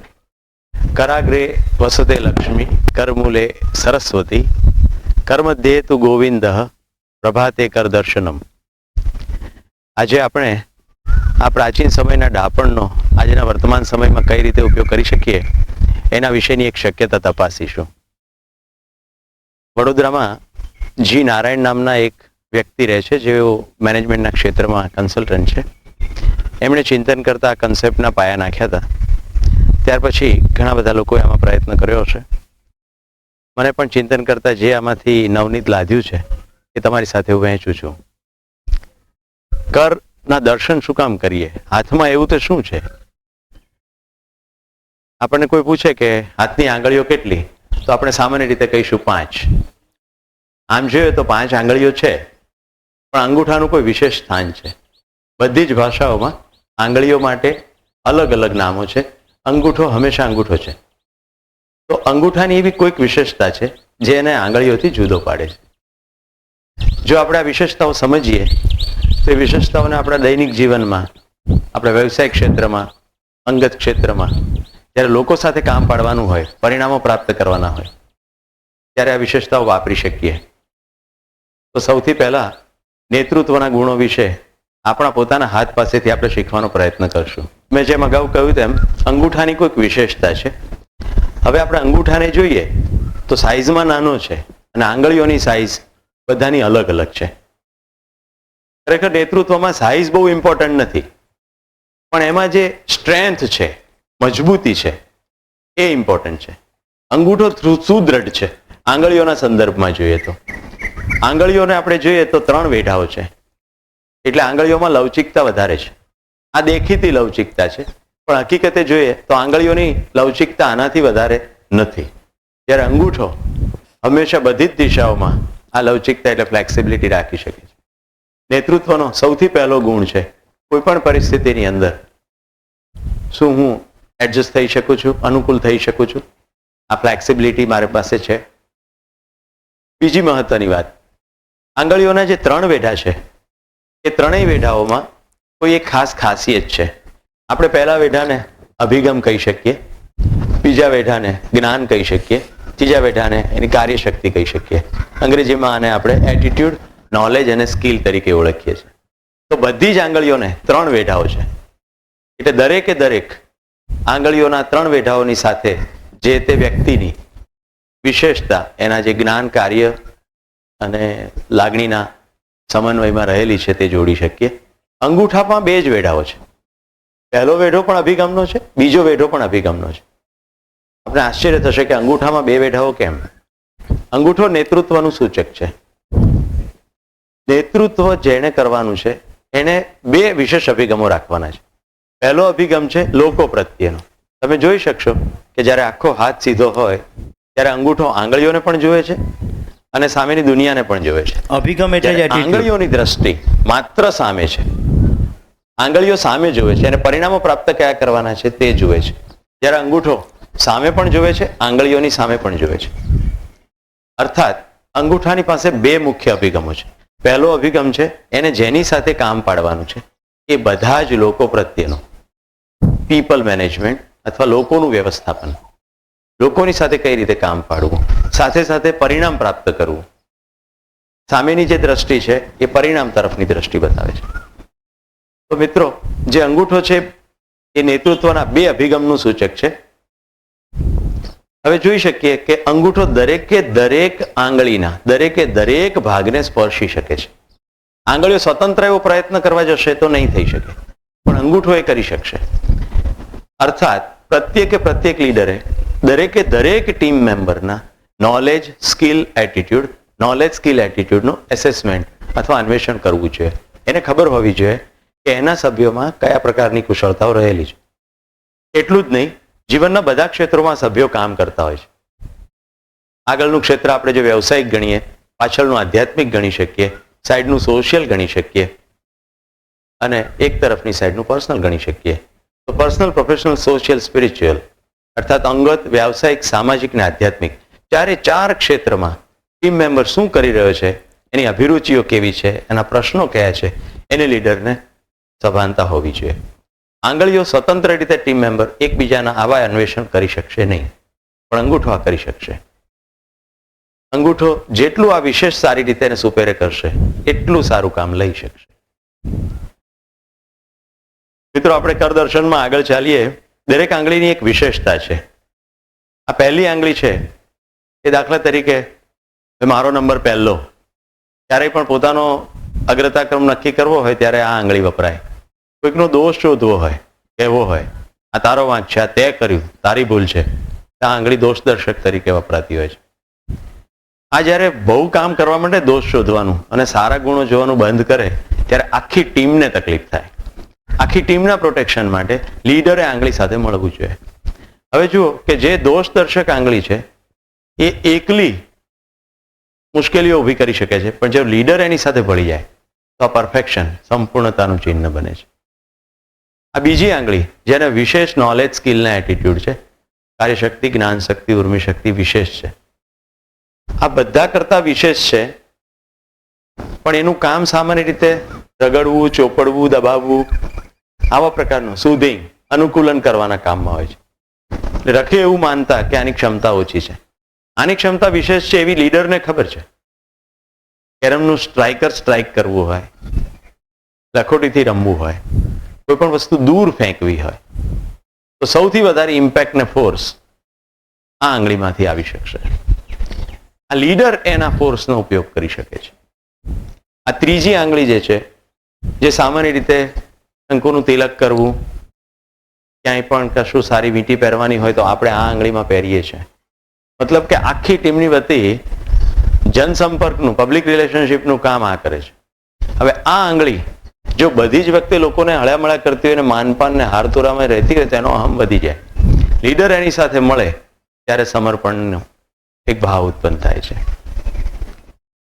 કરાગ્રે વસતે લક્ષ્મી, કરમૂલે સરસ્વતી, કર્મધ્યે તુ ગોવિંદ, પ્રભાતે કર દર્શનમ. આજે આપણે આ પ્રાચીન સમયના ડાપણનો આજના વર્તમાન સમયમાં કઈ રીતે ઉપયોગ કરી શકીએ એના વિશેની એક શક્યતા તપાસીશું. વડોદરામાં જી નારાયણ નામના એક વ્યક્તિ રહે છે, જેઓ મેનેજમેન્ટના ક્ષેત્રમાં કન્સલ્ટન્ટ છે. એમણે ચિંતન કરતા આ કન્સેપ્ટના પાયા નાખ્યા હતા. ત્યાર પછી ઘણા બધા લોકોએ આમાં પ્રયત્ન કર્યો છે. મને પણ ચિંતન કરતા જે આમાંથી નવનીત લાદ્યું છે એ તમારી સાથે હું વહેંચું છું. કરના દર્શન શું કામ કરીએ? હાથમાં એવું તો શું છે? આપણને કોઈ પૂછે કે હાથની આંગળીઓ કેટલી, તો આપણે સામાન્ય રીતે કહીશું 5. આમ જોઈએ તો 5 આંગળીઓ છે, પણ અંગૂઠાનું કોઈ વિશેષ સ્થાન છે. બધી જ ભાષાઓમાં આંગળીઓ માટે અલગ અલગ નામો છે. અંગૂઠો હંમેશા અંગૂઠો છે. તો અંગૂઠાની એવી કોઈક વિશેષતા છે જે એને આંગળીઓથી જુદો પાડે છે. જો આપણે આ વિશેષતાઓ સમજીએ તો એ વિશેષતાઓને આપણા દૈનિક જીવનમાં, આપણા વ્યવસાયિક ક્ષેત્રમાં, અંગત ક્ષેત્રમાં, જ્યારે લોકો સાથે કામ પાડવાનું હોય, પરિણામો પ્રાપ્ત કરવાના હોય, ત્યારે આ વિશેષતાઓ વાપરી શકીએ. તો સૌથી પહેલા નેતૃત્વના ગુણો વિશે આપણા પોતાના હાથ પાસેથી આપણે શીખવાનો પ્રયત્ન કરશું. મેં જેમ અગાઉ કહ્યું તેમ અંગૂઠાની કોઈક વિશેષતા છે. હવે આપણે અંગૂઠાને જોઈએ તો સાઈઝમાં નાનો છે અને આંગળીઓની સાઈઝ બધાની અલગ અલગ છે. ખરેખર નેતૃત્વમાં સાઈઝ બહુ ઇમ્પોર્ટન્ટ નથી, પણ એમાં જે સ્ટ્રેન્થ છે, મજબૂતી છે, એ ઇમ્પોર્ટન્ટ છે. અંગૂઠો સુદ્રઢ છે. આંગળીઓના સંદર્ભમાં જોઈએ તો આંગળીઓને આપણે જોઈએ તો 3 વેઢાઓ છે, એટલે આંગળીઓમાં લવચિકતા વધારે છે. આ દેખીતી લવચિકતા છે, પણ હકીકતે જોઈએ તો આંગળીઓની લવચિકતા આનાથી વધારે નથી. જ્યારે અંગૂઠો હંમેશા બધી જ દિશાઓમાં આ લવચિકતા એટલે ફ્લેક્સિબિલિટી રાખી શકે છે. નેતૃત્વનો સૌથી પહેલો ગુણ છે કોઈ પણ પરિસ્થિતિની અંદર શું હું એડજસ્ટ થઈ શકું છું, અનુકૂળ થઈ શકું છું. આ ફ્લેક્સિબિલિટી મારી પાસે છે. બીજી મહત્વની વાત, આંગળીઓના જે 3 વેઢા છે એ ત્રણેય વેઢાઓમાં કોઈ એક ખાસ ખાસિયત છે. આપણે પહેલા વેઢાને અભિગમ કહી શકીએ, બીજા વેઢાને જ્ઞાન કહી શકીએ, ત્રીજા વેઢાને એની કાર્યશક્તિ કહી શકીએ. અંગ્રેજીમાં આને આપણે એટીટ્યુડ, નોલેજ અને સ્કિલ તરીકે ઓળખીએ છીએ. તો બધી જ આંગળીઓને 3 વેઢાઓ છે, એટલે દરેકે દરેક આંગળીઓના 3 વેઢાઓની સાથે જે તે વ્યક્તિની વિશેષતા, એના જે જ્ઞાન, કાર્ય અને લાગણીના સમન્વયમાં રહેલી છે તે જોડી શકીએ. અંગૂઠામાં 2 જ વેઢાઓ છે. પહેલો વેઢો પણ અભિગમનો છે, બીજો વેઢો પણ અભિગમનો છે. આપણે આશ્ચર્ય થશે કે અંગૂઠામાં 2 વેઢાઓ કેમ? અંગૂઠો નેતૃત્વનું સૂચક છે. નેતૃત્વ જેણે કરવાનું છે એને 2 વિશેષ અભિગમો રાખવાના છે. પહેલો અભિગમ છે લોકો પ્રત્યેનો. તમે જોઈ શકશો કે જ્યારે આખો હાથ સીધો હોય ત્યારે અંગૂઠો આંગળીઓને પણ જોવે છે અને સામેની દુનિયાને પણ જોવે છે. અભિગમ એટલે જ જ્યારે attitude. આંગળીઓની દ્રષ્ટિ માત્ર સામે છે. આંગળીઓ સામે જોવે છે અને પરિણામો પ્રાપ્ત કયા કરવાના છે તે જુએ છે. જ્યારે અંગૂઠો સામે પણ જોવે છે, આંગળીઓની સામે પણ જોવે છે. અર્થાત અંગૂઠાની પાસે 2 મુખ્ય અભિગમો છે. પહેલો અભિગમ છે એને જેની સાથે કામ પાડવાનું છે એ બધા જ લોકો પ્રત્યેનો પીપલ મેનેજમેન્ટ અથવા લોકોનું વ્યવસ્થાપન. લોકોની સાથે કઈ રીતે કામ પાડવું, સાથે સાથે પરિણામ પ્રાપ્ત કરવું. સામેની જે દ્રષ્ટિ છે એ પરિણામ તરફની દ્રષ્ટિ બતાવે છે. તો મિત્રો, જે અંગૂઠો છે એ નેતૃત્વના 2 અભિગમનું સૂચક છે. હવે જોઈ શકીએ કે અંગૂઠો દરેકે દરેક આંગળીના દરેક ભાગને સ્પર્શી શકે છે. આંગળીઓ સ્વતંત્ર એવો પ્રયત્ન કરવા જશે તો નહીં થઈ શકે, પણ અંગૂઠો એ કરી શકશે. અર્થાત પ્રત્યેક લીડરે દરેક ટીમ મેમ્બરના નોલેજ સ્કિલ એટીટ્યુડનું એસેસમેન્ટ અથવા અન્વેષણ કરવું જોઈએ. એને ખબર હોવી જોઈએ કે એના સભ્યોમાં કયા પ્રકારની કુશળતાઓ રહેલી છે. એટલું જ નહીં, જીવનના બધા ક્ષેત્રોમાં સભ્યો કામ કરતા હોય છે. આગળનું ક્ષેત્ર આપણે જો વ્યવસાયિક ગણીએ, પાછળનું આધ્યાત્મિક ગણી શકીએ, સાઈડનું સોશિયલ ગણી શકીએ અને એક તરફની સાઈડનું પર્સનલ ગણી શકીએ. તો પર્સનલ, પ્રોફેશનલ, સોશિયલ, સ્પિરિચ્યુઅલ અર્થાત અંગત, વ્યવસાયિક, સામાજિક અને આધ્યાત્મિક 4 ક્ષેત્રમાં ટીમ મેમ્બર શું કરી રહ્યો છે, એની અભિરુચિઓ કેવી છે, એના પ્રશ્નો કયા છે, એને લીડરને સભાનતા હોવી જોઈએ. આંગળીઓ સ્વતંત્ર રીતે ટીમ મેમ્બર એકબીજાના આવા અન્વેષણ કરી શકશે નહીં, પણ અંગૂઠો આ કરી શકશે. અંગૂઠો જેટલું આ વિશેષ સારી રીતે એને સુપેરે કરશે એટલું સારું કામ લઈ શકશે. મિત્રો, આપણે કરદર્શનમાં આગળ ચાલીએ. દરેક આંગળીની એક વિશેષતા છે. આ પહેલી આંગળી છે એ દાખલા તરીકે મારો નંબર પહેલો, ક્યારેય પણ પોતાનો અગ્રતાક્રમ નક્કી કરવો હોય ત્યારે આ આંગળી વપરાય. કોઈકનો દોષ શોધવો હોય, કહેવો હોય આ તારો વાંક છે, આ તે કર્યું, તારી ભૂલ છે, આ આંગળી દોષદર્શક તરીકે વપરાતી હોય છે. આ જ્યારે બહુ કામ કરવા માટે દોષ શોધવાનું અને સારા ગુણો જોવાનું બંધ કરે ત્યારે આખી ટીમને તકલીફ થાય. આખી ટીમના પ્રોટેક્શન માટે લીડરે આંગળી સાથે મળવું જોઈએ. હવે જુઓ કે જે દોષદર્શક આંગળી છે એ એકલી મુશ્કેલીઓ ઊભી કરી શકે છે, પણ જો લીડર એની સાથે ભળી જાય તો આ પરફેક્શન, સંપૂર્ણતાનું ચિહ્ન બને છે. આ બીજી આંગળી જેને વિશેષ નોલેજ, સ્કિલના એટીટ્યુડ છે. કાર્યશક્તિ, જ્ઞાન શક્તિ, ઉર્મિ શક્તિ વિશેષ છે. આ બધા કરતા વિશેષ છે, પણ એનું કામ સામાન્ય રીતે રગડવું, ચોપડવું, દબાવવું, આવા પ્રકારનું સુધિંગ, અનુકૂલન કરવાના કામમાં હોય છે. એટલે રખે એવું માનતા કે આની ક્ષમતા ઓછી છે. આની ક્ષમતા વિશેષ છે એવી લીડરને ખબર છે. કેરમનું સ્ટ્રાઇક કરવું હોય, લખોટીથી રમવું હોય, કોઈ પણ વસ્તુ દૂર ફેંકવી હોય તો સૌથી વધારે ઇમ્પેક્ટ ને ફોર્સ આ આંગળીમાંથી આવી શકશે. આ લીડર એના ફોર્સનો ઉપયોગ કરી શકે છે. આ ત્રીજી આંગળી જે છે, જે સામાન્ય રીતે શંકુનું તિલક કરવું, ક્યાંય પણ કશું સારી વીંટી પહેરવાની હોય તો આપણે આ આંગળીમાં પહેરીએ છીએ. મતલબ કે આખી ટીમની વતી જનસંપર્કનું, પબ્લિક રિલેશનશીપનું કામ આ કરે છે. હવે આ આંગળી જો બધી જ વખતે લોકોને હળ્યામળા કરતી હોય અને માનપાન ને હારતોરામાં રહેતી હોય તો એનો અહમ વધી જાય. લીડર એની સાથે મળે ત્યારે સમર્પણનો એક ભાવ ઉત્પન્ન થાય છે.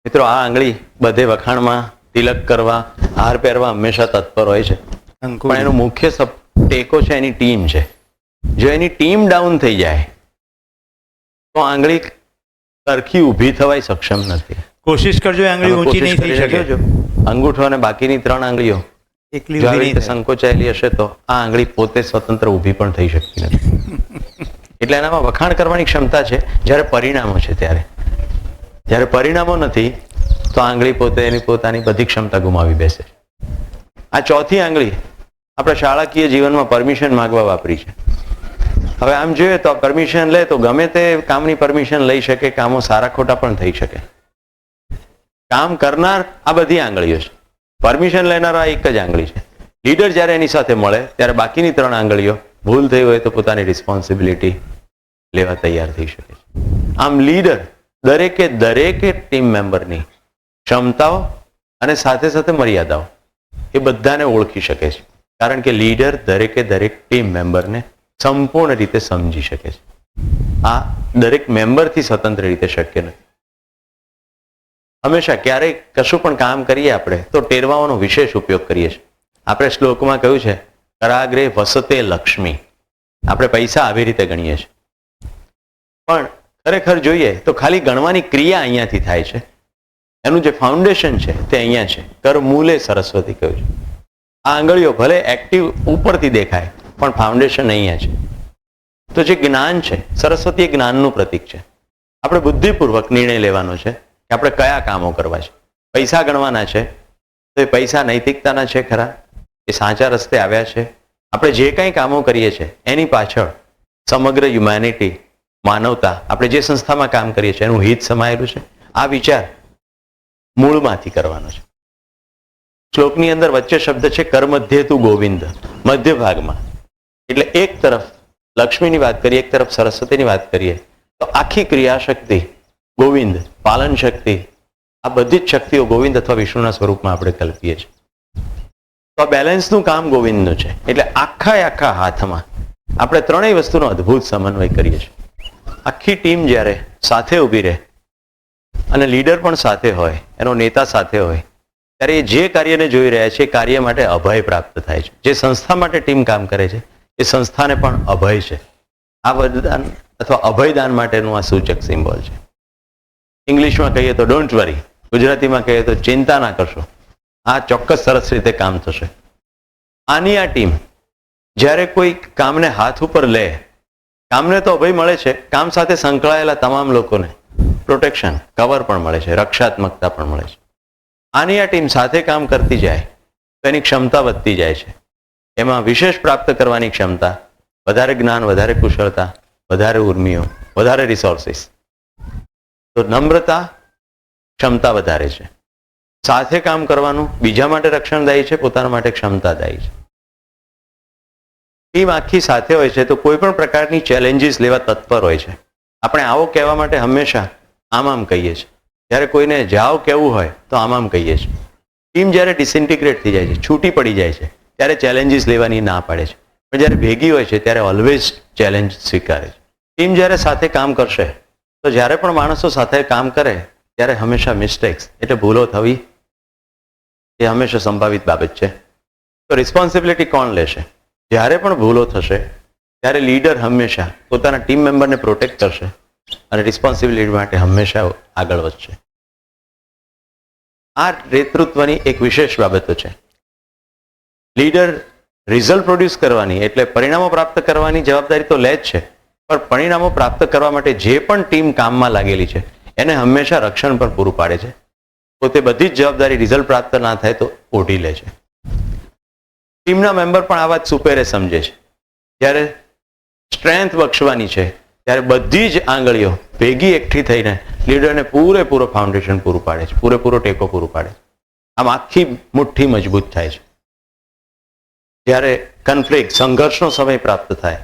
મિત્રો, આ આંગળી બધે વખાણમાં, તિલક કરવા, હાર પહેરવા હંમેશા તત્પર હોય છે, પણ એનો મુખ્ય ટેકો છે એની ટીમ છે. જો એની ટીમ ડાઉન થઈ જાય તો આંગળી સરખી ઊભી થવાય સક્ષમ નથી. કોશિશ કરજો, એ આંગળી ઊંચી નહીં થઈ શકે. અંગૂઠો અને બાકીની 3 આંગળીઓ એકલી જો આવી ઊભી રીતે નહીં થાય. સંકોચાયેલી હશે તો આ આંગળી પોતે સ્વતંત્ર ઊભી પણ થઈ શકતી નથી. એટલે એનામાં વખાણ કરવાની ક્ષમતા છે જ્યારે પરિણામો છે ત્યારે. જ્યારે પરિણામો નથી તો આંગળી પોતે એની પોતાની બધી ક્ષમતા ગુમાવી બેસે છે. આ ચોથી આંગળી આપણે શાળાકીય જીવનમાં પરમિશન માંગવા વાપરી છે. હવે આમ જોઈએ તો પરમિશન લે તો ગમે તે કામની પરમિશન લઈ શકે, કામો સારા ખોટા પણ થઈ શકે. કામ કરનાર આ બધી આંગળીઓ છે, પરમિશન લેનાર આ એક જ આંગળી છે. લીડર જ્યારે એની સાથે મળે ત્યારે બાકીની 3 આંગળીઓ ભૂલ થઈ હોય તો પોતાની રિસ્પોન્સિબિલિટી લેવા તૈયાર થઈ શકે છે. આમ લીડર દરેકે ટીમ મેમ્બરની ક્ષમતાઓ અને સાથે સાથે મર્યાદાઓ એ બધાને ઓળખી શકે છે, કારણ કે લીડર દરેક ટીમ મેમ્બરને સંપૂર્ણ રીતે સમજી શકે છે. આ દરેક મેમ્બરથી સ્વતંત્ર રીતે શક્ય નથી. હંમેશા ક્યારેય કશું પણ કામ કરીએ આપણે તો ટેરવાઓનો વિશેષ ઉપયોગ કરીએ છીએ. આપણે શ્લોકમાં કહ્યું છે, કરાગ્રે વસતે લક્ષ્મી. આપણે પૈસા આવી રીતે ગણીએ છીએ, પણ ખરેખર જોઈએ તો ખાલી ગણવાની ક્રિયા અહીંયાથી થાય છે. એનું જે ફાઉન્ડેશન છે તે અહીંયા છે. કરમૂલે સરસ્વતી કહ્યું છે. આ આંગળીઓ ભલે એક્ટિવ ઉપરથી દેખાય પણ ફાઉન્ડેશન અહીંયા છે. તો જે જ્ઞાન છે, સરસ્વતી એ જ્ઞાનનું પ્રતીક છે. આપણે બુદ્ધિપૂર્વક નિર્ણય લેવાનો છે કે આપણે કયા કામો કરવા છે. પૈસા ગણવાના છે તો એ પૈસા નૈતિકતાના છે ખરા, એ સાચા રસ્તે આવ્યા છે. આપણે જે કંઈ કામો કરીએ છીએ એની પાછળ સમગ્ર હ્યુમેનિટી, માનવતા, આપણે જે સંસ્થામાં કામ કરીએ છીએ એનું હિત સમાયેલું છે. આ વિચાર મૂળમાંથી કરવાનો છે. શ્લોકની અંદર વચ્ચે શબ્દ છે કર્મધ્યે તું ગોવિંદ, મધ્ય ભાગમાં. એટલે એક તરફ લક્ષ્મીની વાત કરીએ, એક તરફ સરસ્વતીની વાત કરીએ તો આખી ક્રિયાશક્તિ ગોવિંદ, પાલન શક્તિ, આ બધી જ શક્તિઓ ગોવિંદ અથવા વિષ્ણુના સ્વરૂપમાં આપણે કલ્પીએ છીએ. તો આ બેલેન્સનું કામ ગોવિંદનું છે. એટલે આખા હાથમાં આપણે 3 વસ્તુનો અદ્ભુત સમન્વય કરીએ છીએ. આખી ટીમ જ્યારે સાથે ઊભી રહે અને લીડર પણ સાથે હોય, એનો નેતા સાથે હોય, ત્યારે એ જે કાર્યને જોઈ રહ્યા છે એ કાર્ય માટે અભય પ્રાપ્ત થાય છે. જે સંસ્થા માટે ટીમ કામ કરે છે એ સંસ્થાને પણ અભય છે. આ વરદાન અથવા અભયદાન માટેનું આ સૂચક સિમ્બોલ છે. ઇંગ્લિશમાં કહીએ તો ડોન્ટ વરી, ગુજરાતીમાં કહીએ તો ચિંતા ના કરશો. આ ચોક્કસ સરસ રીતે કામ થશે. આની આ ટીમ જ્યારે કોઈ કામને હાથ ઉપર લે, કામને તો અભય મળે છે, કામ સાથે સંકળાયેલા તમામ લોકોને પ્રોટેક્શન, કવર પણ મળે છે, રક્ષાત્મકતા પણ મળે છે. આની આ ટીમ સાથે કામ કરતી જાય તો એની ક્ષમતા વધતી જાય છે. એમાં વિશેષ પ્રાપ્ત કરવાની ક્ષમતા, વધારે જ્ઞાન, વધારે કુશળતા, વધારે ઉર્મિઓ, વધારે રિસોર્સિસ. તો નમ્રતા ક્ષમતા વધારે છે. સાથે કામ કરવાનું, બીજા માટે રક્ષણદાયી છે, પોતાના માટે ક્ષમતાદાયી છે. ટીમ આખી સાથે હોય છે તો કોઈ પણ પ્રકારની ચેલેન્જીસ લેવા તત્પર હોય છે. આપણે આવો કહેવા માટે હંમેશા આમ કહીએ છીએ. જ્યારે કોઈને જાઓ કહેવું હોય તો આમ કહીએ છીએ. ટીમ જ્યારે ડિસઇન્ટિગ્રેટ થઈ જાય છે, છૂટી પડી જાય છે, ત્યારે ચેલેન્જીસ લેવાની ના પાડે છે. પણ જ્યારે ભેગી હોય છે ત્યારે ઓલવેઝ ચેલેન્જ સ્વીકારે છે. ટીમ જ્યારે સાથે કામ કરશે તો જ્યારે પણ માણસો સાથે કામ કરે ત્યારે હંમેશા મિસ્ટેક્સ એટલે ભૂલો થવી એ હંમેશા સંભવિત બાબત છે. તો રિસ્પોન્સિબિલિટી કોણ લેશે? જ્યારે પણ ભૂલો થશે ત્યારે લીડર હંમેશા પોતાના ટીમ મેમ્બરને પ્રોટેક્ટ કરશે અને રિસ્પોન્સિબિલિટી માટે હંમેશા આગળ વધશે. આ નેતૃત્વની એક વિશેષ બાબતો છે. લીડર રિઝલ્ટ પ્રોડ્યુસ કરવાની એટલે પરિણામો પ્રાપ્ત કરવાની જવાબદારી તો લે જ છે, પણ પરિણામો પ્રાપ્ત કરવા માટે જે પણ ટીમ કામમાં લાગેલી છે એને હંમેશા રક્ષણ પણ પૂરું પાડે છે. પોતે બધી જ જવાબદારી રિઝલ્ટ પ્રાપ્ત ના થાય તો ઓઢી લે છે. ટીમના મેમ્બર પણ આ વાત સુપેરે સમજે છે. જ્યારે સ્ટ્રેન્થ બક્ષવાની છે ત્યારે બધી જ આંગળીઓ ભેગી એકઠી થઈને લીડરને પૂરેપૂરો ફાઉન્ડેશન પૂરું પાડે છે, પૂરેપૂરો ટેકો પૂરું પાડે છે. આમ આખી મુઠ્ઠી મજબૂત થાય છે. જ્યારે કન્ફ્લિક્ટ, સંઘર્ષનો સમય પ્રાપ્ત થાય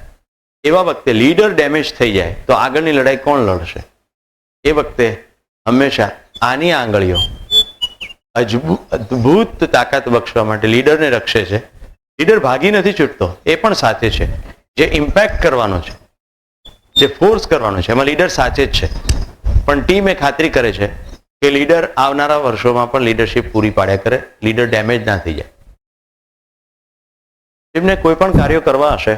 એવા વખતે લીડર ડેમેજ થઈ જાય તો આગળની લડાઈ કોણ લડશે? એ વખતે હંમેશા આની આંગળીઓ અદ્ભુત તાકાત બક્ષવા માટે લીડરને રક્ષે છે. લીડર ભાગી નથી છૂટતો, એ પણ સાથે છે. જે ઇમ્પેક્ટ કરવાનો છે, જે ફોર્સ કરવાનો છે, એમાં લીડર સાચે જ છે. પણ ટીમ એ ખાતરી કરે છે કે લીડર આવનારા વર્ષોમાં પણ લીડરશિપ પૂરી પાડ્યા કરે, લીડર ડેમેજ ના થઈ જાય. ટીમને કોઈ પણ કાર્યો કરવા હશે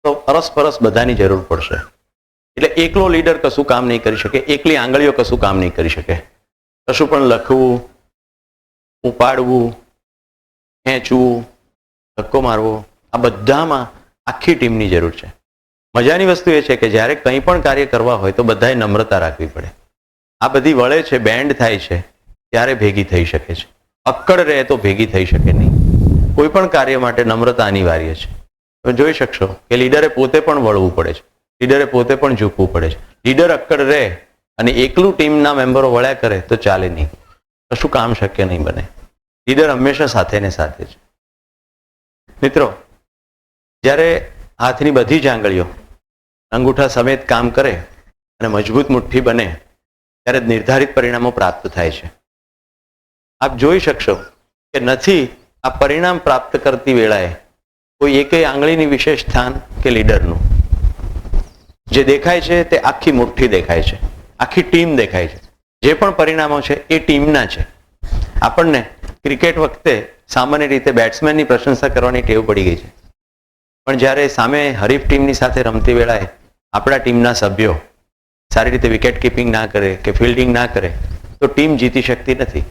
તો અરસપરસ બધાની જરૂર પડશે. એટલે એકલો લીડર કશું કામ નહીં કરી શકે, એકલી આંગળીઓ કશું કામ નહીં કરી શકે. કશું પણ લખવું, ઉપાડવું, ખેંચવું, ધક્કો મારવો, આ બધામાં આખી ટીમની જરૂર છે. મજાની વસ્તુ એ છે કે જ્યારે કંઈ પણ કાર્ય કરવા હોય તો બધાએ નમ્રતા રાખવી પડે. આ બધી વળે છે, બેન્ડ થાય છે ત્યારે ભેગી થઈ શકે છે. અક્કડ રહે તો ભેગી થઈ શકે નહીં. કોઈ પણ કાર્ય માટે નમ્રતા અનિવાર્ય છે. તમે જોઈ શકશો કે લીડરે પોતે પણ વળવું પડે છે, લીડરે પોતે પણ ઝૂકવું પડે છે. લીડર અક્કડ રહે અને એકલું ટીમના મેમ્બરો વળ્યા કરે તો ચાલે નહીં, કશું કામ શક્ય નહીં બને. લીડર હંમેશા સાથે ને સાથે છે. મિત્રો, જ્યારે હાથની બધી જ આંગળીઓ અંગૂઠા સમેત કામ કરે અને મજબૂત મુઠ્ઠી બને ત્યારે નિર્ધારિત પરિણામો પ્રાપ્ત થાય છે. આપ જોઈ શકશો કે નથી આ પરિણામ પ્રાપ્ત કરતી વેળાએ કોઈ એકેય આંગળીની વિશેષ સ્થાન કે લીડરનું. જે દેખાય છે તે આખી મુઠ્ઠી દેખાય છે, આખી ટીમ દેખાય છે. જે પણ પરિણામો છે એ ટીમના છે. આપણને ક્રિકેટ વખતે સામાન્ય રીતે બેટ્સમેનની પ્રશંસા કરવાની ટેવ પડી ગઈ છે, પણ જ્યારે સામે હરીફ ટીમની સાથે રમતી વેળાએ આપણા ટીમના સભ્યો સારી રીતે વિકેટ કીપિંગ ના કરે કે ફિલ્ડિંગ ના કરે તો ટીમ જીતી શકતી નથી.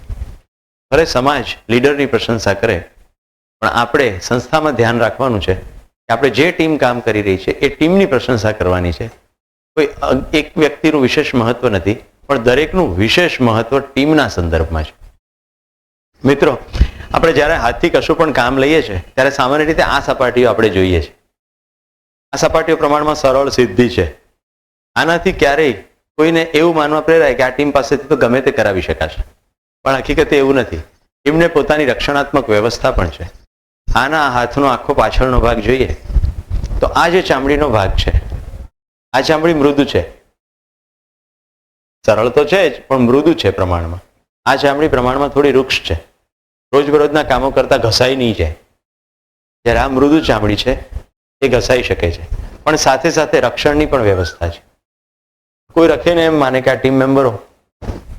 ભલે સમાજ લીડરની પ્રશંસા કરે, પણ આપણે સંસ્થામાં ધ્યાન રાખવાનું છે કે આપણે જે ટીમ કામ કરી રહી છે એ ટીમની પ્રશંસા કરવાની છે. કોઈ એક વ્યક્તિનું વિશેષ મહત્વ નથી, પણ દરેકનું વિશેષ મહત્વ ટીમના સંદર્ભમાં છે. મિત્રો, આપણે જ્યારે હાથથી કશું પણ કામ લઈએ છીએ ત્યારે સામાન્ય રીતે આ સપાટીઓ આપણે જોઈએ છીએ. આ સપાટીઓ પ્રમાણમાં સરળ, સીધી છે. આનાથી ક્યારેય કોઈને એવું માનવા પ્રેરાય કે આ ટીમ પાસેથી તો ગમે તે કરાવી શકાશે, પણ હકીકતે એવું નથી. ટીમને પોતાની રક્ષણાત્મક વ્યવસ્થા પણ છે. આના હાથનો આખો પાછળનો ભાગ જોઈએ તો આ જે ચામડીનો ભાગ છે, આ ચામડી મૃદુ છે. સરળ તો છે જ, પણ મૃદુ છે પ્રમાણમાં. આ ચામડી પ્રમાણમાં થોડી વૃક્ષ છે, રોજબરોજના કામો કરતા ઘસાઈ નહીં જાય. જ્યારે આ મૃદુ ચામડી છે એ ઘસાઈ શકે છે, પણ સાથે સાથે રક્ષણની પણ વ્યવસ્થા છે. કોઈ રખેને એમ માને કે આ ટીમ મેમ્બરો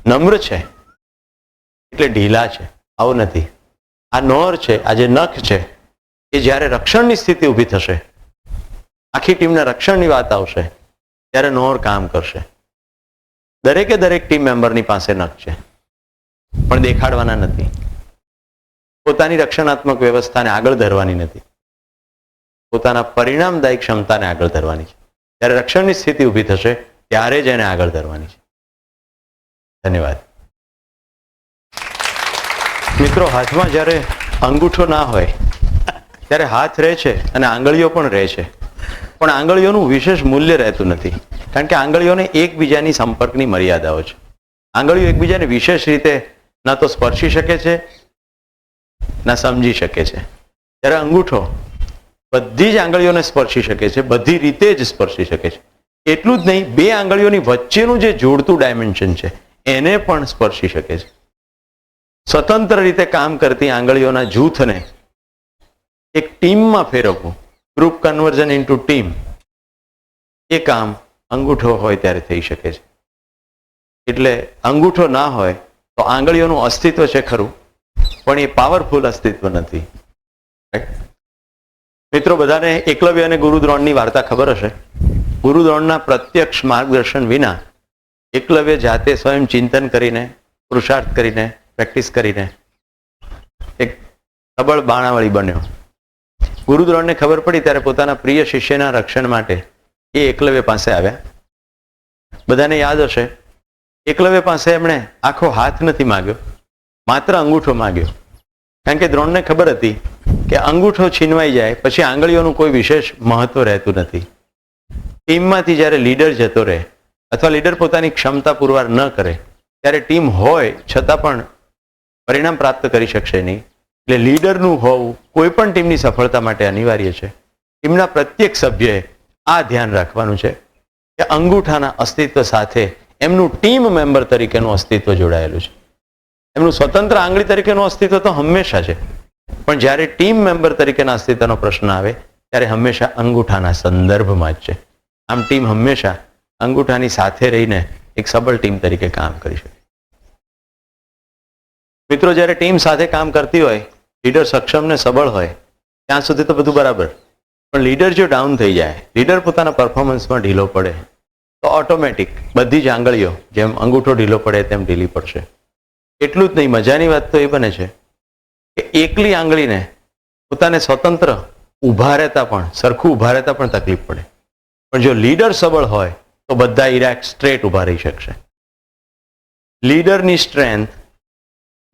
નમ્ર છે એટલે ઢીલા છે, આવું નથી. આ નોર છે, આ જે નખ છે, એ જ્યારે રક્ષણની સ્થિતિ ઊભી થશે, આખી ટીમના રક્ષણની વાત આવશે ત્યારે નોર કામ કરશે. દરેકે દરેક ટીમ મેમ્બરની પાસે નખ છે, પણ દેખાડવાના નથી. પોતાની રક્ષણાત્મક વ્યવસ્થાને આગળ ધરવાની નથી, પોતાના પરિણામદાયી ક્ષમતાને આગળ ધરવાની છે. જ્યારે રક્ષણની સ્થિતિ ઊભી થશે ત્યારે જ એને આગળ ધરવાની છે. ધન્યવાદ. મિત્રો, હાથમાં જ્યારે અંગૂઠો ના હોય ત્યારે હાથ રહે છે અને આંગળીઓ પણ રહે છે, પણ આંગળીઓનું વિશેષ મૂલ્ય રહેતું નથી, કારણ કે આંગળીઓને એકબીજાની સંપર્કની મર્યાદાઓ છે. આંગળીઓ એકબીજાને વિશેષ રીતે ના તો સ્પર્શી શકે છે ના સમજી શકે છે. ત્યારે અંગૂઠો બધી જ આંગળીઓને સ્પર્શી શકે છે, બધી રીતે જ સ્પર્શી શકે છે. એટલું જ નહીં, બે આંગળીઓની વચ્ચેનું જે જોડતું ડાયમેન્શન છે એને પણ સ્પર્શી શકે છે. સ્વતંત્ર રીતે કામ કરતી આંગળીઓના જૂથને એક ટીમમાં ફેરવવું, ગ્રુપ કન્વર્ઝન ઇન્ટુ ટીમ, એ કામ અંગૂઠો હોય ત્યારે થઈ શકે છે. એટલે અંગૂઠો ના હોય તો આંગળીઓનું અસ્તિત્વ છે ખરું, પણ એ પાવરફુલ અસ્તિત્વ નથી. મિત્રો, બધાને એકલવ્ય અને ગુરુદ્રોણની વાર્તા ખબર હશે. ગુરુદ્રોણના પ્રત્યક્ષ માર્ગદર્શન વિના એકલવ્ય જાતે સ્વયં ચિંતન કરીને, પુરુષાર્થ કરીને, પ્રેક્ટિસ કરીને એક સબળ બાણાવળી બન્યો. ગુરુદ્રોણને ખબર પડી ત્યારે પોતાના પ્રિય શિષ્યના રક્ષણ માટે એ એકલવ્ય પાસે આવ્યા. બધાને યાદ હશે, એકલવ્ય પાસે એમણે આખો હાથ નથી માગ્યો, માત્ર અંગૂઠો માગ્યો. કારણ કે દ્રોણને ખબર હતી કે અંગૂઠો છીનવાઈ જાય પછી આંગળીઓનું કોઈ વિશેષ મહત્વ રહેતું નથી. ટીમમાંથી જ્યારે લીડર જતો રહે અથવા લીડર પોતાની ક્ષમતા પુરવાર ન કરે ત્યારે ટીમ હોય છતાં પણ પરિણામ પ્રાપ્ત કરી શકશે નહીં. એટલે લીડરનું હોવું કોઈ પણ ટીમની સફળતા માટે અનિવાર્ય છે. ટીમના પ્રત્યેક સભ્યએ આ ધ્યાન રાખવાનું છે કે અંગૂઠાના અસ્તિત્વ સાથે એમનું ટીમ મેમ્બર તરીકેનું અસ્તિત્વ જોડાયેલું છે. એમનું સ્વતંત્ર આંગળી તરીકેનું અસ્તિત્વ તો હંમેશા છે, પણ જ્યારે ટીમ મેમ્બર તરીકેના અસ્તિત્વનો પ્રશ્ન આવે ત્યારે હંમેશા અંગૂઠાના સંદર્ભમાં જ છે. આમ ટીમ હંમેશા અંગૂઠાની સાથે રહીને એક સબળ ટીમ તરીકે કામ કરી શકે. મિત્રો, જ્યારે ટીમ સાથે કામ કરતી હોય, લીડર સક્ષમ ને સબળ હોય ત્યાં સુધી તો બધું બરાબર, પણ લીડર જો ડાઉન થઈ જાય, લીડર પોતાના પરફોર્મન્સમાં ઢીલો પડે તો ઓટોમેટિક બધી જ આંગળીઓ જેમ અંગૂઠો ઢીલો પડે તેમ ઢીલી પડશે. એટલું જ નહીં, મજાની વાત તો એ બને છે કે એકલી આંગળીને પોતાને સ્વતંત્ર ઊભા રહેતા પણ, સરખું ઊભા રહેતા પણ તકલીફ પડે, પણ જો લીડર સબળ હોય તો બધા ઇરાક સ્ટ્રેટ ઊભા રહી શકશે. લીડરની સ્ટ્રેન્થ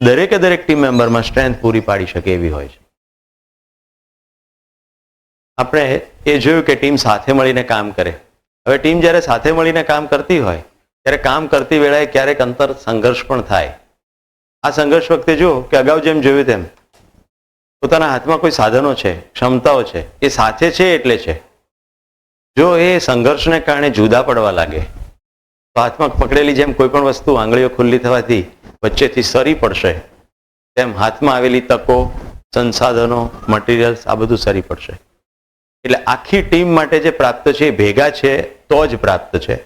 દરેકે દરેક ટીમ મેમ્બરમાં સ્ટ્રેન્થ પૂરી પાડી શકે એવી હોય છે. આપણે એ જોયું કે ટીમ સાથે મળીને કામ કરે. હવે ટીમ જ્યારે સાથે મળીને કામ કરતી હોય ત્યારે કામ કરતી વેળાએ ક્યારેક અંતર સંઘર્ષ પણ થાય. આ સંઘર્ષ વખતે જો કે અગાઉ જેમ જોયું તેમ પોતાના હાથમાં કોઈ સાધનો છે, ક્ષમતાઓ છે, એ સાથે છે એટલે છે. જો એ સંઘર્ષને કારણે જુદા પડવા લાગે તો હાથમાં પકડેલી જેમ કોઈ પણ વસ્તુ આંગળીઓ ખુલ્લી થવાથી વચ્ચેથી સરી પડશે, તેમ હાથમાં આવેલી તકો, સંસાધનો, મટીરિયલ્સ આ બધું સરી પડશે. એટલે આખી ટીમ માટે જે પ્રાપ્ત છે એ ભેગા છે તો જ પ્રાપ્ત છે,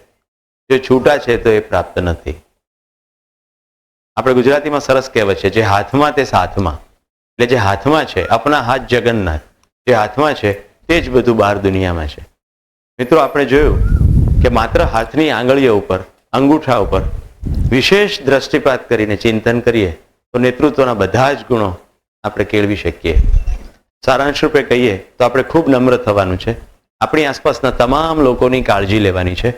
જો છૂટા છે તો એ પ્રાપ્ત નથી. આપણે ગુજરાતીમાં સરસ કહેવત છે, જે હાથમાં તે સાથમાં. એટલે જે હાથમાં છે, અપના હાથ જગન્નાથ, જે હાથમાં છે તે જ બધું બહાર દુનિયામાં છે. મિત્રો, આપણે જોયું કે માત્ર હાથની આંગળીઓ ઉપર, અંગૂઠા ઉપર વિશેષ દ્રષ્ટિપાત કરીને ચિંતન કરીએ તો નેતૃત્વના બધા જ ગુણો આપણે કેળવી શકીએ. સારાંશ રૂપે કહીએ તો આપણે ખૂબ નમ્ર થવાનું છે, આપણી આસપાસના તમામ લોકોની કાળજી લેવાની છે,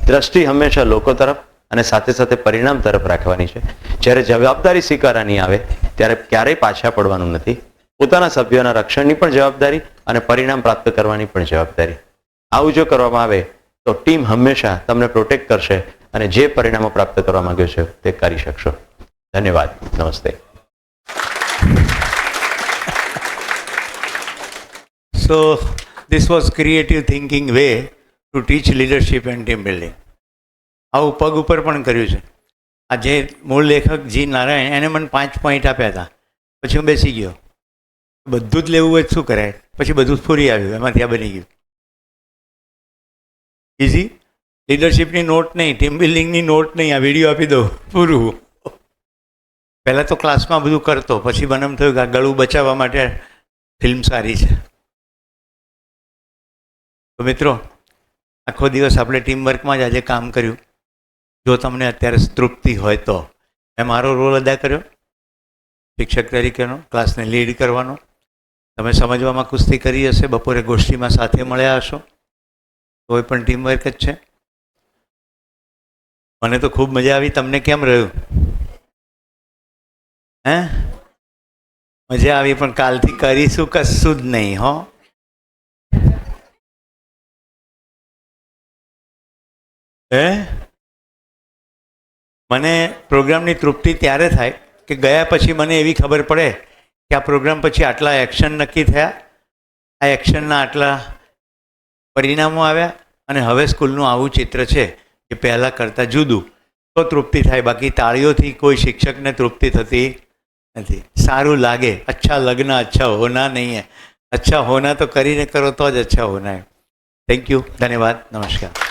દ્રષ્ટિ હંમેશા લોકો તરફ અને સાથે સાથે પરિણામ તરફ રાખવાની છે. જ્યારે જવાબદારી સ્વીકારવાની આવે ત્યારે ક્યારેય પાછા પડવાનું નથી. પોતાના સભ્યોના રક્ષણની પણ જવાબદારી અને પરિણામ પ્રાપ્ત કરવાની પણ જવાબદારી. આવું જો કરવામાં આવે તો ટીમ હંમેશા તમને પ્રોટેક્ટ કરશે અને જે પરિણામો પ્રાપ્ત કરવા માંગ્યો છે તે કરી શકશો. ધન્યવાદ. નમસ્તે. So this was creative thinking way to teach leadership and team building. આવું પગ ઉપર પણ કર્યું છે. આ જે મૂળ લેખક જી નારાયણ એને મને 5 પોઈન્ટ આપ્યા હતા, પછી હું બેસી ગયો. બધું જ લેવું હોય શું કરાય, પછી બધું જ ફૂરી આવ્યું, એમાંથી આ બની ગયું. ઇઝી લીડરશિપની નોટ નહીં, ટીમ બિલ્ડિંગની નોટ નહીં, આ વિડીયો આપી દો, પૂરું. પહેલાં તો ક્લાસમાં બધું કરતો, પછી મને એમ થયું કે આ ગળું બચાવવા માટે ફિલ્મ સારી છે. તો મિત્રો, આખો દિવસ આપણે ટીમવર્કમાં જ આજે કામ કર્યું. જો તમને અત્યારે તૃપ્તિ હોય તો મેં મારો રોલ અદા કર્યો શિક્ષક તરીકેનો, ક્લાસને લીડ કરવાનો. તમે સમજવામાં કુસ્તી કરી હશે, બપોરે ગોષ્ઠીમાં સાથે મળ્યા હશો, કોઈ પણ ટીમવર્ક જ છે. મને તો ખૂબ મજા આવી. તમને કેમ રહ્યું? હે? મજા આવી, પણ કાલથી કરીશું કશું જ નહીં હો. હે મને પ્રોગ્રામની તૃપ્તિ ત્યારે થાય કે ગયા પછી મને એવી ખબર પડે કે આ પ્રોગ્રામ પછી આટલા એક્શન નક્કી થયા, આ એક્શનના આટલા પરિણામો આવ્યા અને હવે સ્કૂલનું આવું ચિત્ર છે કે પહેલાં કરતાં જુદું, તો તૃપ્તિ થાય. બાકી તાળીઓથી કોઈ શિક્ષકને તૃપ્તિ થતી નથી. સારું લાગે, અચ્છા લગ્ન અચ્છા હોના નહીં હે, અચ્છા હોના તો કરીને કરો તો જ અચ્છા હોના હે. થેન્ક યુ, ધન્યવાદ, નમસ્કાર.